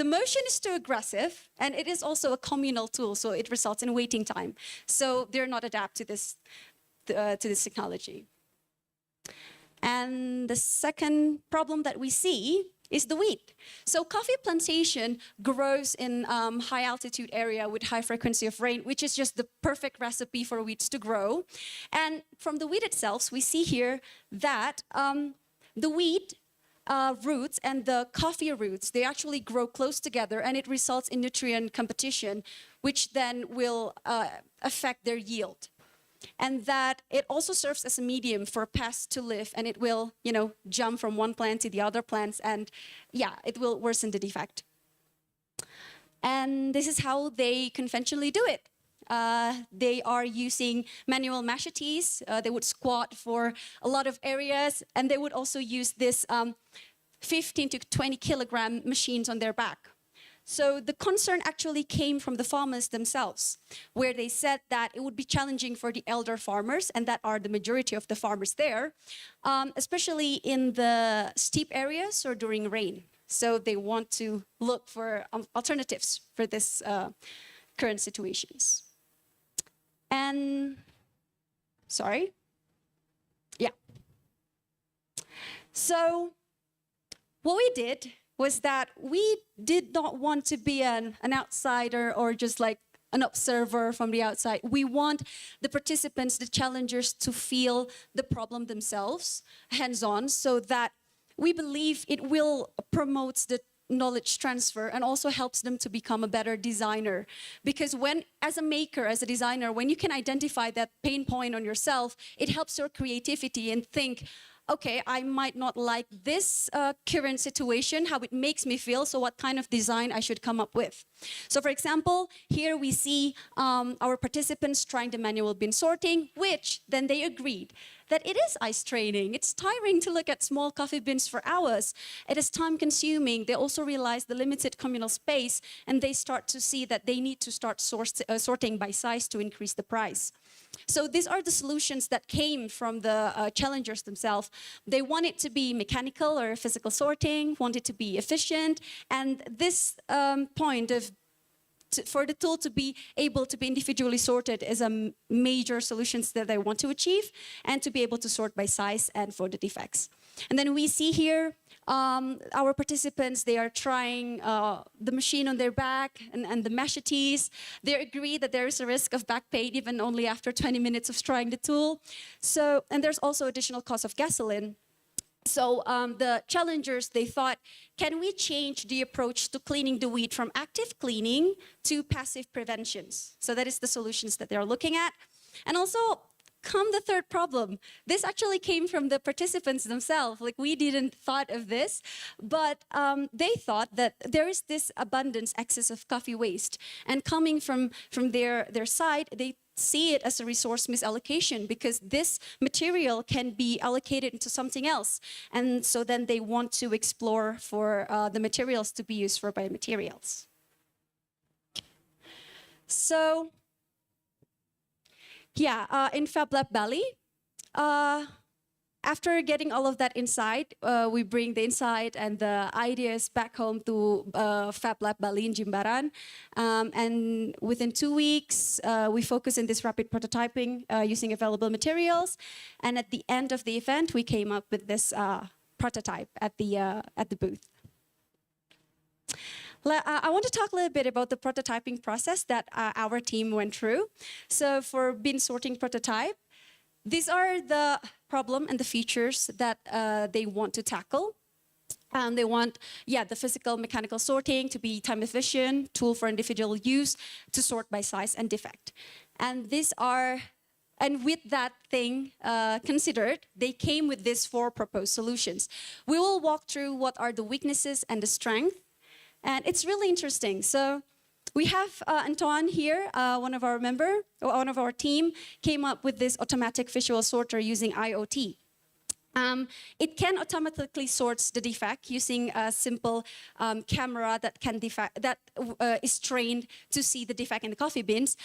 motion is too aggressive, and it is also a communal tool, so it results in waiting time. So they're not adapted to this technology. And the second problem that we see is the weed. So coffee plantation grows in high altitude area with high frequency of rain, which is just the perfect recipe for weeds to grow. And from the weed itself, we see here that the weed roots and the coffee roots, they actually grow close together, and it results in nutrient competition, which then will affect their yield. And that it also serves as a medium for pests to live, and it will, jump from one plant to the other plants, and it will worsen the defect. And this is how they conventionally do it. They are using manual machetes. They would squat for a lot of areas, and they would also use this 15 to 20 kilogram machines on their back. So the concern actually came from the farmers themselves, where they said that it would be challenging for the elder farmers, and that are the majority of the farmers there, especially in the steep areas or during rain. So they want to look for alternatives for this current situations. And, so what we did was that we did not want to be an outsider or just like an observer from the outside. We want the participants, the challengers, to feel the problem themselves, hands-on, so that we believe it will promote the knowledge transfer and also helps them to become a better designer. Because when, as a maker, as a designer, when you can identify that pain point on yourself, it helps your creativity and think, okay, I might not like this current situation, how it makes me feel, so what kind of design I should come up with. So for example, here we see our participants trying the manual bin sorting, which then they agreed that it is eye straining. It's tiring to look at small coffee bins for hours. It is time consuming. They also realize the limited communal space, and they start to see that they need to start sorting by size to increase the price. So these are the solutions that came from the challengers themselves. They want it to be mechanical or physical sorting, want it to be efficient, and this point of for the tool to be able to be individually sorted is a major solutions that they want to achieve, and to be able to sort by size and for the defects. And then we see here our participants, they are trying the machine on their back and the machetes. They agree that there is a risk of back pain even only after 20 minutes of trying the tool. So, and there's also additional cost of gasoline. So the challengers, they thought, can we change the approach to cleaning the wheat from active cleaning to passive preventions? So that is the solutions that they're looking at. And also, come the third problem. This actually came from the participants themselves. Like, we didn't thought of this, but they thought that there is this abundance, excess of coffee waste. And coming from their side, they see it as a resource misallocation because this material can be allocated into something else. And so then they want to explore for the materials to be used for biomaterials. So, yeah, in Fab Lab Bali, after getting all of that insight, we bring the insight and the ideas back home to Fab Lab Bali in Jimbaran. And within 2 weeks, we focus in this rapid prototyping using available materials. And at the end of the event, we came up with this prototype at the booth. I want to talk a little bit about the prototyping process that our team went through. So for bin sorting prototype, these are the problem and the features that they want to tackle. They want, the physical mechanical sorting to be time efficient, tool for individual use, to sort by size and defect. And with that thing considered, they came with these 4 proposed solutions. We will walk through what are the weaknesses and the strength. And it's really interesting. So we have Antoine here, one of our team, came up with this automatic visual sorter using IoT. It can automatically sort the defect using a simple camera that is trained to see the defect in the coffee bins.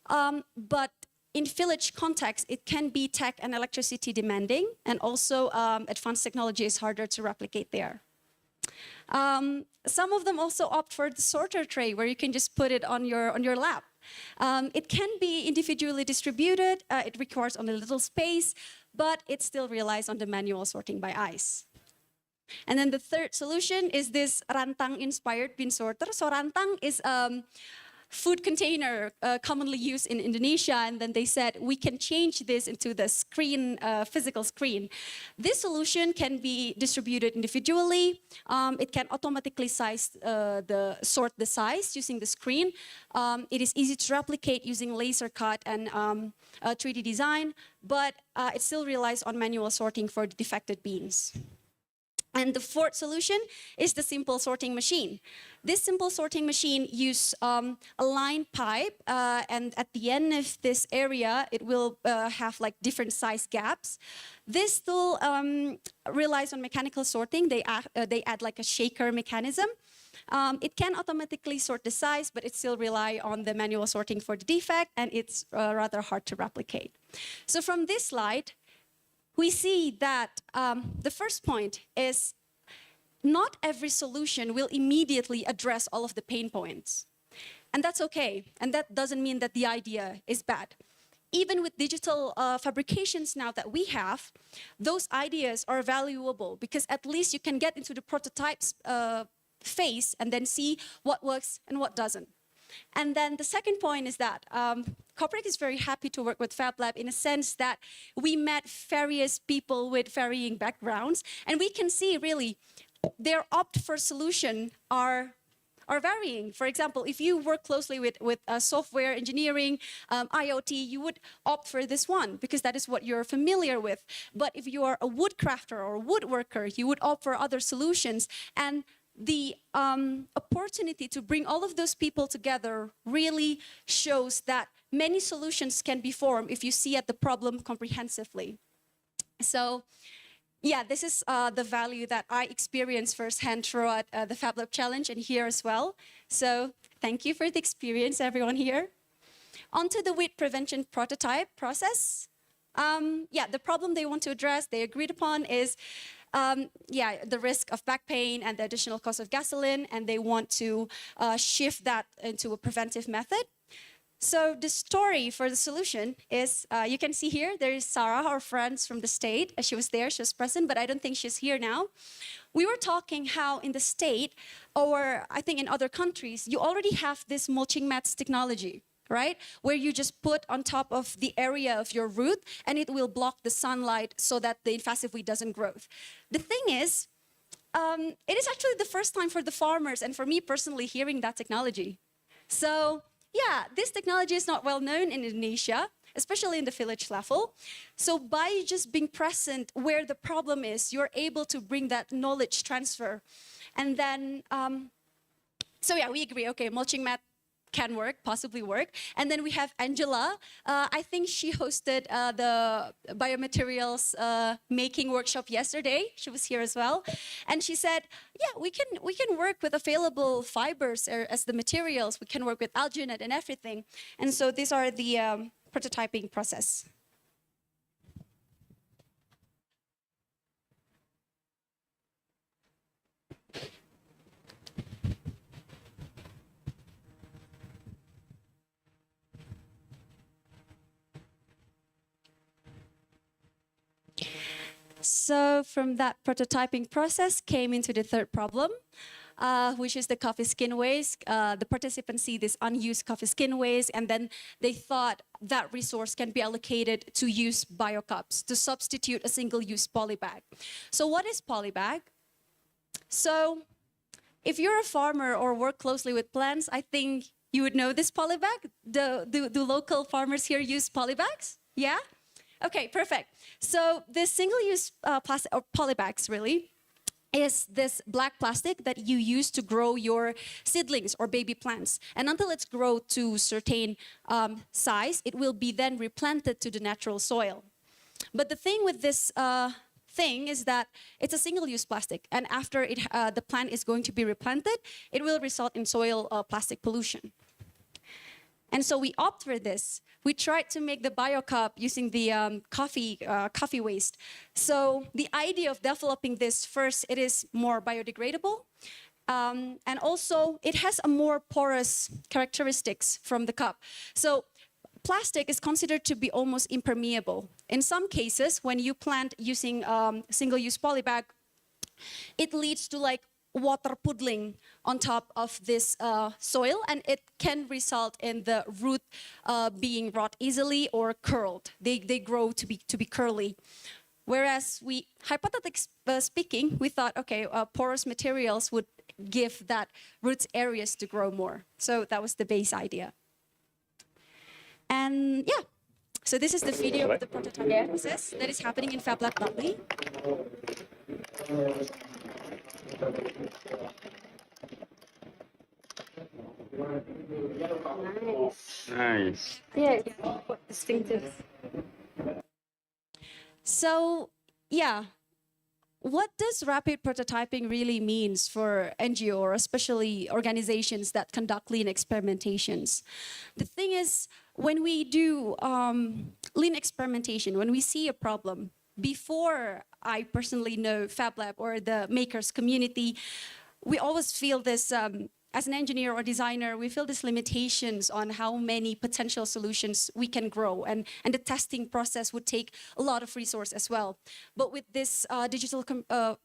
But in village context, it can be tech and electricity demanding, and also advanced technology is harder to replicate there. Some of them also opt for the sorter tray, where you can just put it on your lap. It can be individually distributed. It requires only a little space, but it still relies on the manual sorting by eyes. And then the third solution is this rantang-inspired bin sorter. So rantang is food container commonly used in Indonesia, and then they said we can change this into the screen, physical screen. This solution can be distributed individually. It can automatically sort the size using the screen. It is easy to replicate using laser cut and 3D design, but it still relies on manual sorting for the defected beans. And the fourth solution is the simple sorting machine. This simple sorting machine uses a line pipe, and at the end of this area, it will have like different size gaps. This tool relies on mechanical sorting. They add like a shaker mechanism. It can automatically sort the size, but it still relies on the manual sorting for the defect, and it's rather hard to replicate. So from this slide, we see that the first point is not every solution will immediately address all of the pain points. And that's okay. And that doesn't mean that the idea is bad. Even with digital fabrications now that we have, those ideas are valuable because at least you can get into the prototypes phase and then see what works and what doesn't. And then the second point is that Corporate is very happy to work with Fab Lab in a sense that we met various people with varying backgrounds, and we can see really their opt for solution are varying. For example, if you work closely with software engineering, IoT, you would opt for this one because that is what you're familiar with. But if you are a woodcrafter or woodworker, you would opt for other solutions. And the opportunity to bring all of those people together really shows that many solutions can be formed if you see at the problem comprehensively. So, yeah, this is the value that I experienced firsthand throughout the Fab Lab Challenge and here as well. So, thank you for the experience, everyone here. On to the weed prevention prototype process. The problem they want to address, they agreed upon is the risk of back pain and the additional cost of gasoline, and they want to shift that into a preventive method. So the story for the solution is, you can see here, there is Sarah, our friend from the state. She was there, she was present, but I don't think she's here now. We were talking how in the state, or I think in other countries, you already have this mulching mats technology, right? Where you just put on top of the area of your root and it will block the sunlight so that the invasive weed doesn't grow. The thing is, it is actually the first time for the farmers and for me personally hearing that technology. So yeah, this technology is not well known in Indonesia, especially in the village level. So by just being present where the problem is, you're able to bring that knowledge transfer. And then, so yeah, we agree, okay, mulching mat can work, possibly work. And then we have Angela. I think she hosted the biomaterials making workshop yesterday. She was here as well. And she said, yeah, we can work with available fibers as the materials. We can work with alginate and everything. And so these are the prototyping process. So from that prototyping process came into the third problem, which is the coffee skin waste. The participants see this unused coffee skin waste, and then they thought that resource can be allocated to use biocups to substitute a single-use polybag. So what is polybag? So if you're a farmer or work closely with plants, I think you would know this polybag. Do local farmers here use polybags? Yeah? Okay, perfect. So this single-use plastic, or polybags really, is this black plastic that you use to grow your seedlings or baby plants. And until it's grown to certain size, it will be then replanted to the natural soil. But the thing with this thing is that it's a single-use plastic, and after the plant is going to be replanted, it will result in soil plastic pollution. And so we opt for this. We tried to make the biocup using the coffee waste. So the idea of developing this, first, it is more biodegradable. And also, it has a more porous characteristics from the cup. So plastic is considered to be almost impermeable. In some cases, when you plant using single-use polybag, it leads to like water puddling on top of this soil, and it can result in the root being rot easily or curled. They grow to be curly. Whereas we, hypothetically speaking, we thought, okay, porous materials would give that roots areas to grow more. So that was the base idea. And yeah, so this is the video of the prototyping process that is happening in FAB Lab Bali. Nice. Yeah, distinctive. So, yeah, what does rapid prototyping really means for NGO or especially organizations that conduct lean experimentations? The thing is, when we do lean experimentation, when we see a problem, before I personally know FAB Lab or the makers community, we always feel this, as an engineer or designer, we feel these limitations on how many potential solutions we can grow, and the testing process would take a lot of resource as well. But with this digital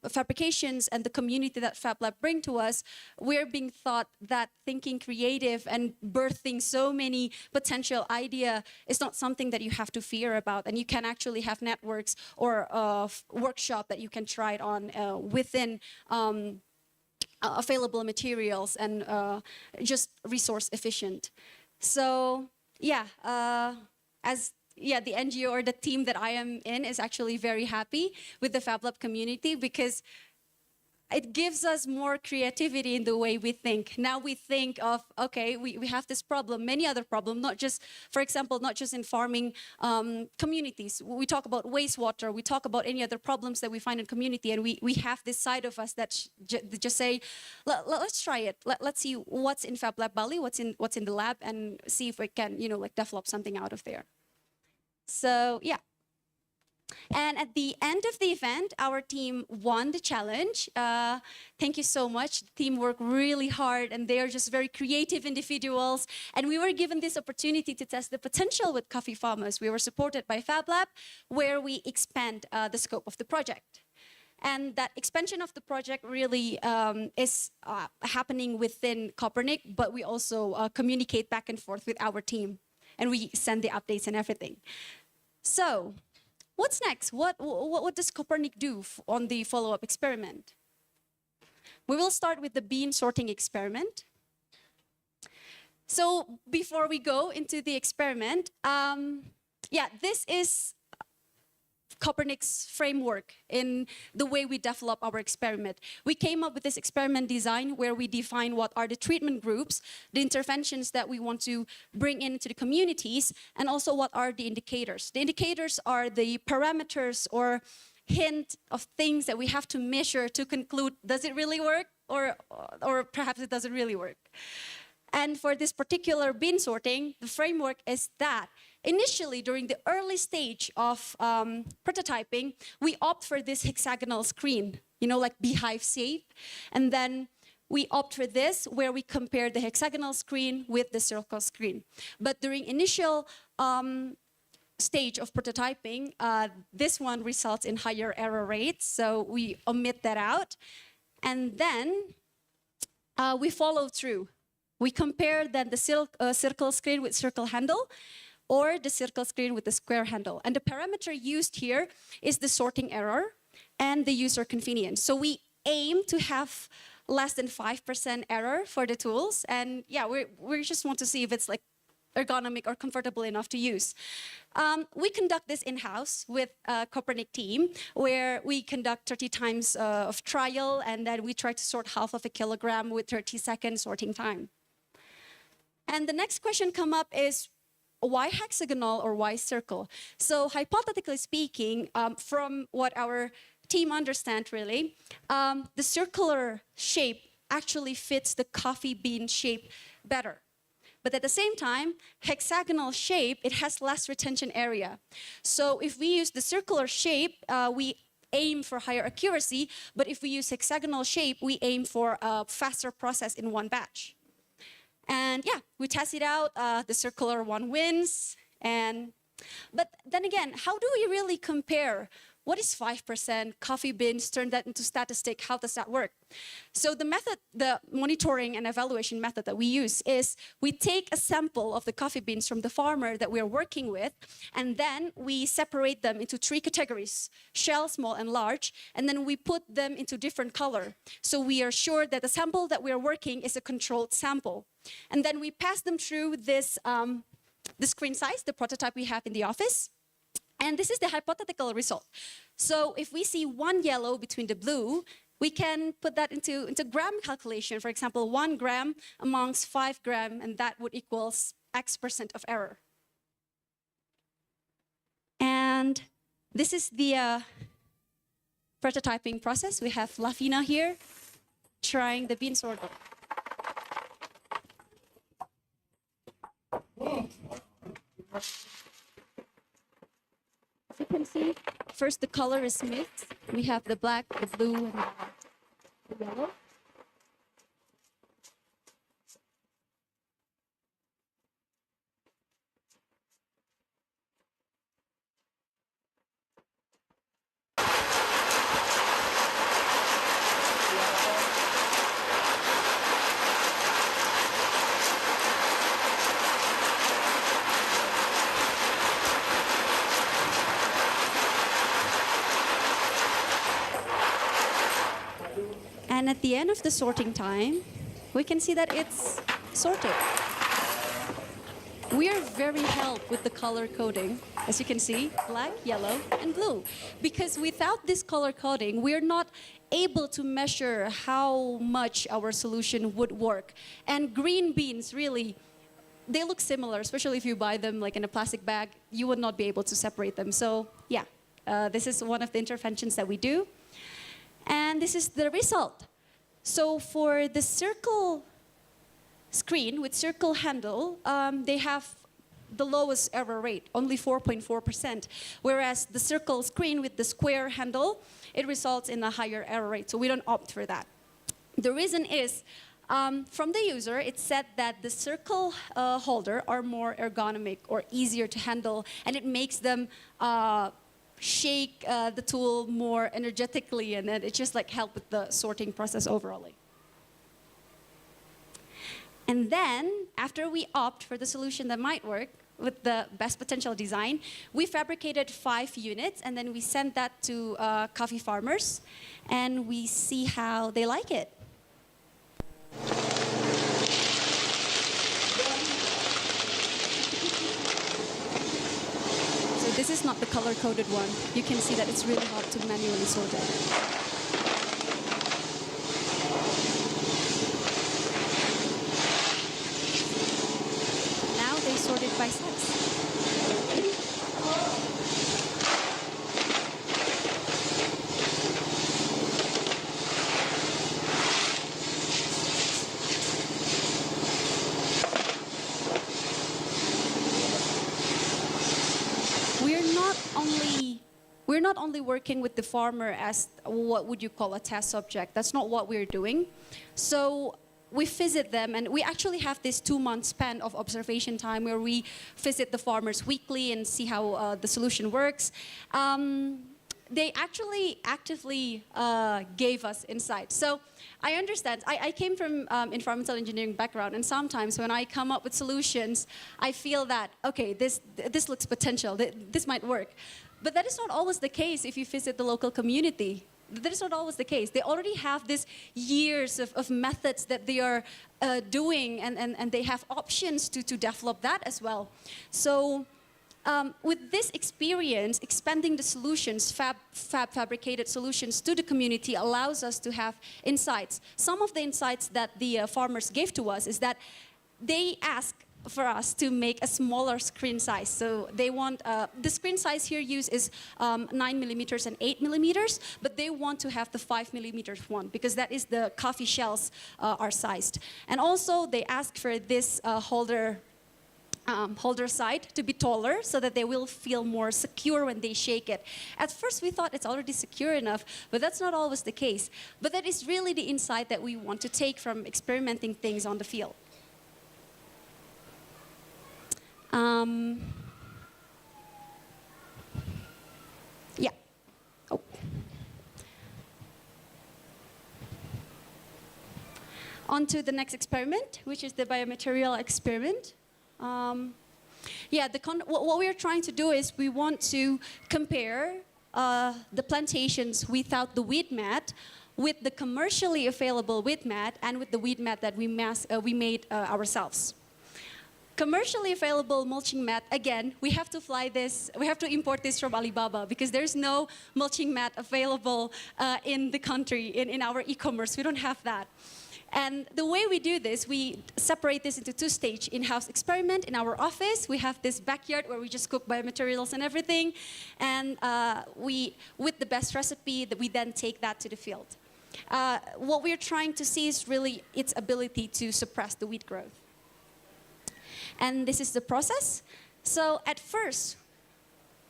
fabrications and the community that FAB Lab bring to us, we're being taught that thinking creative and birthing so many potential idea is not something that you have to fear about, and you can actually have networks or workshop that you can try it on within available materials and just resource efficient. So yeah, the NGO or the team that I am in is actually very happy with the FAB Lab community because it gives us more creativity in the way we think. Now we think of, okay, we have this problem, many other problems, not just, for example, not just in farming communities. We talk about wastewater, we talk about any other problems that we find in community, and we have this side of us that just say, let's try it. Let's see what's in FAB Lab Bali, what's in the lab, and see if we can, like develop something out of there. So yeah. And at the end of the event, our team won the challenge. Thank you so much. The team worked really hard, and they are just very creative individuals. And we were given this opportunity to test the potential with coffee farmers. We were supported by FAB Lab, where we expand the scope of the project. And that expansion of the project really is happening within Copernic, but we also communicate back and forth with our team, and we send the updates and everything. So, what's next? What does Copernic do on the follow-up experiment? We will start with the bean sorting experiment. So, before we go into the experiment, this is Copernic's framework in the way we develop our experiment. We came up with this experiment design where we define what are the treatment groups, the interventions that we want to bring into the communities, and also what are the indicators. The indicators are the parameters or hint of things that we have to measure to conclude, does it really work? Or perhaps it doesn't really work. And for this particular bean sorting, the framework is that initially, during the early stage of prototyping, we opt for this hexagonal screen, like beehive shape. And then we opt for this, where we compare the hexagonal screen with the circle screen. But during initial stage of prototyping, this one results in higher error rates, so we omit that out. And then we follow through. We compare then the circle screen with circle handle, or the circle screen with the square handle. And the parameter used here is the sorting error and the user convenience. So we aim to have less than 5% error for the tools. And yeah, we just want to see if it's like ergonomic or comfortable enough to use. We conduct this in-house with a Copernic team, where we conduct 30 times of trial, and then we try to sort half of a kilogram with 30-second sorting time. And the next question come up is, why hexagonal or why circle? So hypothetically speaking, from what our team understand really, the circular shape actually fits the coffee bean shape better. But at the same time, hexagonal shape, it has less retention area. So if we use the circular shape, we aim for higher accuracy, but if we use hexagonal shape, we aim for a faster process in one batch. And yeah, we test it out, the circular one wins. But then again, how do we really compare? What is 5%? Coffee beans, turn that into statistic, how does that work? So the method, the monitoring and evaluation method that we use is we take a sample of the coffee beans from the farmer that we're working with, and then we separate them into 3 categories, shell, small, and large, and then we put them into different color. So we are sure that the sample that we're working is a controlled sample. And then we pass them through this, the screen size, the prototype we have in the office. And this is the hypothetical result. So if we see 1 yellow between the blue, we can put that into gram calculation. For example, 1 gram amongst 5 gram, and that would equal X% of error. And this is the prototyping process. We have Lafina here trying the bean sorter. As you can see, first the color is mixed. We have the black, the blue, and the yellow. And at the end of the sorting time, we can see that it's sorted. We are very helped with the color coding, as you can see, black, yellow, and blue. Because without this color coding, we're not able to measure how much our solution would work. And green beans, really, they look similar, especially if you buy them like in a plastic bag, you would not be able to separate them. So yeah, this is one of the interventions that we do. And this is the result. So for the circle screen with circle handle, they have the lowest error rate, only 4.4%. Whereas the circle screen with the square handle, it results in a higher error rate. So we don't opt for that. The reason is, from the user, it said that the circle holder are more ergonomic or easier to handle, and it makes them shake the tool more energetically, and then it just like helped with the sorting process overall. And then, after we opt for the solution that might work with the best potential design, we fabricated 5 units, and then we sent that to coffee farmers, and we see how they like it. So this is not the color-coded one. You can see that it's really hard to manually sort it. Sorted by size. We're not only working with the farmer as what would you call a test subject. That's not what we're doing. So we visit them, and we actually have this 2-month span of observation time where we visit the farmers weekly and see how the solution works. They actually actively gave us insights. So I understand. I came from environmental engineering background, and sometimes when I come up with solutions, I feel that, okay, this looks potential, this might work. But that is not always the case if you visit the local community. That is not always the case. They already have this years of methods that they are doing, and they have options to develop that as well. So with this experience, expanding the solutions, fabricated solutions to the community allows us to have insights. Some of the insights that the farmers gave to us is that they ask for us to make a smaller screen size. So they want, the screen size here used is 9 millimeters and 8 millimeters, but they want to have the 5 millimeters one because that is the coffee shells are sized. And also they ask for this holder side to be taller so that they will feel more secure when they shake it. At first we thought it's already secure enough, but that's not always the case. But that is really the insight that we want to take from experimenting things on the field. Yeah. Oh. On to the next experiment, which is the biomaterial experiment. Yeah, what we are trying to do is we want to compare the plantations without the weed mat with the commercially available weed mat and with the weed mat that we made ourselves. Commercially available mulching mat, again, we have to import this from Alibaba because there's no mulching mat available in the country, in our e-commerce. We don't have that. And the way we do this, we separate this into 2 stages. In-house experiment in our office. We have this backyard where we just cook biomaterials and everything. And with the best recipe, we then take that to the field. What we're trying to see is really its ability to suppress the weed growth. And this is the process. So at first,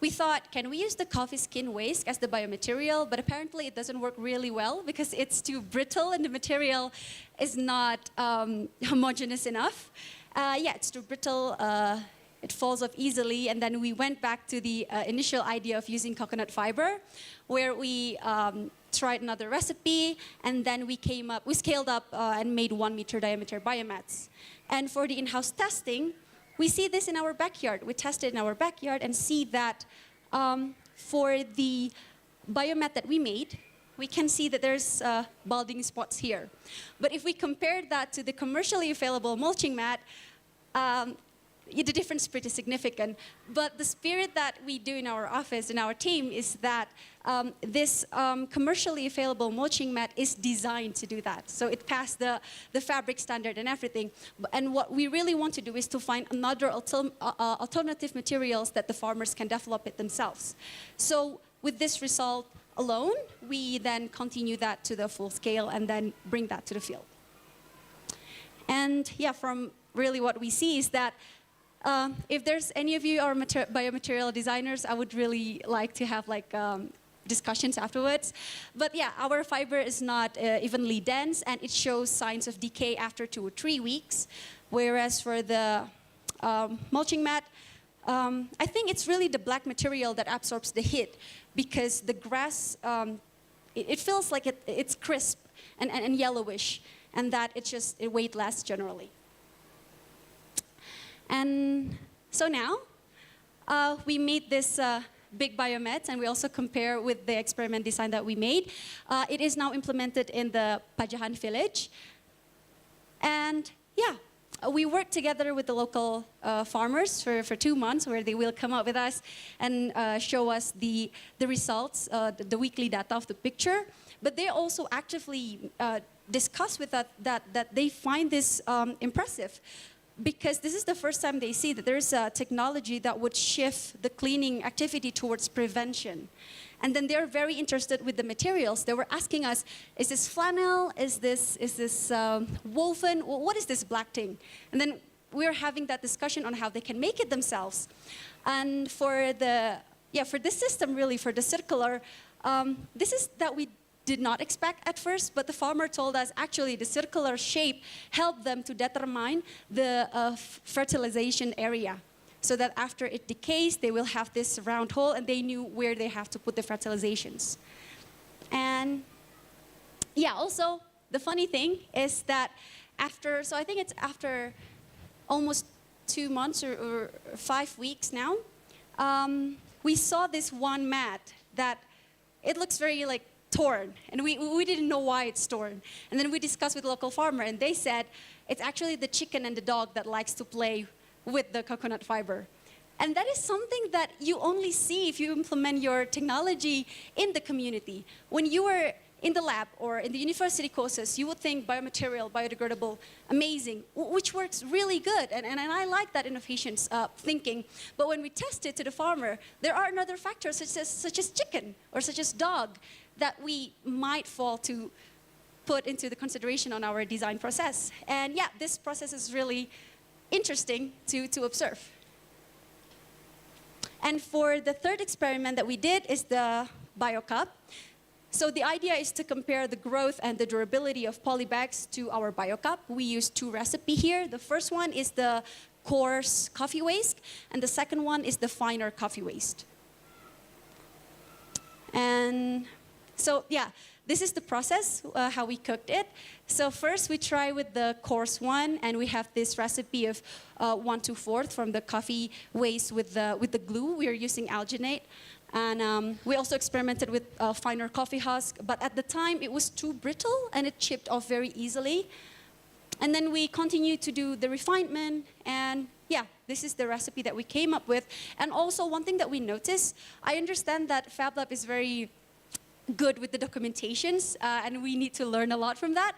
we thought, can we use the coffee skin waste as the biomaterial? But apparently it doesn't work really well because it's too brittle and the material is not homogeneous enough. Yeah, it's too brittle. It falls off easily. And then we went back to the initial idea of using coconut fiber, where we tried another recipe, and then we scaled up and made 1 meter diameter biomats. And for the in-house testing, we see this in our backyard. We tested in our backyard and see that for the biomat that we made, we can see that there's balding spots here. But if we compare that to the commercially available mulching mat, the difference is pretty significant. But the spirit that we do in our office, in our team, is that this commercially available mulching mat is designed to do that. So it passed the fabric standard and everything. And what we really want to do is to find another alternative materials that the farmers can develop it themselves. So with this result alone, we then continue that to the full scale and then bring that to the field. And yeah, from really what we see is that if there's any of you are biomaterial designers, I would really like to have like discussions afterwards. But yeah, our fiber is not evenly dense, and it shows signs of decay after 2 or 3 weeks. Whereas for the mulching mat, I think it's really the black material that absorbs the heat, because the grass, it feels like it's crisp and yellowish, and that it weight less generally. And so now, we made this big biomet, and we also compare with the experiment design that we made. It is now implemented in the Pajahan village. And yeah, we work together with the local farmers for 2 months, where they will come up with us and show us the results, the weekly data of the picture. But they also actively discuss with us that they find this impressive, because this is the first time they see that there's a technology that would shift the cleaning activity towards prevention. And then they're very interested with the materials. They were asking us, is this flannel? Is this woven? What is this black thing? And then we're having that discussion on how they can make it themselves. And for this system, really, for the circular, this is that we did not expect at first, but the farmer told us actually the circular shape helped them to determine the fertilization area, so that after it decays, they will have this round hole, and they knew where they have to put the fertilizations. And yeah, also the funny thing is that so I think it's after almost 2 months or 5 weeks now, we saw this one mat that it looks very like torn, and we didn't know why it's torn. And then we discussed with the local farmer, and they said it's actually the chicken and the dog that likes to play with the coconut fiber. And that is something that you only see if you implement your technology in the community. When you were in the lab or in the university courses, you would think biomaterial, biodegradable, amazing, which works really good. And I like that innovation thinking. But when we test it to the farmer, there are other factors such as chicken or such as dog that we might fall to put into the consideration on our design process. And yeah, this process is really interesting to observe. And for the third experiment that we did is the BioCup. So the idea is to compare the growth and the durability of polybags to our BioCup. We use 2 recipes here. The first one is the coarse coffee waste, and the second one is the finer coffee waste. And so yeah, this is the process, how we cooked it. So first we try with the coarse one, and we have this recipe of 1/4 from the coffee waste with the glue. We are using alginate. And we also experimented with finer coffee husk, but at the time it was too brittle and it chipped off very easily. And then we continued to do the refinement, and yeah, this is the recipe that we came up with. And also one thing that we noticed, I understand that Fab Lab is very good with the documentations, and we need to learn a lot from that.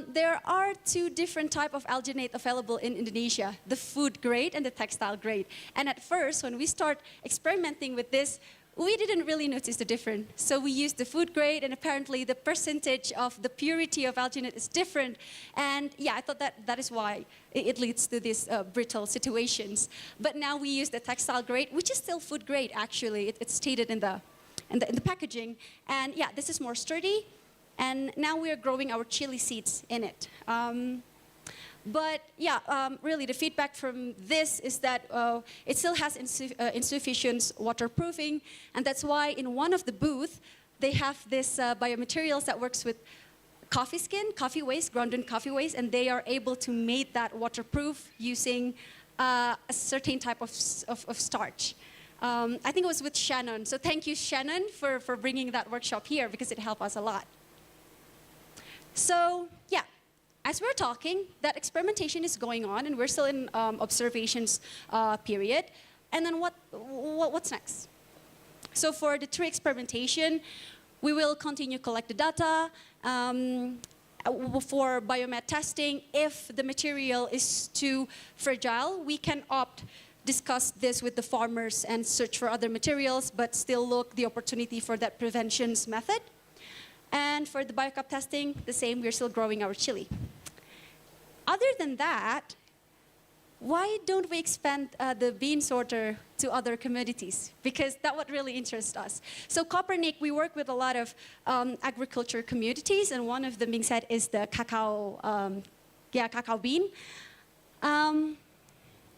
There are 2 different types of alginate available in Indonesia, the food grade and the textile grade. And at first, when we start experimenting with this, we didn't really notice the difference. So we used the food grade, and apparently the percentage of the purity of alginate is different. And yeah, I thought that is why it leads to these brittle situations. But now we use the textile grade, which is still food grade, actually. It's stated in the packaging. And yeah, this is more sturdy. And now we are growing our chili seeds in it. But yeah, really the feedback from this is that it still has insufficient waterproofing. And that's why in one of the booths, they have this biomaterials that works with coffee skin, coffee waste, ground coffee waste, and they are able to make that waterproof using a certain type of starch. I think it was with Shannon. So thank you, Shannon, for bringing that workshop here, because it helped us a lot. So yeah, as we're talking, that experimentation is going on, and we're still in observations period. And then what's next? So for the tree experimentation, we will continue collect the data. For biomet testing, if the material is too fragile, we can discuss this with the farmers and search for other materials, but still look the opportunity for that preventions method. And for the BioCup testing, the same, we're still growing our chili. Other than that, why don't we expand the bean sorter to other commodities? Because that would really interest us. So Copernic, we work with a lot of agriculture communities, and one of them being said is the cacao bean.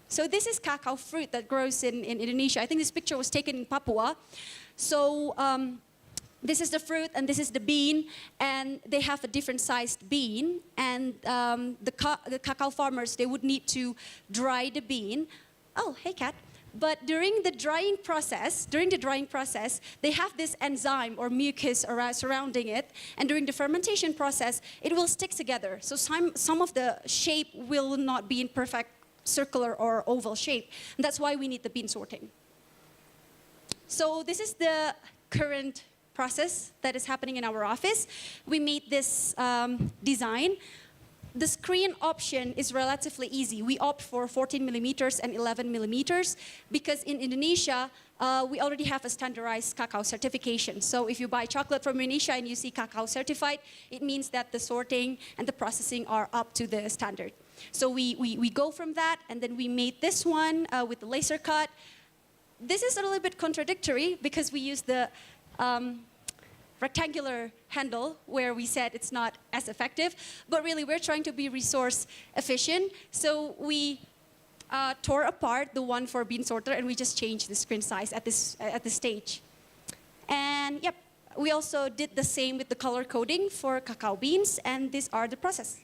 So this is cacao fruit that grows in Indonesia. I think this picture was taken in Papua. So this is the fruit and this is the bean, and they have a different sized bean. And the cacao farmers, they would need to dry the bean. Oh, hey, cat. But during the drying process, they have this enzyme or mucus surrounding it. And during the fermentation process, it will stick together. So some of the shape will not be in perfect circular or oval shape. And that's why we need the bean sorting. So this is the current process that is happening in our office. We made this design. The screen option is relatively easy. We opt for 14 millimeters and 11 millimeters because in Indonesia, we already have a standardized cacao certification. So if you buy chocolate from Indonesia and you see cacao certified, it means that the sorting and the processing are up to the standard. So we go from that, and then we made this one with the laser cut. This is a little bit contradictory because we use the rectangular handle where we said it's not as effective, but really we're trying to be resource efficient. So we tore apart the one for bean sorter and we just changed the screen size at this stage. And yep, we also did the same with the color coding for cacao beans, and these are the process.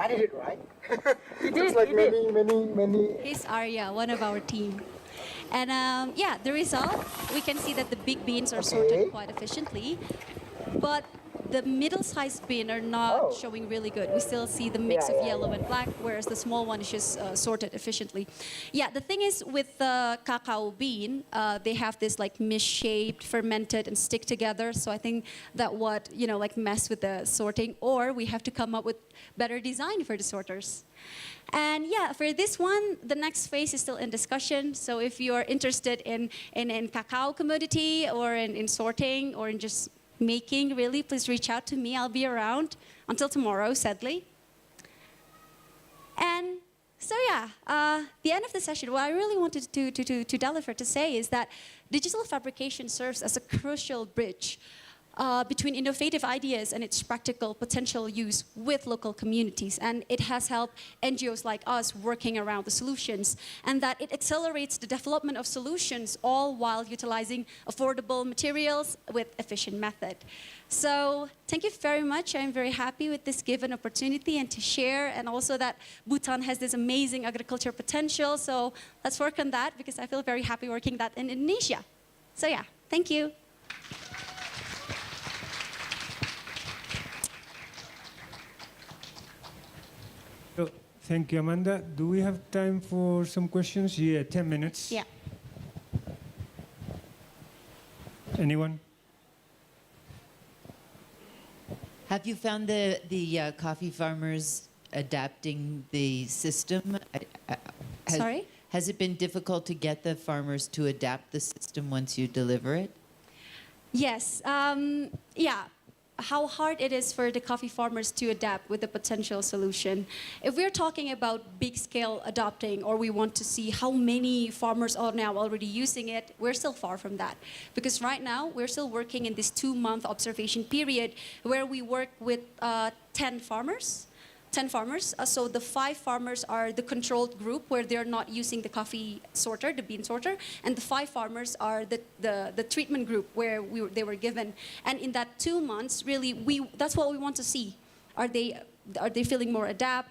I did it right. It's like many. Here's Arya, one of our team. And yeah, the result, we can see that the big beans are sorted quite efficiently, but the middle-sized bean are not showing really good. We still see the mix of yellow and black, whereas the small one is just sorted efficiently. Yeah, the thing is with the cacao bean, they have this like misshaped, fermented, and stick together. So I think that what, like mess with the sorting, or we have to come up with better design for the sorters. And yeah, for this one, the next phase is still in discussion. So if you're interested in cacao commodity or in sorting or in just making, really, please reach out to me. I'll be around until tomorrow, sadly. And so yeah, the end of the session, what I really wanted to deliver, to say is that digital fabrication serves as a crucial bridge between innovative ideas and its practical potential use with local communities. And it has helped NGOs like us working around the solutions, and that it accelerates the development of solutions, all while utilizing affordable materials with efficient method. So thank you very much. I'm very happy with this given opportunity and to share, and also that Bhutan has this amazing agriculture potential. So let's work on that, because I feel very happy working that in Indonesia. So yeah, thank you. Thank you, Amanda. Do we have time for some questions? Yeah, 10 minutes. Yeah. Anyone? Have you found the coffee farmers adapting the system? Sorry? Has it been difficult to get the farmers to adapt the system once you deliver it? Yes. Yeah. How hard it is for the coffee farmers to adapt with the potential solution. If we're talking about big scale adopting, or we want to see how many farmers are now already using it, we're still far from that. Because right now, we're still working in this 2-month observation period where we work with 10 farmers. So the 5 farmers are the controlled group where they're not using the coffee sorter, the bean sorter, and the 5 farmers are the treatment group where they were given. And in that 2 months, really, that's what we want to see. Are they feeling more adapt?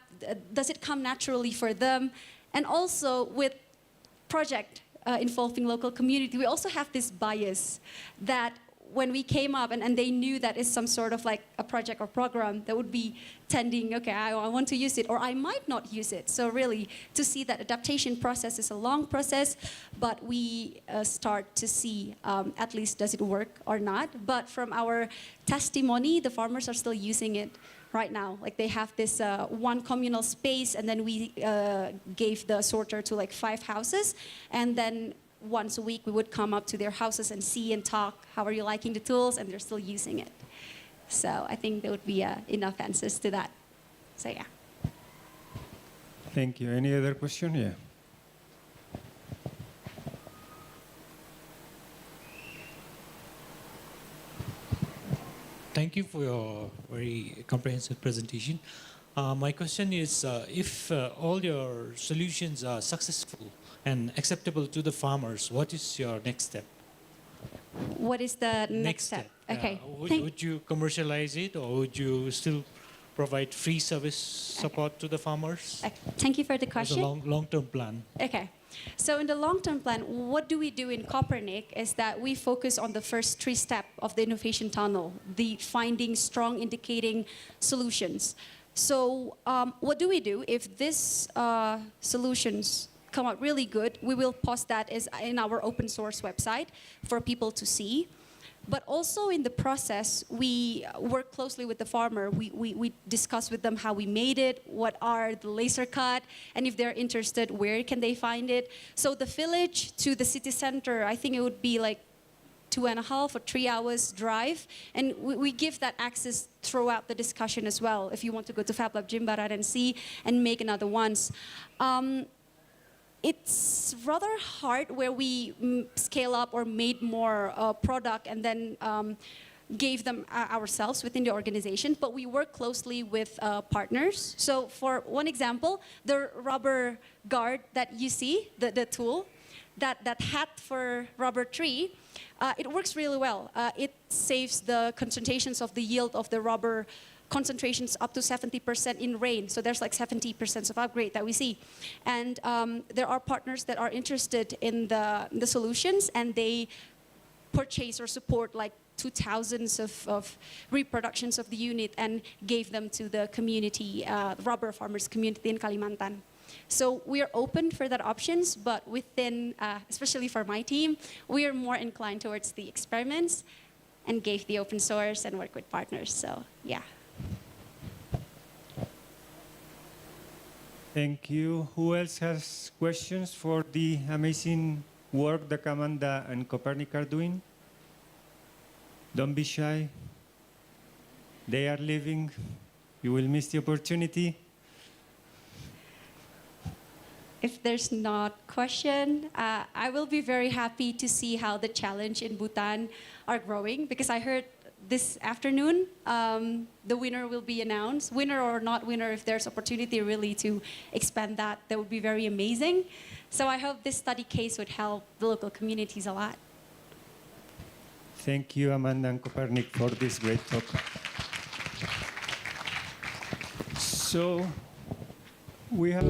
Does it come naturally for them? And also with project involving local community, we also have this bias that when we came up and they knew that it's some sort of like a project or program that would be tending, okay, I want to use it, or I might not use it. So really, to see that adaptation process is a long process, but we start to see at least does it work or not. But from our testimony, the farmers are still using it right now. Like they have this one communal space, and then we gave the sorter to like 5 houses, and then once a week we would come up to their houses and see and talk, how are you liking the tools, and they're still using it. So I think there would be enough answers to that. So yeah. Thank you. Any other question? Yeah. Thank you for your very comprehensive presentation. My question is, if all your solutions are successful and acceptable to the farmers, what is your next step? What is the next step? Okay. Would you commercialize it, or would you still provide free service support to the farmers? Thank you for the question. As a long-term plan. Okay. So in the long-term plan, what do we do in Copernic is that we focus on the first 3 steps of the innovation tunnel, the finding strong indicating solutions. So what do we do if these solutions come out really good? We will post that in our open source website for people to see. But also in the process, we work closely with the farmer. We discuss with them how we made it, what are the laser cut, and if they're interested, where can they find it. So the village to the city center, I think it would be like 2.5 or 3 hours drive. And we give that access throughout the discussion as well, if you want to go to Fab Lab Jimbaran and see and make another ones. It's rather hard where we scale up or made more product and then gave them ourselves within the organization, but we work closely with partners. So for one example, the rubber guard that you see, the tool, that hat for rubber tree, it works really well. It saves the concentrations of the yield of the rubber concentrations up to 70% in rain. So there's like 70% of upgrade that we see. And there are partners that are interested in the solutions, and they purchase or support like 2,000 of reproductions of the unit and gave them to the community, rubber farmers community in Kalimantan. So we are open for that options, but within, especially for my team, we are more inclined towards the experiments and gave the open source and work with partners. So yeah. Thank you. Who else has questions for the amazing work that Amanda and Copernic are doing? Don't be shy. They are leaving. You will miss the opportunity. If there's not question, I will be very happy to see how the challenge in Bhutan are growing, because I heard this afternoon the winner will be announced. Winner or not winner, if there's opportunity really to expand that, that would be very amazing. So I hope this study case would help the local communities a lot. Thank you, Amanda and Copernic, for this great talk. So we have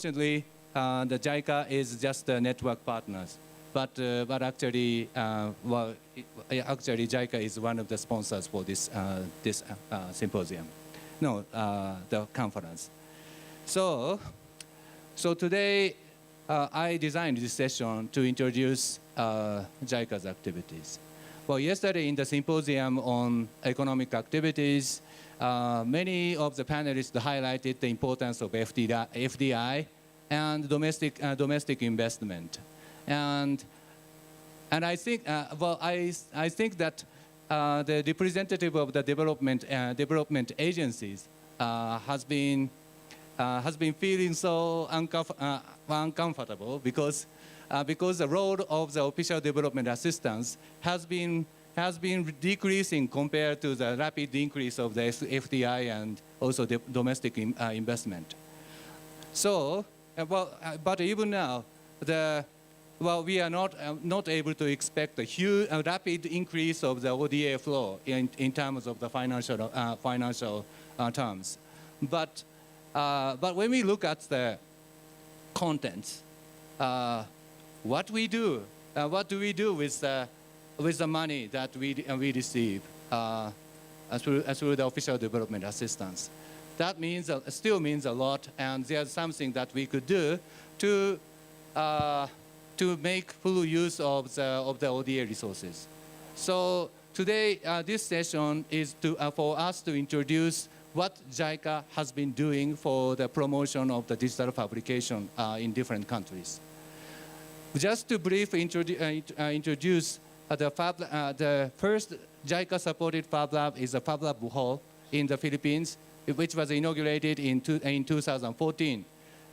unfortunately, the JICA is just a network partners. But actually, actually, JICA is one of the sponsors for this symposium. No, the conference. So today, I designed this session to introduce JICA's activities. Well, yesterday in the symposium on economic activities, many of the panelists highlighted the importance of FDI and domestic investment. And I think, I think that the representative of the development agencies has been feeling so uncomfortable because the role of the official development assistance has been decreasing compared to the rapid increase of the FDI and also the domestic investment. So, but even now, we are not able to expect a rapid increase of the ODA flow in terms of the financial terms. But when we look at the contents, what do we do with the money that we receive through the official development assistance? That means still means a lot, and there's something that we could do to make full use of the ODA resources. So today, this session is for us to introduce what JICA has been doing for the promotion of the digital fabrication in different countries. Just to briefly introduce the first JICA-supported Fab Lab is the Fab Lab Bohol in the Philippines, which was inaugurated in 2014.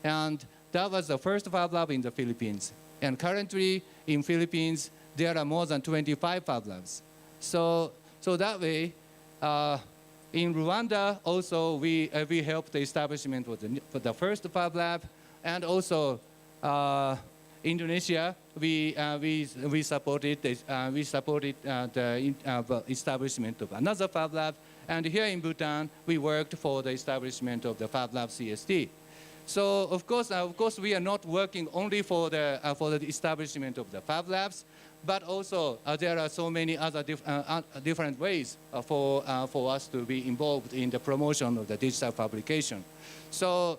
And that was the first Fab Lab in the Philippines. And currently, in Philippines, there are more than 25 Fab Labs. So that way, in Rwanda, also, we helped the establishment for the first Fab Lab. And also, Indonesia, we supported the establishment of another Fab Lab. And here in Bhutan, we worked for the establishment of the Fab Lab CST. So of course, we are not working only for the establishment of the Fab Labs, but also there are so many other different ways for us to be involved in the promotion of the digital fabrication. So,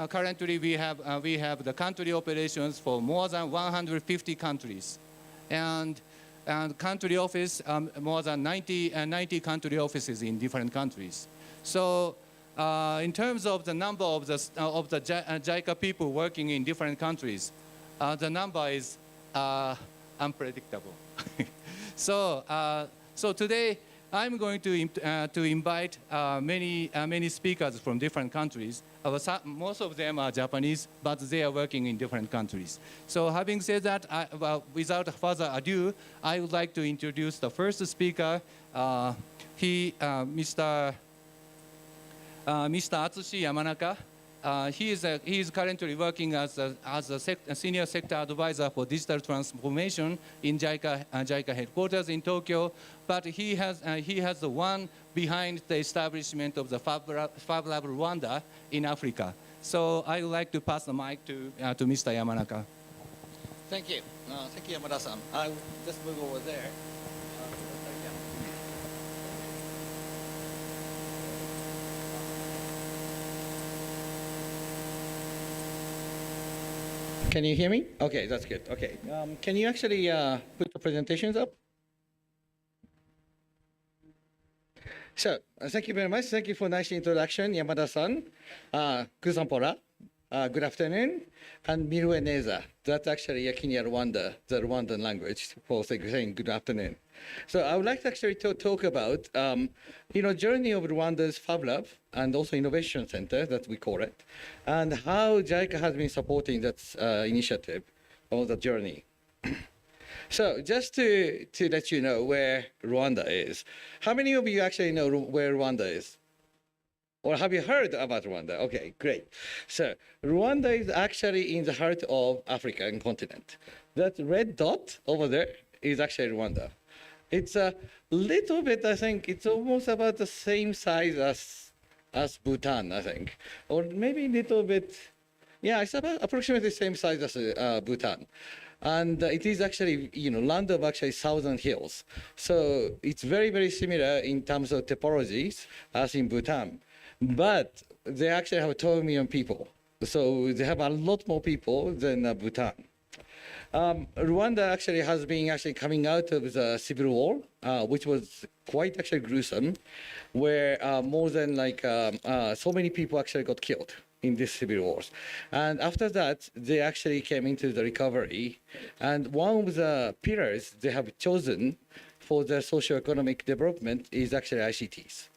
currently we have the country operations for more than 150 countries, and country office more than 90 country offices in different countries. So. In terms of the number of the JICA people working in different countries, the number is unpredictable. So today I'm going to invite many speakers from different countries. Most of them are Japanese, but they are working in different countries. So having said that, without further ado, I would like to introduce the first speaker. Mr. Atsushi Yamanaka. He is currently working as a senior sector advisor for digital transformation in JICA headquarters in Tokyo. But he has the one behind the establishment of the Fab Lab Rwanda in Africa. So I would like to pass the mic to Mr. Yamanaka. Thank you. Thank you, Yamada-san. I'll just move over there. Can you hear me? Okay, that's good. Okay. Can you actually put the presentations up? So, thank you very much. Thank you for a nice introduction, Yamada-san. Kusanpora. Good afternoon. And Mirue Neza. That's actually Yakinya Rwanda, the Rwandan language for saying good afternoon. So I would like to actually talk about, journey of Rwanda's Fab Lab and also Innovation Center, that we call it, and how JICA has been supporting that initiative on the journey. So just to let you know where Rwanda is, how many of you actually know where Rwanda is? Or have you heard about Rwanda? Okay, great. So Rwanda is actually in the heart of African continent. That red dot over there is actually Rwanda. It's a little bit, I think, it's almost about the same size as Bhutan, I think. Or maybe a little bit Yeah, it's about approximately the same size as Bhutan. And it is actually, land of actually 1,000 hills. So it's very, very similar in terms of topologies as in Bhutan. But they actually have 12 million people. So they have a lot more people than Bhutan. Rwanda actually has been actually coming out of the civil war, which was quite actually gruesome, where more than so many people actually got killed in these civil wars. And after that, they actually came into the recovery. And one of the pillars they have chosen for their socio-economic development is actually ICTs.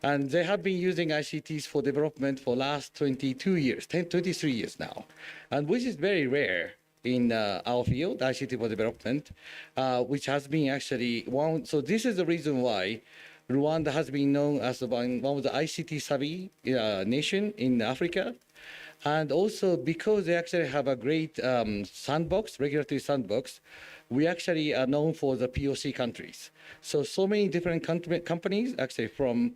And they have been using ICTs for development for last 22 years, 23 years now, and which is very rare in our field, ICT for development, which has been actually one. So this is the reason why Rwanda has been known as one of the ICT savvy nation in Africa. And also because they actually have a great sandbox, regulatory sandbox, we actually are known for the POC countries. So many different companies actually from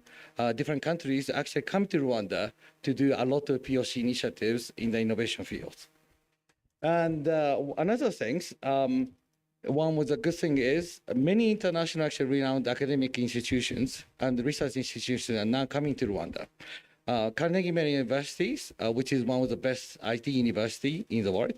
different countries actually come to Rwanda to do a lot of POC initiatives in the innovation fields. And another thing, one was a good thing is many international actually renowned academic institutions and research institutions are now coming to Rwanda. Carnegie Mellon Universities, which is one of the best IT university in the world,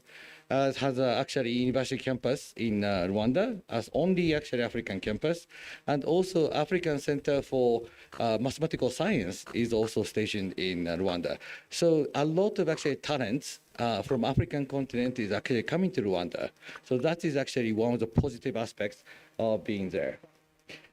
has actually university campus in Rwanda as only actually African campus, and also African Center for Mathematical Science is also stationed in Rwanda. So a lot of actually talents from African continent is actually coming to Rwanda. So that is actually one of the positive aspects of being there.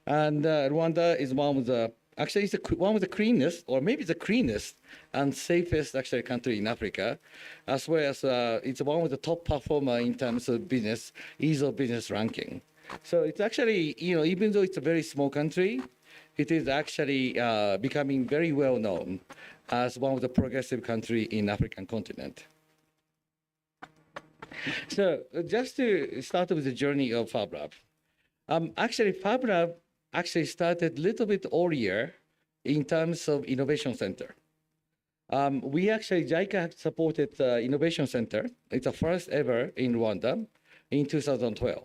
And Rwanda is one of the actually, it's one of the cleanest, or maybe the cleanest and safest actually country in Africa, as well as it's one of the top performer in terms of business, ease of business ranking. So it's actually, even though it's a very small country, it is actually becoming very well known as one of the progressive country in African continent. So just to start with the journey of FAB Lab. Actually, FAB Lab actually started a little bit earlier in terms of innovation center. We actually, JICA supported the innovation center. It's the first ever in Rwanda in 2012.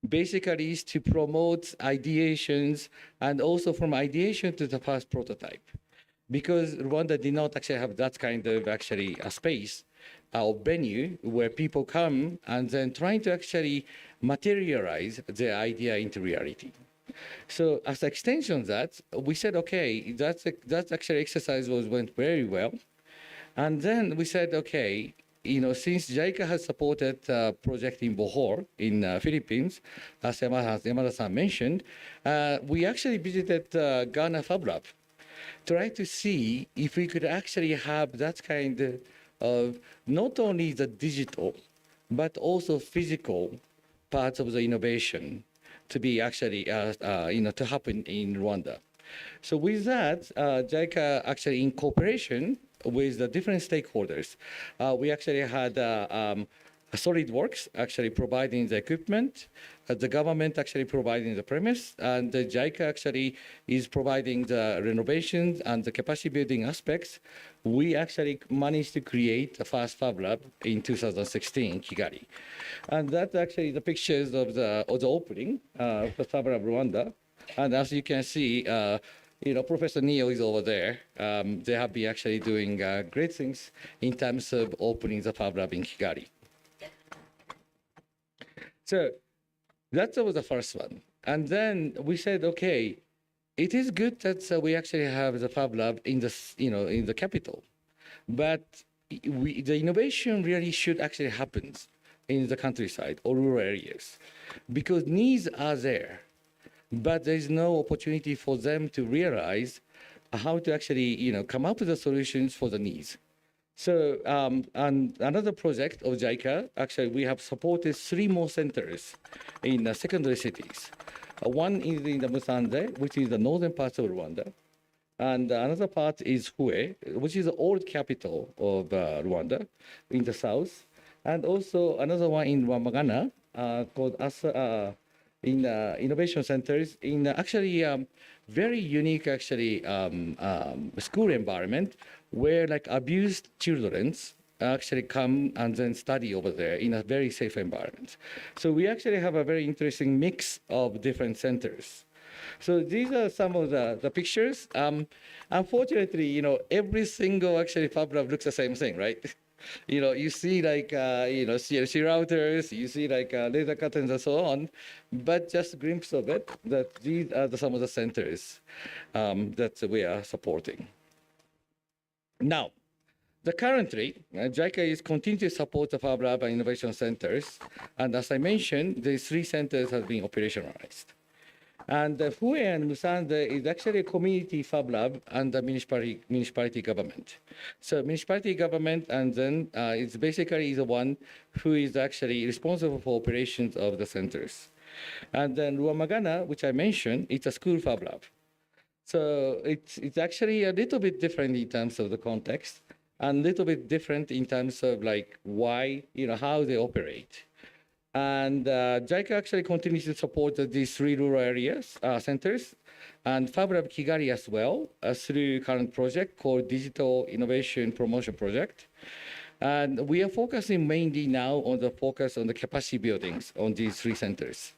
Basically, is to promote ideations and also from ideation to the first prototype. Because Rwanda did not actually have that kind of actually a space or venue where people come and then trying to actually materialize their idea into reality. So as an extension of that, we said, okay, that actually exercise went very well. And then we said, okay, since JICA has supported a project in Bohol in Philippines, as Yamada-san mentioned, we actually visited Ghana Fab Lab, trying to see if we could actually have that kind of not only the digital, but also physical parts of the innovation to be actually, to happen in Rwanda. So with that, JICA actually in cooperation with the different stakeholders, we actually had SolidWorks actually providing the equipment, the government actually providing the premise, and the JICA actually is providing the renovations and the capacity building aspects. We actually managed to create a first Fab Lab in 2016 in Kigali. And that's actually the pictures of the opening for Fab Lab Rwanda. And as you can see, Professor Neo is over there. They have been actually doing great things in terms of opening the Fab Lab in Kigali. So that was the first one. And then we said, okay, it is good that we actually have the Fab Lab in the capital, but the innovation really should actually happen in the countryside or rural areas, because needs are there, but there is no opportunity for them to realize how to actually come up with the solutions for the needs. So and another project of JICA, actually we have supported 3 more centers in secondary cities. One is in the Musanze, which is the northern part of Rwanda. And another part is Hue, which is the old capital of Rwanda in the south. And also another one in Rwamagana called in innovation centers in actually very unique actually school environment where like abused children actually come and then study over there in a very safe environment. So we actually have a very interesting mix of different centers. So these are some of the pictures. Unfortunately, every single actually Fab Lab looks the same thing, right? You see like, CLC routers, you see like laser curtains and so on, but just a glimpse of it, that these are some of the centers that we are supporting. Now, currently, JICA is continuing to support the Fab Lab and innovation centers. And as I mentioned, these 3 centers have been operationalized. And Fue and Musande is actually a community Fab Lab and the municipality government. So municipality government, and then it's basically the one who is actually responsible for operations of the centers. And then Ruamagana, which I mentioned, it's a school Fab Lab. So it's actually a little bit different in terms of the context, and a little bit different in terms of like why, how they operate. And JICA actually continues to support these 3 rural areas, centers, and Fab Lab Kigali as well, through current project called Digital Innovation Promotion Project. And we are focusing mainly now on the focus on the capacity buildings on these 3 centers.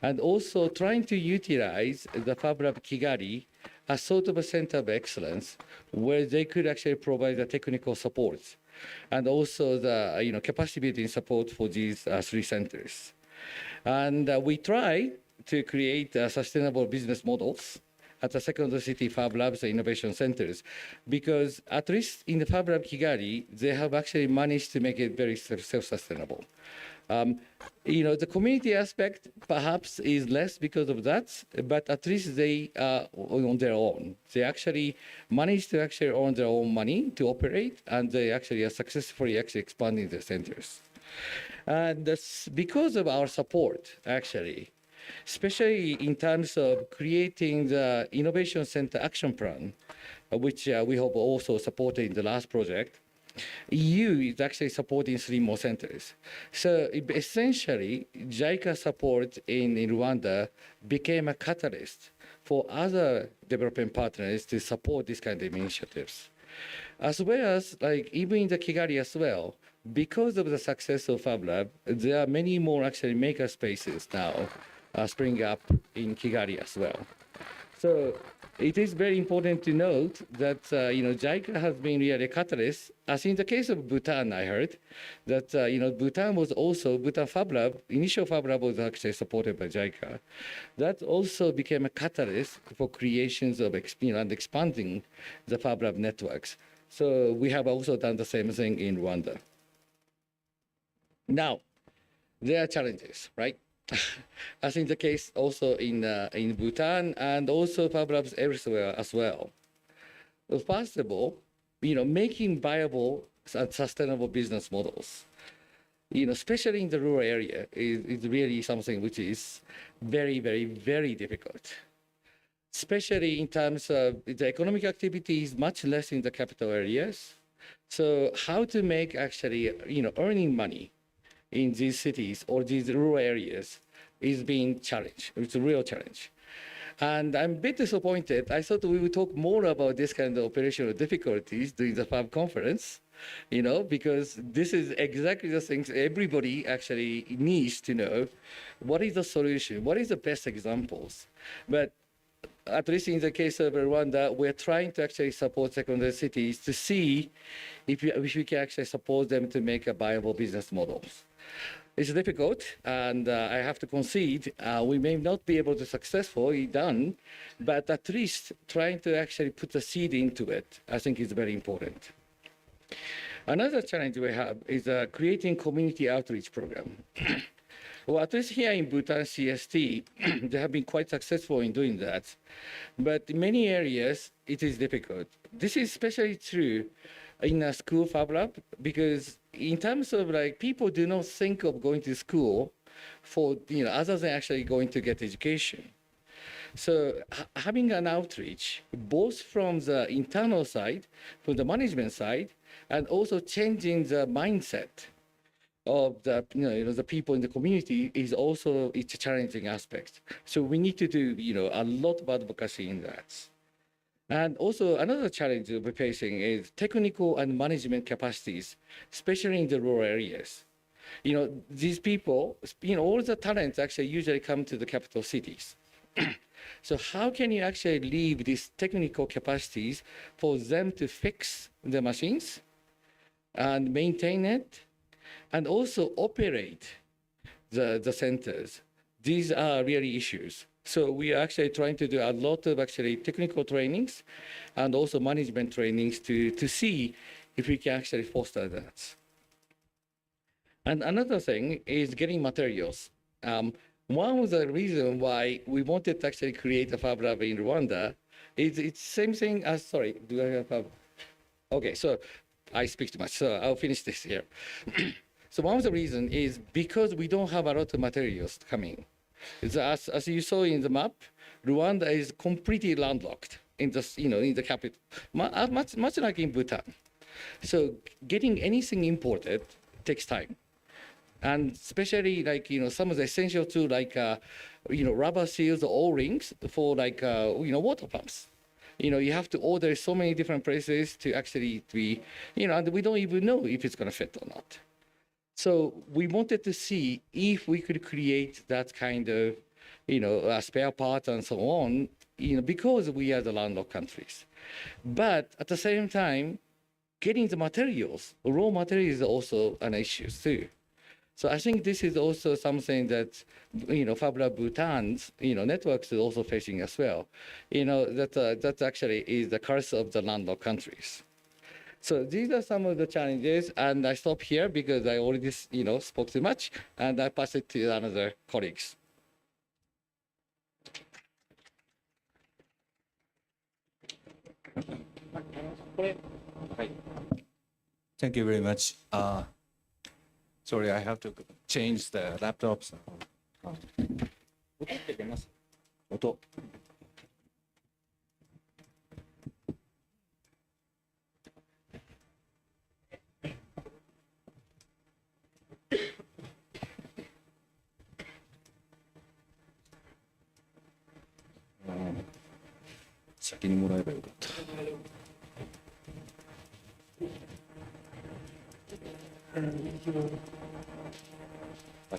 And also trying to utilize the Fab Lab Kigali as sort of a center of excellence where they could actually provide the technical support and also the capacity building support for these 3 centers. And we try to create sustainable business models at the secondary city Fab Labs and innovation centers, because at least in the Fab Lab Kigali, they have actually managed to make it very self-sustainable. The community aspect perhaps is less because of that, but at least they are on their own. They actually managed to actually earn their own money to operate, and they actually are successfully actually expanding their centers. And that's because of our support, actually, especially in terms of creating the Innovation Center Action Plan, which we have also supported in the last project. EU is actually supporting 3 more centers. So essentially, JICA support in Rwanda became a catalyst for other development partners to support these kind of initiatives. As well as, like, even in the Kigali as well, because of the success of Fab Lab, there are many more actually maker spaces now springing up in Kigali as well. So it is very important to note that JICA has been really a catalyst. As in the case of Bhutan, I heard that Bhutan was also Bhutan Fab Lab. Initial Fab Lab was actually supported by JICA. That also became a catalyst for creations of and expanding the Fab Lab networks. So we have also done the same thing in Rwanda. Now, there are challenges, right? As in the case also in Bhutan and also Fab Labs elsewhere as well. First of all, making viable and sustainable business models, especially in the rural area, is really something which is very, very, very difficult. Especially in terms of the economic activity is much less in the capital areas. So how to make actually, earning money in these cities or these rural areas is being challenged. It's a real challenge. And I'm a bit disappointed. I thought we would talk more about this kind of operational difficulties during the FAB conference, because this is exactly the things everybody actually needs to know. What is the solution? What is the best examples? But at least in the case of Rwanda, we're trying to actually support secondary cities to see if we can actually support them to make a viable business models. It's difficult, and I have to concede, we may not be able to successfully done, but at least trying to actually put the seed into it, I think is very important. Another challenge we have is creating community outreach program. Well, at least here in Bhutan CST, they have been quite successful in doing that. But in many areas, it is difficult. This is especially true in a school Fab Lab, because in terms of people do not think of going to school for, other than actually going to get education. So having an outreach, both from the internal side, from the management side, and also changing the mindset of the the people in the community is also it's a challenging aspect. So we need to do a lot of advocacy in that. And also another challenge we're facing is technical and management capacities, especially in the rural areas. These people, all the talents actually usually come to the capital cities. So how can you actually leave these technical capacities for them to fix the machines and maintain it and also operate the centers? These are really issues. So we are actually trying to do a lot of actually technical trainings and also management trainings to see if we can actually foster that. And another thing is getting materials. One of the reasons why we wanted to actually create a Fab Lab in Rwanda is it's same thing as, sorry, do I have a, okay, so I speak too much, so I'll finish this here. So one of the reasons is because we don't have a lot of materials coming. As you saw in the map, Rwanda is completely landlocked in the, in the capital, much like in Bhutan. So getting anything imported takes time. And especially like, some of the essential tools like, rubber seals or O-rings for like, water pumps. You have to order so many different places to actually be, and we don't even know if it's going to fit or not. So we wanted to see if we could create that kind of, spare parts and so on, because we are the landlocked countries. But at the same time, getting the materials, raw materials is also an issue too. So I think this is also something that, Fab Lab Bhutan's, networks is also facing as well. That actually is the curse of the landlocked countries. So these are some of the challenges, and I stop here because I already, spoke too much, and I pass it to another colleagues. Thank you very much. Sorry, I have to change the laptops.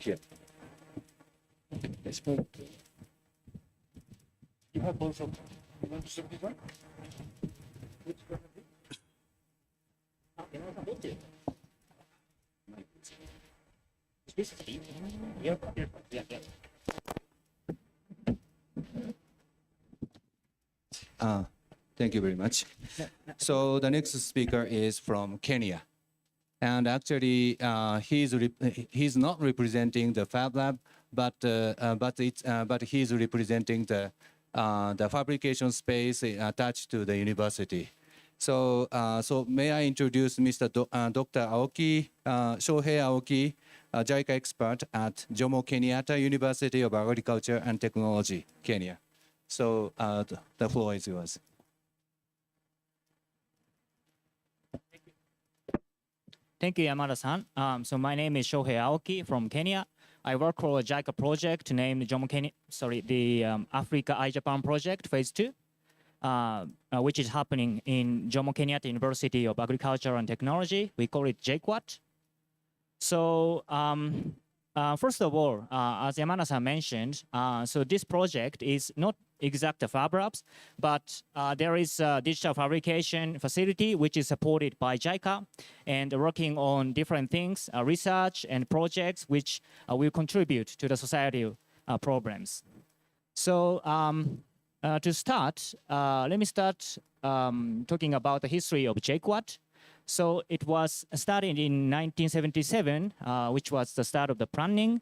Here. You have also, you want to serve this one? Which one? Is this Steve? Yeah. Thank you very much. So the next speaker is from Kenya. And actually, he's not representing the Fab Lab, but he's representing the fabrication space attached to the university. So may I introduce Mr. Dr. Aoki, Shohei Aoki, a JICA expert at Jomo Kenyatta University of Agriculture and Technology, Kenya. So the floor is yours. Thank you, Yamada-san. So my name is Shohei Aoki from Kenya. I work for a JICA project named the Africa I-Japan project, phase 2, which is happening in Jomo Kenyatta University of Agriculture and Technology. We call it JQuat. So first of all, as Yamada-san mentioned, so this project is not exact Fab Labs, but there is a digital fabrication facility which is supported by JICA and working on different things, research and projects which will contribute to the society problems. So to start, let me start talking about the history of JQuat. So it was started in 1977, which was the start of the planning.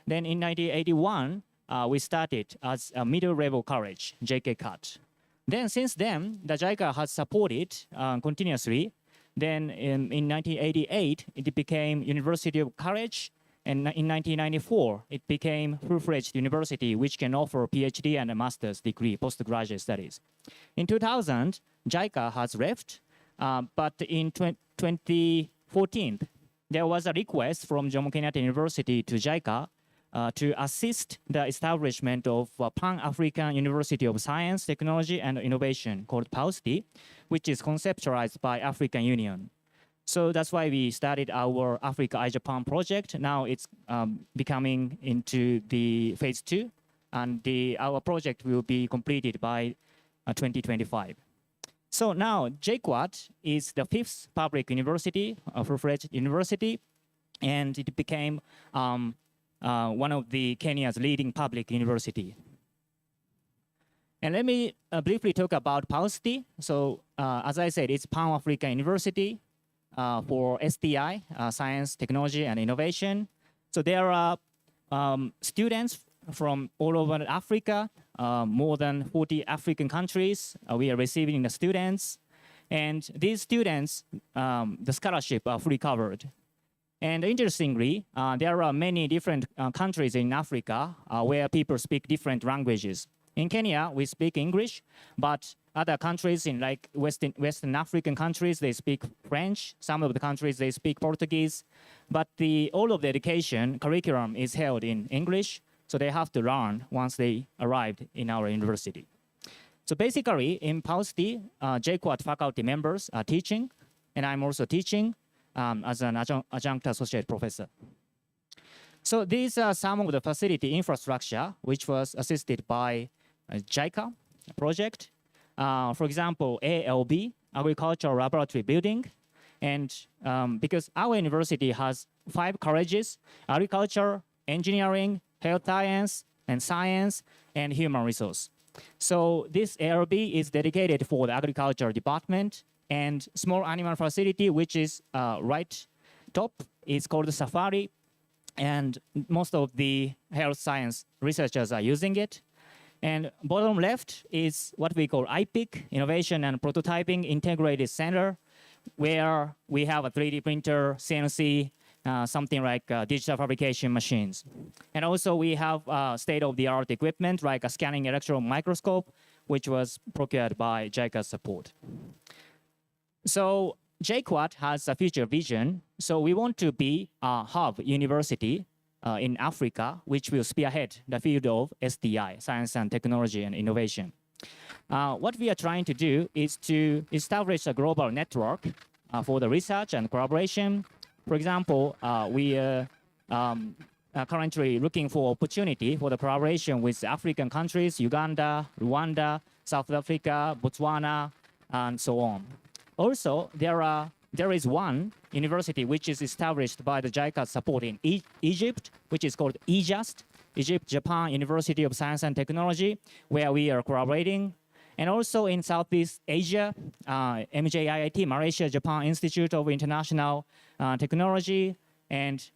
Then in 1981, we started as a middle-level college, JKCAT. Then since then, the JICA has supported continuously. Then in 1988, it became University of College. And in 1994, it became full-fledged university, which can offer PhD and a master's degree, postgraduate studies. In 2000, JICA has left, but in 2014, there was a request from Jomo Kenyatta University to JICA to assist the establishment of a Pan-African University of Science, Technology, and Innovation called PAUSTI, which is conceptualized by African Union. So that's why we started our Africa I-Japan project. Now it's becoming into the phase 2, and our project will be completed by 2025. So now JQuat is the 5th public university, full-fledged university, and it became one of the Kenya's leading public university. And let me briefly talk about PAUSTI. So as I said, it's Pan-African University for STI, Science, Technology, and Innovation. So there are students from all over Africa, more than 40 African countries. We are receiving the students. And these students, the scholarship are fully covered. And interestingly, there are many different countries in Africa where people speak different languages. In Kenya, we speak English, but other countries in like Western African countries, they speak French. Some of the countries, they speak Portuguese. But all of the education curriculum is held in English, so they have to learn once they arrived in our university. So basically, in PAUSTI, JQuat faculty members are teaching, and I'm also teaching as an adjunct associate professor. So these are some of the facility infrastructure which was assisted by JICA project. For example, ALB, Agricultural Laboratory Building. And because our university has 5 colleges, agriculture, engineering, health science, and human resource. So this ALB is dedicated for the agriculture department, and small animal facility, which is right top, is called Safari. And most of the health science researchers are using it. And bottom left is what we call IPIC, Innovation and Prototyping Integrated Center, where we have a 3D printer, CNC, something like digital fabrication machines. And also we have state-of-the-art equipment like a scanning electron microscope, which was procured by JICA's support. So JQuat has a future vision. So we want to be a hub university in Africa, which will spearhead the field of STI, Science and Technology and Innovation. What we are trying to do is to establish a global network for the research and collaboration. For example, we are currently looking for opportunity for the collaboration with African countries, Uganda, Rwanda, South Africa, Botswana, and so on. Also, there is one university which is established by the JICA support in Egypt, which is called EJUST, Egypt-Japan University of Science and Technology, where we are collaborating. And also in Southeast Asia, MJIIT, Malaysia Japan Institute of International Technology, and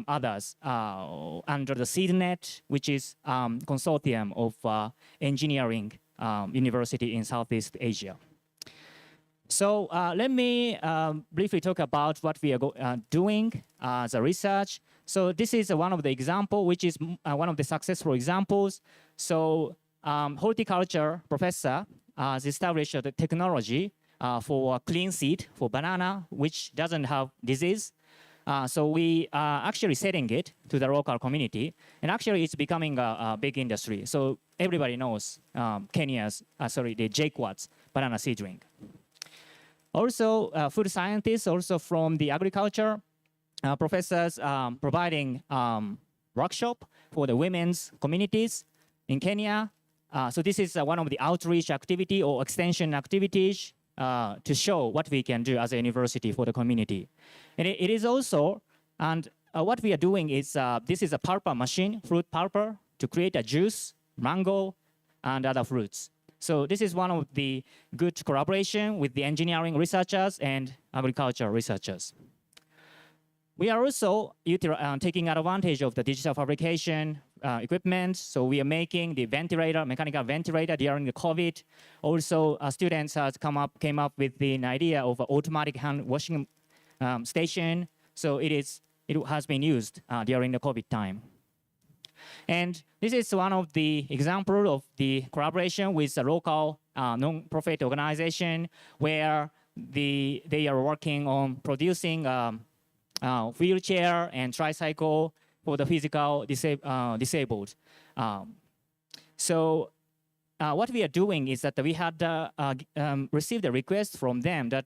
others under the SEEDNet, which is consortium of engineering university in Southeast Asia. So let me briefly talk about what we are doing as a research. So this is one of the example, which is one of the successful examples. So horticulture professor has established the technology for clean seed for banana, which doesn't have disease. So we are actually selling it to the local community. And actually, it's becoming a big industry. So everybody knows the JQuat's banana seed drink. Also, food scientists, also from the agriculture, professors providing workshop for the women's communities in Kenya. So this is one of the outreach activity or extension activities to show what we can do as a university for the community. And it is also, and what we are doing is, this is a pulper machine, fruit pulper, to create a juice, mango, and other fruits. So this is one of the good collaboration with the engineering researchers and agriculture researchers. We are also taking advantage of the digital fabrication equipment. So we are making the ventilator, mechanical ventilator during the COVID. Also, students came up with the idea of an automatic hand washing station. So it has been used during the COVID time. And this is one of the examples of the collaboration with a local non-profit organization where they are working on producing wheelchair and tricycle for the physical disabled. So what we are doing is that we had received a request from them that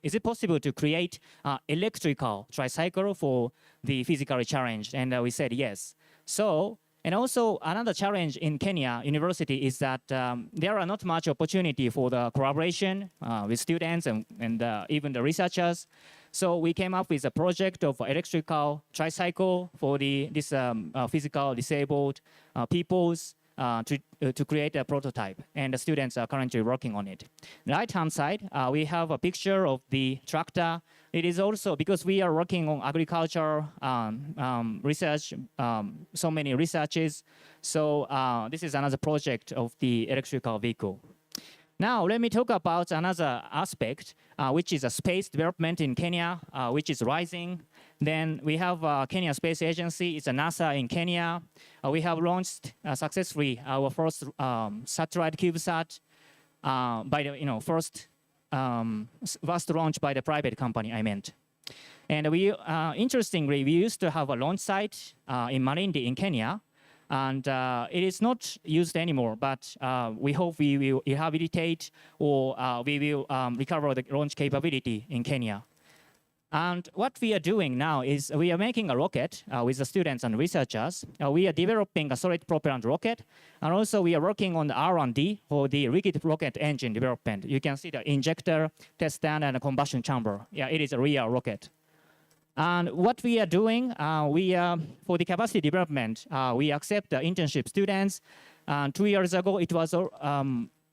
is it possible to create electrical tricycle for the physically challenged, and we said yes. So, and also another challenge in Kenya University is that there are not much opportunity for the collaboration with students and even the researchers. So we came up with a project of electrical tricycle for this physical disabled peoples to create a prototype, and the students are currently working on it. Right-hand side, we have a picture of the tractor. It is also because we are working on agriculture research, so many researches. So this is another project of the electrical vehicle. Now, let me talk about another aspect, which is a space development in Kenya, which is rising. Then we have Kenya Space Agency. It's a NASA in Kenya. We have launched successfully our first satellite CubeSat by the first launch by the private company, I meant. And we, interestingly, we used to have a launch site in Malindi in Kenya. And it is not used anymore, but we hope we will rehabilitate or we will recover the launch capability in Kenya. And what we are doing now is we are making a rocket with the students and researchers. We are developing a solid propellant rocket, and also we are working on the R&D for the rigid rocket engine development. You can see the injector, test stand, and a combustion chamber. Yeah, it is a real rocket. And what we are doing, for the capacity development, we accept the internship students. 2 years ago, it was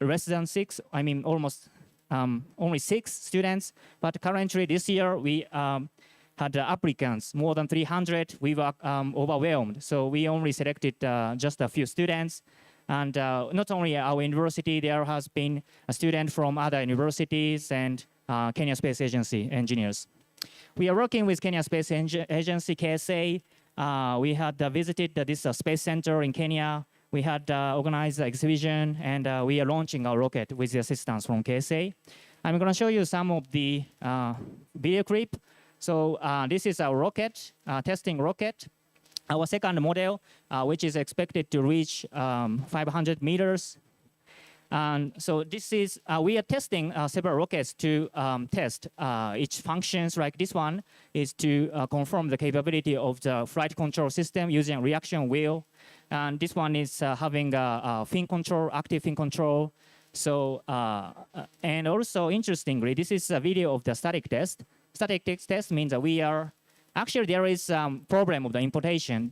less than 6, I mean almost only 6 students. But currently this year, we had applicants, more than 300. We were overwhelmed. So we only selected just a few students. And not only our university, there has been a student from other universities and Kenya Space Agency engineers. We are working with Kenya Space Agency, KSA. We had visited this space center in Kenya. We had organized the exhibition, and we are launching our rocket with the assistance from KSA. I'm going to show you some of the video clip. So this is our rocket, testing rocket. Our second model, which is expected to reach 500 meters. And so this is, we are testing several rockets to test each functions. Like this one is to confirm the capability of the flight control system using reaction wheel. And this one is having fin control, active fin control. So, and also interestingly, this is a video of the static test. Static test means that we are, actually there is problem of the importation.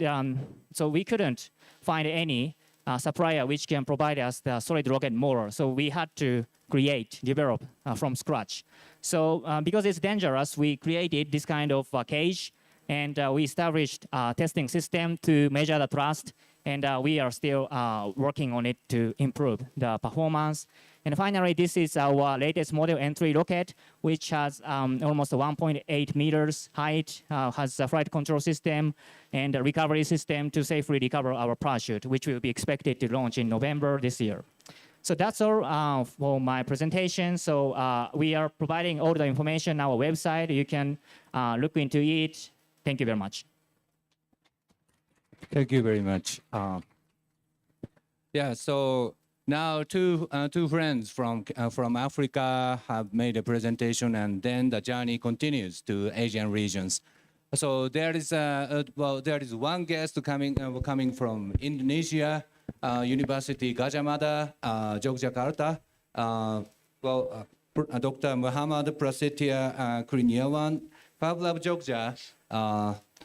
So we couldn't find any supplier which can provide us the solid rocket motor. So we had to develop from scratch. So because it's dangerous, we created this kind of cage, and we established a testing system to measure the thrust, and we are still working on it to improve the performance. And finally, this is our latest model entry rocket, which has almost 1.8 meters height, has a flight control system and a recovery system to safely recover our parachute, which will be expected to launch in November this year. So that's all for my presentation. So we are providing all the information on our website. You can look into it. Thank you very much. Thank you very much. Yeah, so now two friends from Africa have made a presentation, and then the journey continues to Asian regions. So there is one guest coming from Indonesia, University Gajah Mada, Yogyakarta. Dr. Muhammad Prasetya Kurniawan, FAB Lab Jogja,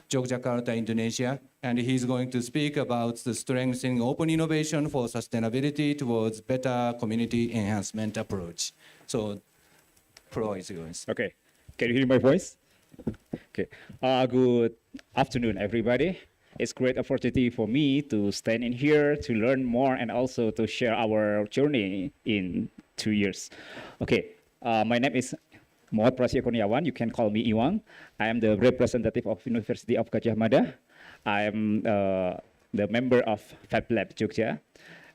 Yogyakarta, Indonesia, and he's going to speak about the strengthening open innovation for sustainability towards better community enhancement approach. So, floor is yours. Okay, can you hear my voice? Okay, good afternoon, everybody. It's a great opportunity for me to stand in here to learn more and also to share our journey in 2 years. Okay, my name is Muhammad Prasetya Kurniawan. You can call me Iwang. I am the representative of University of Gajah Mada. I am the member of FAB Lab Jogja.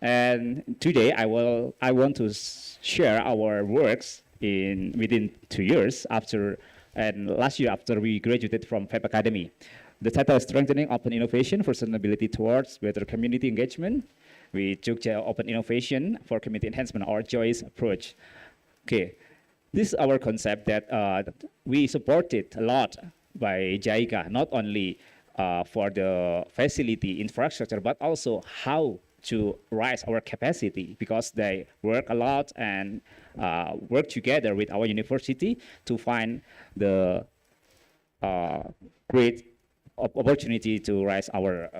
And today I want to share our works within 2 years after, and last year after we graduated from FAB Academy. The title is Strengthening Open Innovation for Sustainability Towards Better Community Engagement with Jogja Open Innovation for Community Enhancement, or JOICE approach. Okay, this is our concept that we supported a lot by JICA, not only for the facility infrastructure, but also how to raise our capacity, because they work a lot and work together with our university to find the great opportunity to raise our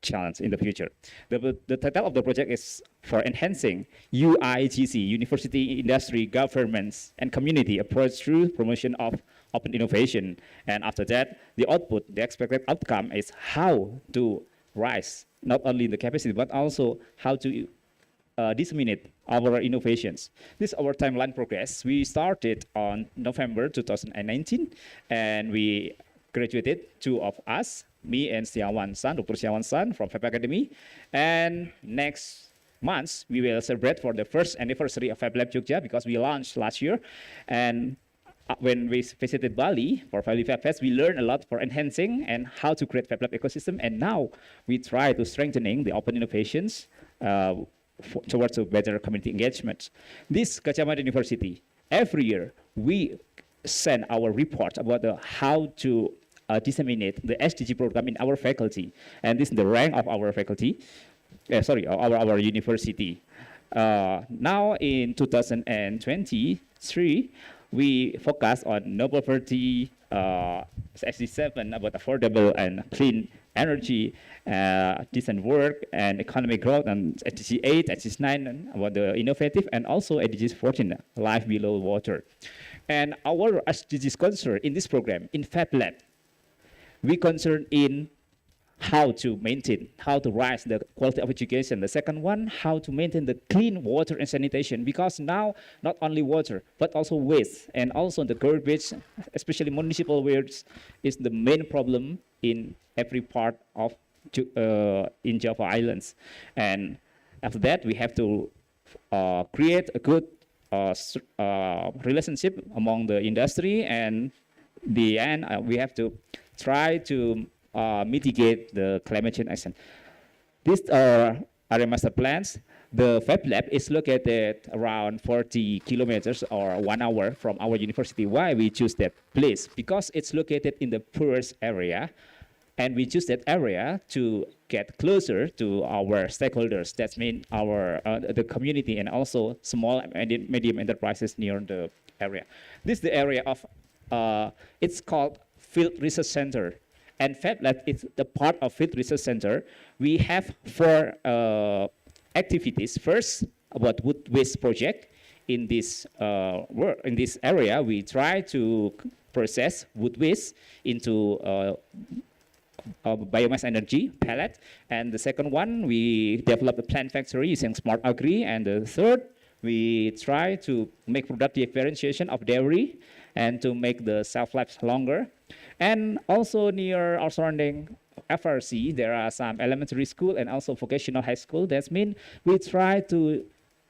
challenge in the future. The title of the project is for enhancing UIGC, University, Industry, Governments, and Community approach through promotion of open innovation. And after that, the output, the expected outcome is how to rise not only the capacity, but also how to disseminate our innovations. This is our timeline progress. We started on November 2019, and we graduated, two of us, me and Siawan San, Dr. Siawan San from FAB Academy. And next month, we will celebrate for the first anniversary of FAB Lab Jogja, because we launched last year. And when we visited Bali for Bali Fab Fest, we learned a lot for enhancing and how to create Fab Lab ecosystem. And now we try to strengthening the open innovations towards a better community engagement. This Gadjah Mada University, every year we send our report about how to disseminate the SDG program in our faculty. And this is the rank of our faculty, our university. Now in 2023, we focus on no poverty, SDG7 about affordable and clean energy, decent work and economic growth, and SDG 8, SDG 9 about the innovative, and also SDG 14, life below water. And our SDGs concern in this program, in Fab Lab, we concern in how to maintain, how to rise the quality of education. The second one, how to maintain the clean water and sanitation, because now not only water, but also waste, and also the garbage, especially municipal waste, is the main problem in every part of in Java Islands. And after that, we have to create a good relationship among the industry, and the end, we have to try to mitigate the climate change action. These are our master plans. The Fab Lab is located around 40 kilometers or 1 hour from our university. Why we choose that place? Because it's located in the poorest area, and we choose that area to get closer to our stakeholders. That means our the community and also small and medium enterprises near the area. This is the area of, it's called Field Research Center. And Fab Lab is the part of Field Research Center. We have 4 activities. First, about wood waste project. In this work, in this area, we try to process wood waste into biomass energy pellet. And the second one, we develop a plant factory using smart agri. And the third, we try to make productive differentiation of dairy and to make the shelf life longer. And also near our surrounding FRC, there are some elementary school and also vocational high school. That means we try to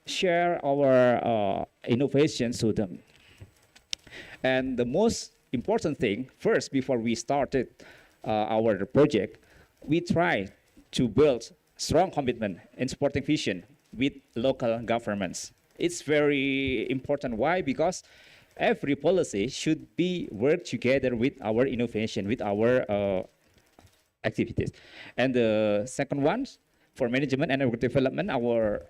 share our innovations to them. And the most important thing, first, before we started our project, we try to build strong commitment in supporting vision with local governments. It's very important. Why? Because every policy should be work together with our innovation, with our activities. And the second one, for management and development, our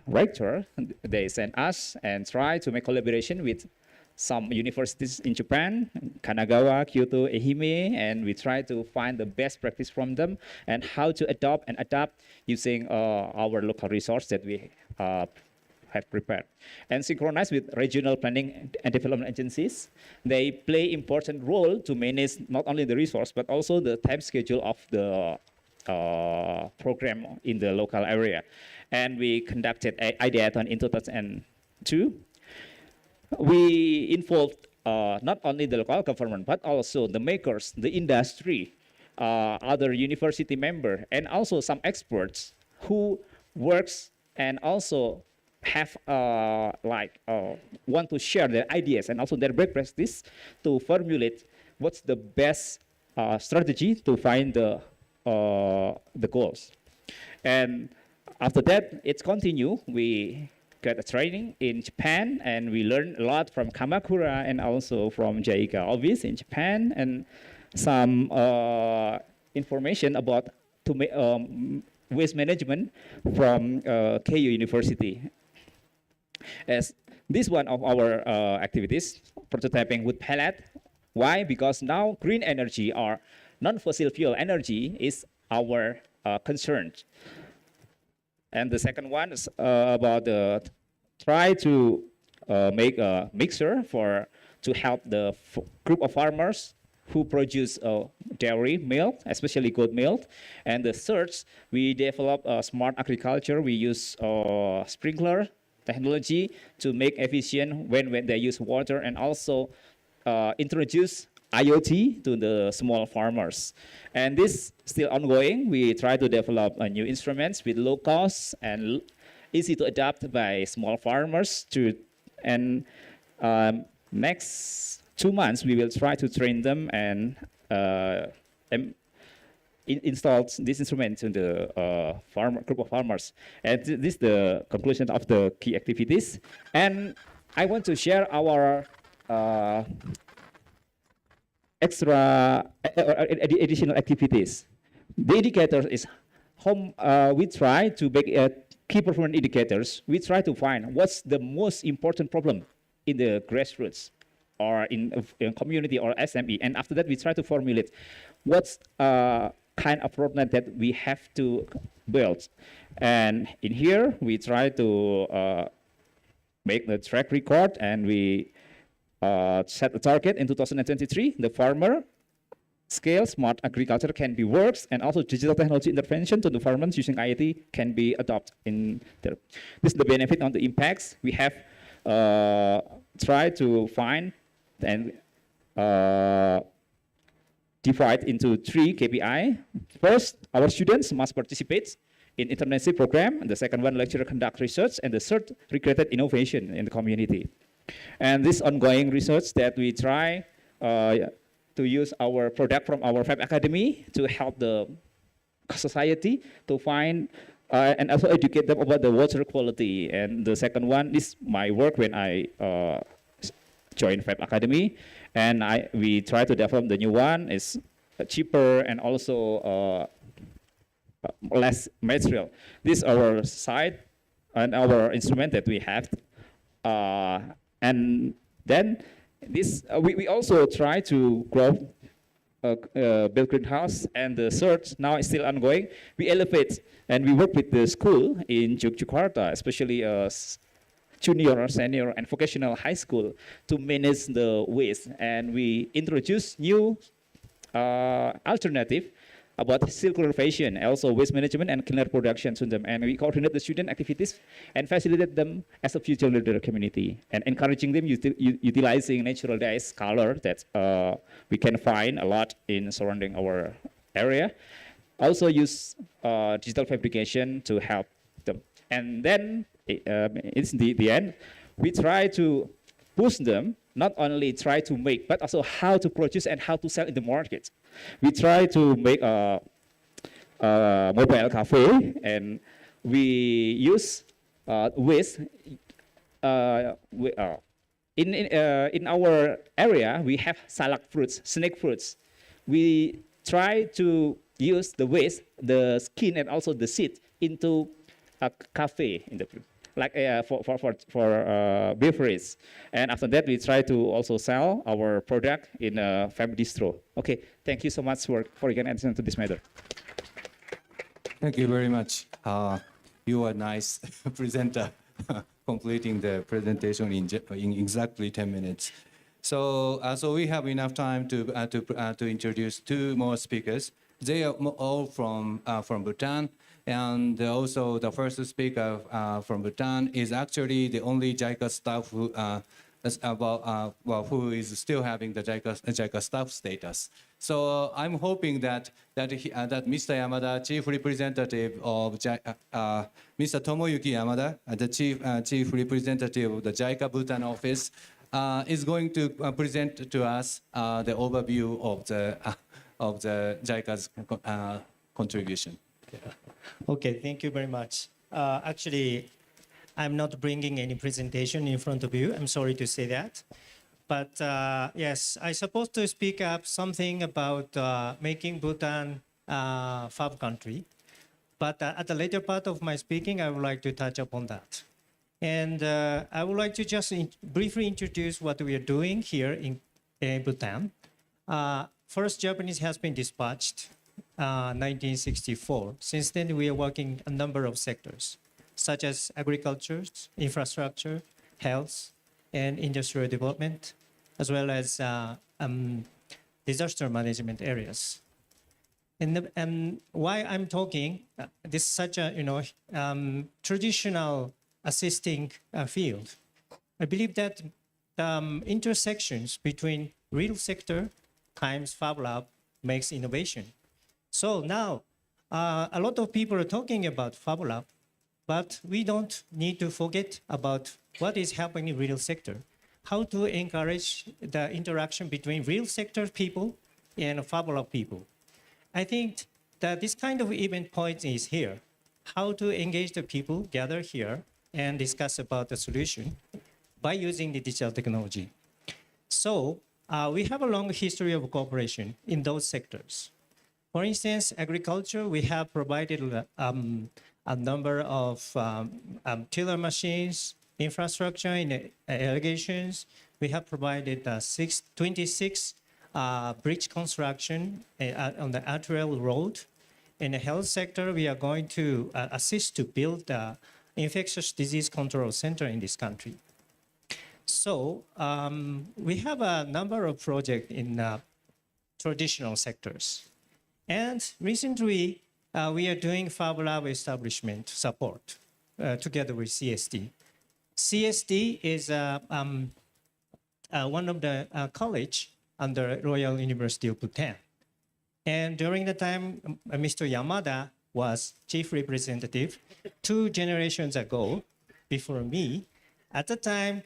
rector, they sent us and try to make collaboration with some universities in Japan, Kanagawa, Kyoto, Ehime, and we try to find the best practice from them and how to adopt and adapt using our local resource that we have prepared. And synchronize with regional planning and development agencies. They play important role to manage not only the resource, but also the time schedule of the program in the local area. And we conducted an ideathon in 2002. We involved not only the local government, but also the makers, the industry, other university member, and also some experts who works and also have want to share their ideas and also their best practice to formulate what's the best strategy to find the goals. And after that, it's continue. We got a training in Japan, and we learned a lot from Kamakura and also from JICA office in Japan, and some information about waste management from KU University. As this one of our activities, prototyping wood pellet. Why? Because now green energy or non-fossil fuel energy is our concern. And the second one is about try to make a mixer to help the group of farmers who produce dairy milk, especially goat milk. And the third, we develop smart agriculture. We use sprinkler technology to make efficient when they use water, and also introduce IoT to the small farmers. And this still ongoing. We try to develop new instruments with low cost and easy to adapt by small farmers. And next 2 months, we will try to train them and install this instrument in the group of farmers. And this is the conclusion of the key activities. And I want to share our additional activities. The indicators is we try to make key performance indicators. We try to find what's the most important problem in the grassroots or in community or SME. And after that, we try to formulate what's kind of problem that we have to build. And in here, we try to make the track record, and we set a target in 2023. The farmer scale smart agriculture can be works, and also digital technology intervention to the farmers using IoT can be adopted in there. This is the benefit on the impacts. We have tried to find and divide into 3 KPI. First, our students must participate in internship program, and the second one, lecturer conduct research, and the third, recreated innovation in the community. And this ongoing research that we try to use our product from our FAB Academy to help the society to find and also educate them about the water quality. And the second one is my work when I joined FAB Academy, and we try to develop the new one. It's cheaper and also less material. This is our site and our instrument that we have. And then this we also try to grow build greenhouse, and the search now is still ongoing. We elevate and we work with the school in Yogyakarta, especially junior or senior and vocational high school, to manage the waste. And we introduce new alternative about circular fashion, also waste management and cleaner production to them. And we coordinate the student activities and facilitate them as a future leader community, and encouraging them utilizing natural dyes color that we can find a lot in surrounding our area. Also use digital fabrication to help them. And then it's the end, we try to push them, not only try to make, but also how to produce and how to sell in the market. We try to make a mobile cafe, and we use waste. In our area, we have salak fruits, snake fruits. We try to use the waste, the skin, and also the seed into a cafe in the like for beverage. And after that, we try to also sell our product in a FAB distro. Okay, thank you so much for your attention to this matter. Thank you very much. You are a nice presenter, completing the presentation in exactly 10 minutes. So we have enough time to introduce 2 more speakers. They are all from Bhutan. And also the first speaker from Bhutan is actually the only JICA staff who is still having the JICA staff status. So I'm hoping that Mr. Yamada, Chief Representative of Mr. Tomoyuki Yamada, the Chief Representative of the JICA Bhutan office, is going to present to us the overview of the JICA's contribution. Okay, thank you very much. Actually, I'm not bringing any presentation in front of you. I'm sorry to say that. But yes, I'm supposed to speak up something about making Bhutan a FAB country. But at the later part of my speaking, I would like to touch upon that. And I would like to just briefly introduce what we are doing here in Bhutan. First, Japanese has been dispatched 1964. Since then, we are working a number of sectors, such as agriculture, infrastructure, health, and industrial development, as well as disaster management areas. And why I'm talking, this is such a traditional assisting field. I believe that intersections between real sector times Fab Lab makes innovation. So now, a lot of people are talking about Fab Lab, but we don't need to forget about what is happening in real sector. How to encourage the interaction between real sector people and Fab Lab people. I think that this kind of event point is here. How to engage the people gather here and discuss about the solution by using the digital technology. So we have a long history of cooperation in those sectors. For instance, agriculture, we have provided a number of tiller machines, infrastructure in irrigations. We have provided 26 bridge construction on the arterial road. In the health sector, we are going to assist to build the infectious disease control center in this country. So we have a number of projects in traditional sectors. And recently, we are doing Fab Lab establishment support together with CSD. CSD is one of the college under Royal University of Bhutan. And during the time, Mr. Yamada was chief representative 2 generations ago, before me. At the time,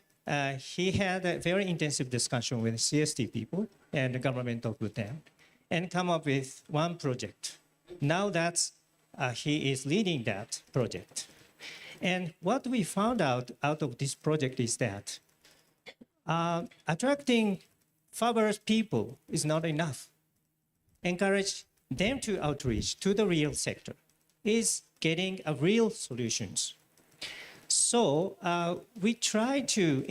he had a very intensive discussion with CST people and the government of Bhutan and come up with one project. Now that he is leading that project. And what we found out of this project is that attracting fabulous people is not enough. Encourage them to outreach to the real sector is getting a real solutions. So we try to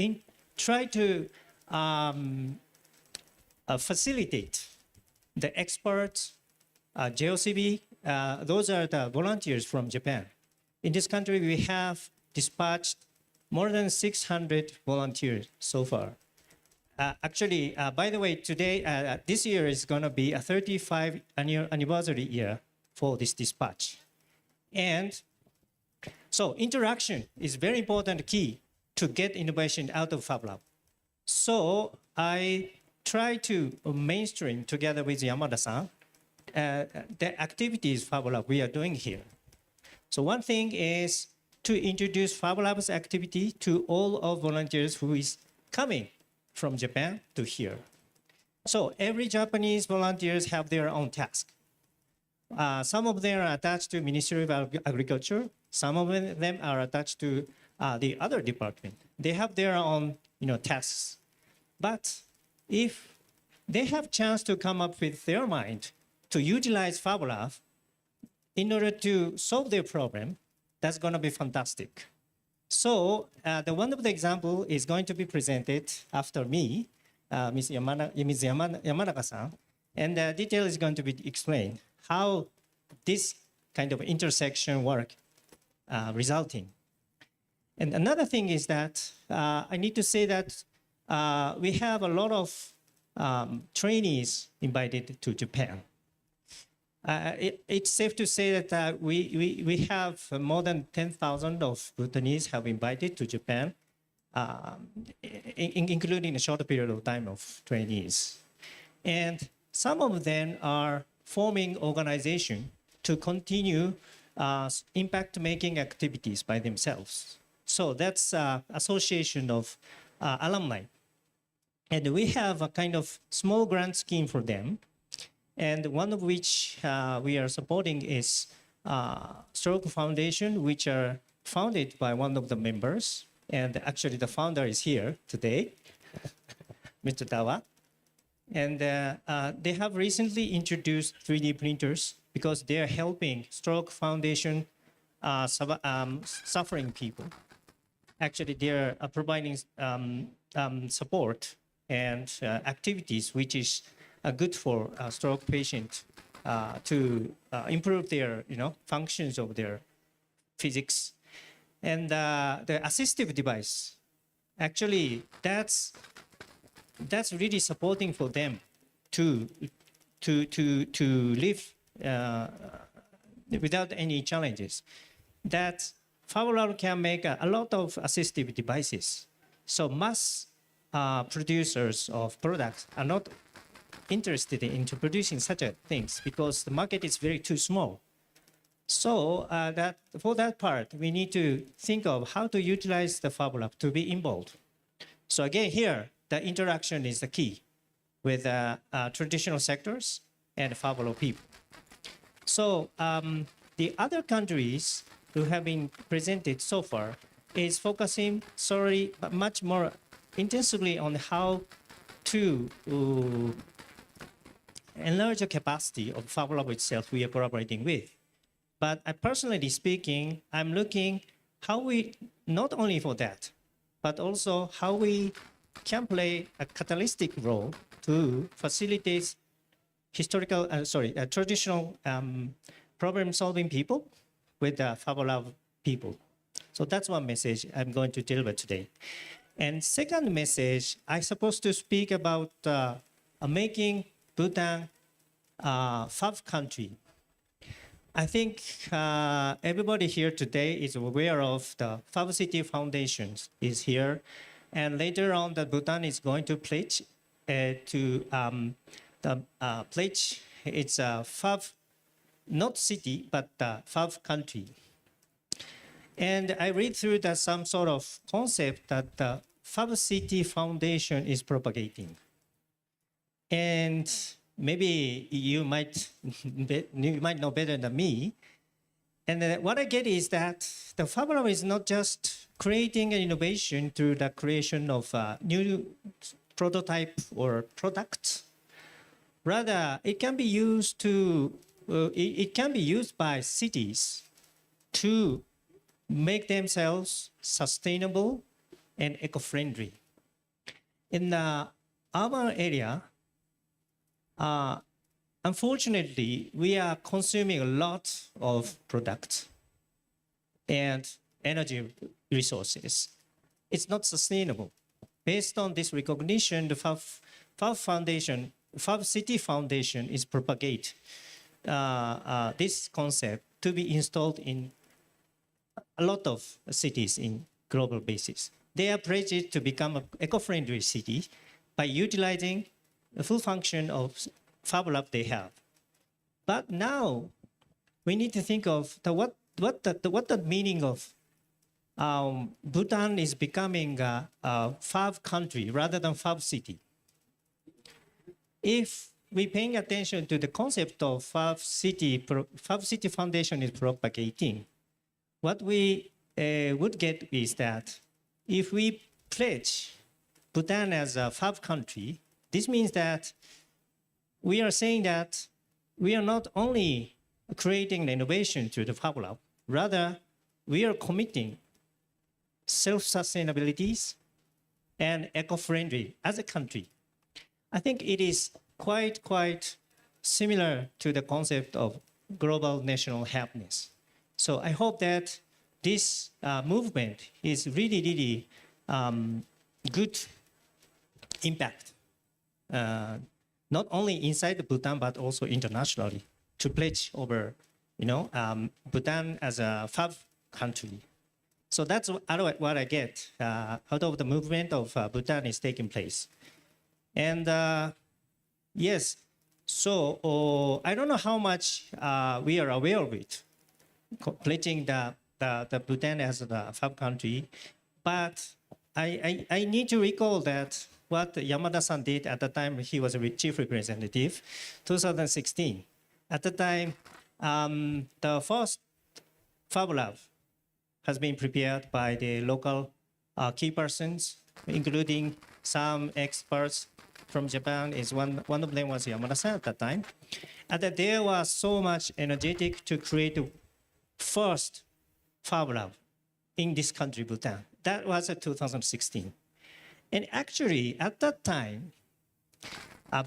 facilitate the experts, JOCB, those are the volunteers from Japan. In this country, we have dispatched more than 600 volunteers so far. Actually, by the way, today, this year is going to be a 35th anniversary year for this dispatch. And so interaction is very important key to get innovation out of Fab Lab. So I try to mainstream together with Yamada-san the activities Fab Lab we are doing here. So one thing is to introduce Fab Lab's activity to all of volunteers who is coming from Japan to here. So every Japanese volunteers have their own task. Some of them are attached to Ministry of Agriculture. Some of them are attached to the other department. They have their own tasks. But if they have chance to come up with their mind to utilize Fab Lab in order to solve their problem, that's going to be fantastic. So one of the example is going to be presented after me, Ms. Yamanaka-san, and the detail is going to be explained how this kind of intersection work resulting. And another thing is that I need to say that we have a lot of trainees invited to Japan. It's safe to say that we have more than 10,000 of Bhutanese have invited to Japan, including a short period of time of trainees. And some of them are forming organization to continue impact-making activities by themselves. So that's association of alumni. And we have a kind of small grant scheme for them. And one of which we are supporting is Stroke Foundation, which are founded by one of the members. And actually the founder is here today, Mr. Tawa. And they have recently introduced 3D printers because they are helping Stroke Foundation suffering people. Actually, they are providing support and activities which is good for stroke patients to improve their functions of their physics. And the assistive device, actually, that's really supporting for them to live without any challenges. That FAB Lab can make a lot of assistive devices. So mass producers of products are not interested into producing such things because the market is too small. So for that part, we need to think of how to utilize the FAB Lab to be involved. So again, here, the interaction is the key with traditional sectors and FAB Lab people. So the other countries who have been presented so far is focusing much more intensively on how to enlarge the capacity of FAB Lab itself we are collaborating with. But personally speaking, I'm looking how we, not only for that, but also how we can play a catalytic role to facilitate traditional problem-solving people with FAB Lab people. So that's one message I'm going to deliver today. And second message, I'm supposed to speak about making Bhutan a FAB country. I think everybody here today is aware of the FAB City Foundation is here. And later on, the Bhutan is going to pledge pledge it's a FAB, not city, but FAB country. And I read through some sort of concept that the FAB City Foundation is propagating. And maybe you might know better than me. And what I get is that the FAB Lab is not just creating an innovation through the creation of new prototype or products. Rather, it can be used by cities to make themselves sustainable and eco-friendly. In the urban area, unfortunately, we are consuming a lot of products and energy resources. It's not sustainable. Based on this recognition, the FAB City Foundation is propagate this concept to be installed in a lot of cities in global basis. They are pledged to become an eco-friendly city by utilizing the full function of FAB Lab they have. But now we need to think of what the meaning of Bhutan is becoming a FAB country rather than FAB city. If we're paying attention to the concept of FAB City Foundation is propagating, what we would get is that if we pledge Bhutan as a FAB country, this means that we are saying that we are not only creating an innovation through the FAB Lab, rather we are committing self-sustainability and eco-friendly as a country. I think it is quite similar to the concept of global national happiness. So I hope that this movement is really good impact, not only inside the Bhutan, but also internationally, to pledge over, Bhutan as a FAB country. So that's what I get out of the movement of Bhutan is taking place. And yes, so I don't know how much we are aware of it, pledging the Bhutan as a FAB country, but I need to recall that what Yamada-san did at the time he was a chief representative, 2016. At the time, the first Fab Lab has been prepared by the local key persons, including some experts from Japan. One of them was Yamada-san at that time. And that there was so much energetic to create the first Fab Lab in this country, Bhutan. That was 2016. And actually, at that time,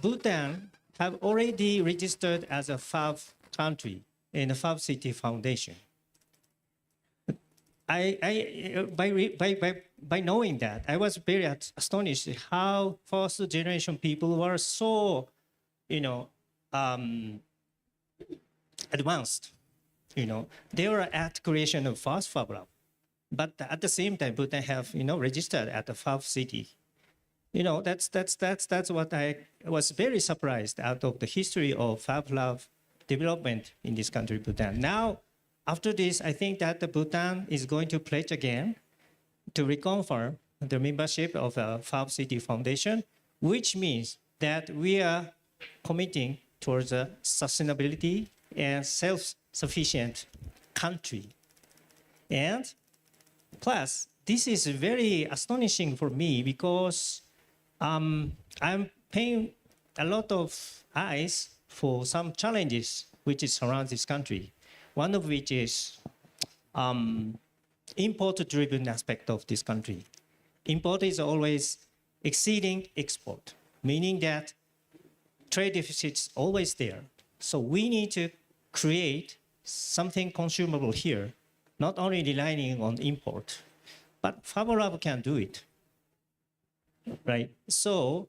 Bhutan have already registered as a FAB country in the FAB City Foundation. By knowing that, I was very astonished how first generation people were so, advanced. They were at creation of first Fab Lab. But at the same time, Bhutan have, registered at the FAB City. That's what I was very surprised out of the history of Fab Lab development in this country, Bhutan. Now, after this, I think that the Bhutan is going to pledge again to reconfirm the membership of the FAB City Foundation, which means that we are committing towards a sustainability and self-sufficient country. And plus, this is very astonishing for me because I'm paying a lot of eyes for some challenges which surround this country. One of which is import-driven aspect of this country. Import is always exceeding export, meaning that trade deficit's always there. So we need to create something consumable here, not only relying on import, but Fab Lab can do it, right? So,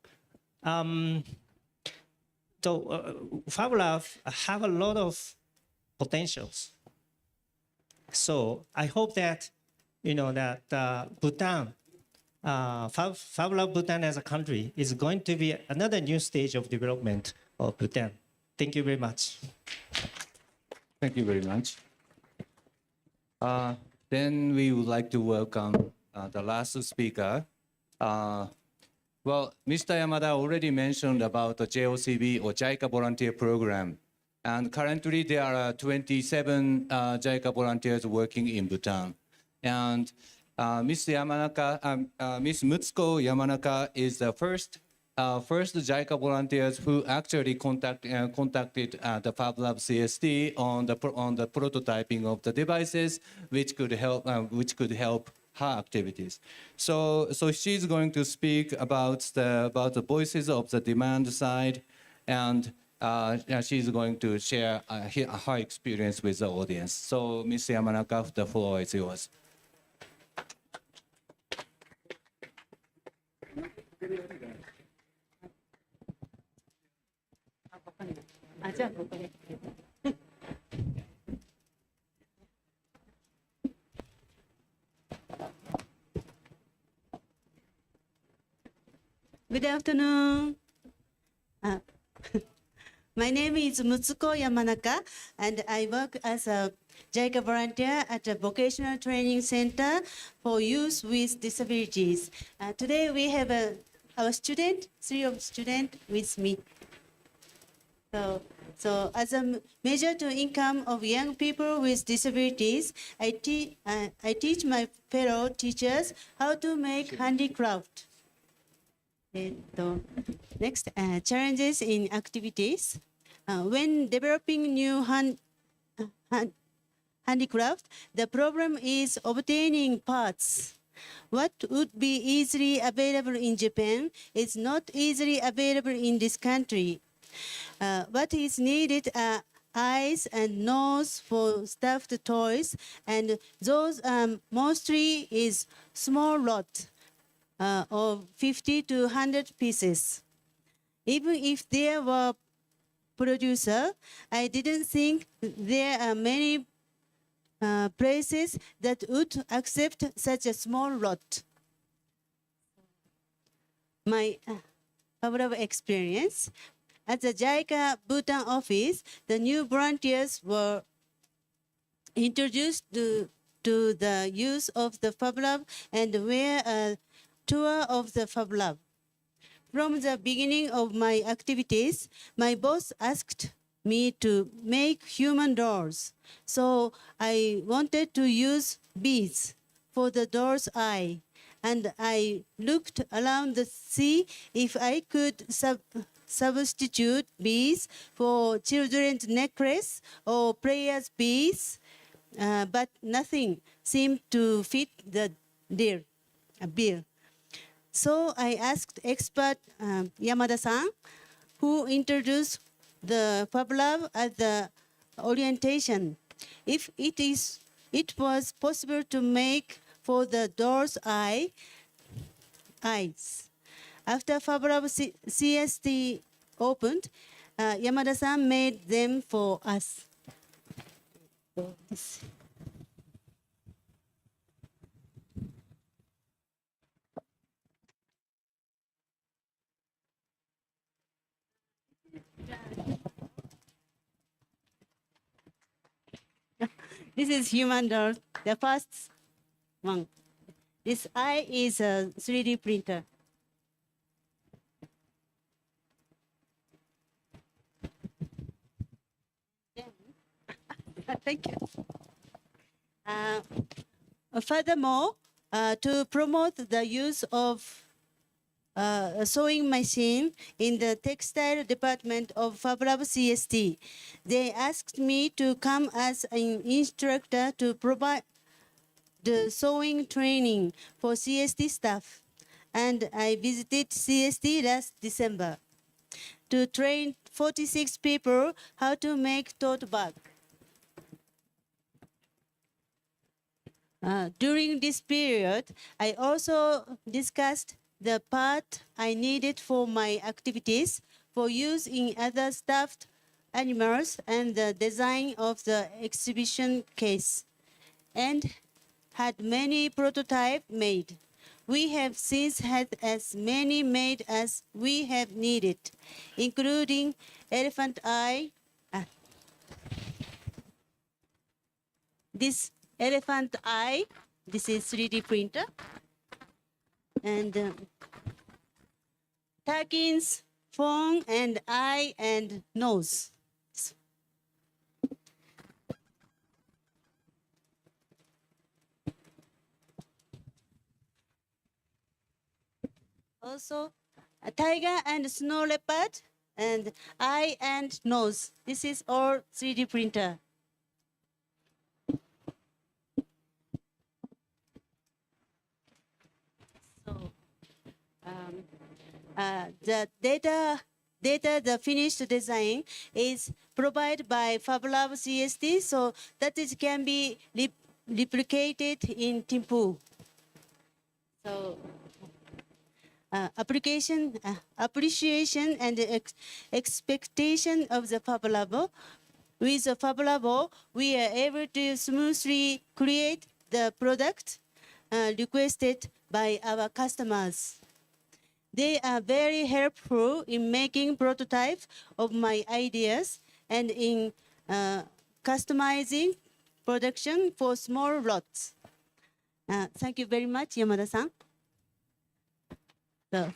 Fab Lab have a lot of potentials. So I hope that, Bhutan, Fab Lab Bhutan as a country is going to be another new stage of development of Bhutan. Thank you very much. Thank you very much. Then we would like to welcome the last speaker. Well, Mr. Yamada already mentioned about the JOCB or JICA volunteer program. And currently there are 27 JICA volunteers working in Bhutan. And Ms. Mutsuko Yamanaka is the first JICA volunteers who actually contacted the Fab Lab CST on the prototyping of the devices, which could help her activities. So she's going to speak about the voices of the demand side, and she's going to share her experience with the audience. So, Ms. Yamanaka, the floor is yours. Good afternoon. My name is Mutsuko Yamanaka, and I work as a JICA volunteer at a vocational training center for youth with disabilities. Today we have our three of students with me. So as a measure to income of young people with disabilities, I teach my fellow teachers how to make handicraft. Next, challenges in activities. When developing new handicraft, the problem is obtaining parts. What would be easily available in Japan is not easily available in this country. What is needed are eyes and nose for stuffed toys, and those mostly is small lot of 50 to 100 pieces. Even if there were producer, I didn't think there are many places that would accept such a small lot. My overall experience at the JICA Bhutan office, the new volunteers were introduced to the use of the Fab Lab and were a tour of the Fab Lab. from the beginning of my activities, my boss asked me to make human doors. So I wanted to use beads for the door's eye. And I looked around to see if I could substitute beads for children's necklace or prayers beads, but nothing seemed to fit the bill. So I asked expert Yamada-san, who introduced the Fab Lab at the orientation, if it was possible to make for the door's eyes. After Fab Lab CST opened, Yamada-san made them for us. This is human door, the first one. This eye is a 3D printer. Thank you. Furthermore, to promote the use of a sewing machine in the textile department of Fab Lab CST, they asked me to come as an instructor to provide the sewing training for CST staff. And I visited CST last December to train 46 people how to make tote bag. During this period, I also discussed the part I needed for my activities for use in other stuffed animals and the design of the exhibition case, and had many prototypes made. We have since had as many made as we have needed, including elephant eye. This elephant eye, this is 3D printer. And Tarkin's phone and eye and nose. Also, a tiger and snow leopard and eye and nose. This is all 3D printer. So, the the finished design is provided by Fab Lab CST, so that it can be replicated in Thimphu. So, appreciation and expectation of the Fab Lab. With the Fab Lab, we are able to smoothly create the product requested by our customers. They are very helpful in making prototypes of my ideas and in customizing production for small lots. Thank you very much, Yamada-san. So,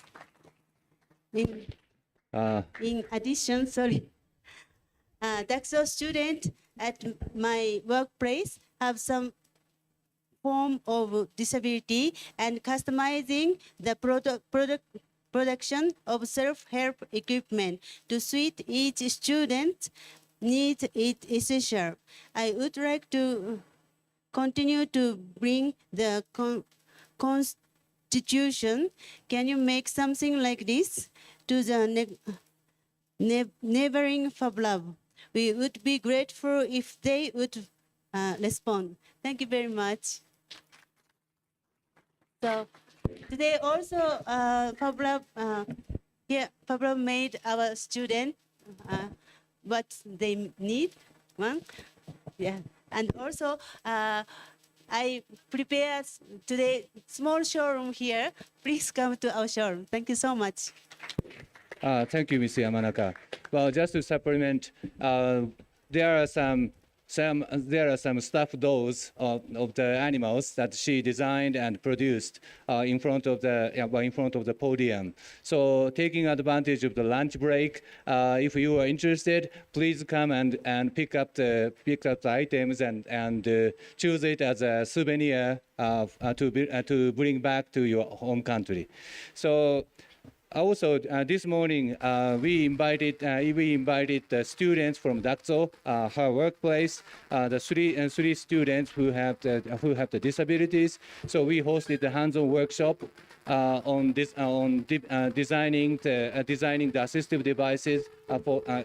in addition, Daxo students at my workplace have some form of disability, and customizing the production of self-help equipment to suit each student's needs is essential. I would like to continue to bring the constitution. Can you make something like this to the neighboring Fab Lab? We would be grateful if they would respond. Thank you very much. So today also Fab Lab made our student what they need. Yeah, and also I prepared today small showroom here. Please come to our showroom. Thank you so much. Thank you, Mr. Yamanaka. Well, just to supplement, there are some there are some stuffed dolls of the animals that she designed and produced in front of the podium. So taking advantage of the lunch break, if you are interested, please come and pick up the items and choose it as a souvenir to bring back to your home country. So. Also, this morning we invited the students from Dakso, her workplace, the three students who have the disabilities. So we hosted the hands-on workshop on designing the assistive devices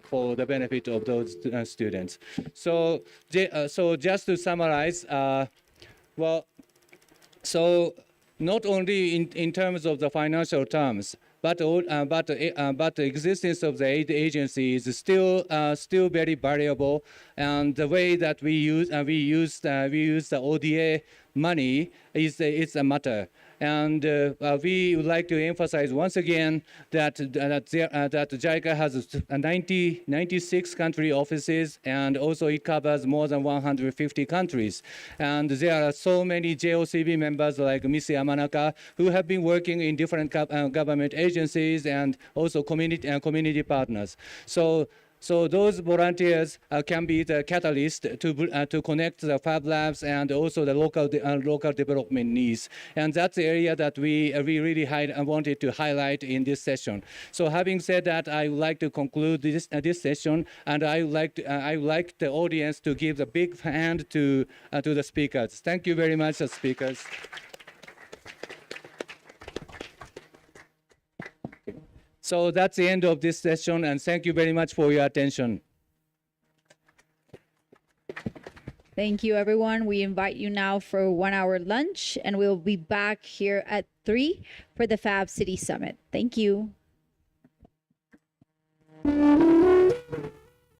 for the benefit of those students. So just to summarize, so not only in terms of the financial terms, but the existence of the aid agency is still very variable, and the way that we use the ODA money is a matter. And we would like to emphasize once again that JICA has 96 country offices, and also it covers more than 150 countries. And there are so many JOCB members like Ms. Yamanaka who have been working in different government agencies and also community partners. So those volunteers can be the catalyst to connect the Fab Labs and also the local development needs. And that's the area that we really wanted to highlight in this session. So having said that, I would like to conclude this session, and I would like the audience to give a big hand to the speakers. Thank you very much, speakers. So that's the end of this session, and thank you very much for your attention. Thank you, everyone. We invite you now for a 1-hour lunch, and we'll be back here at 3 for the FAB City Summit. Thank you.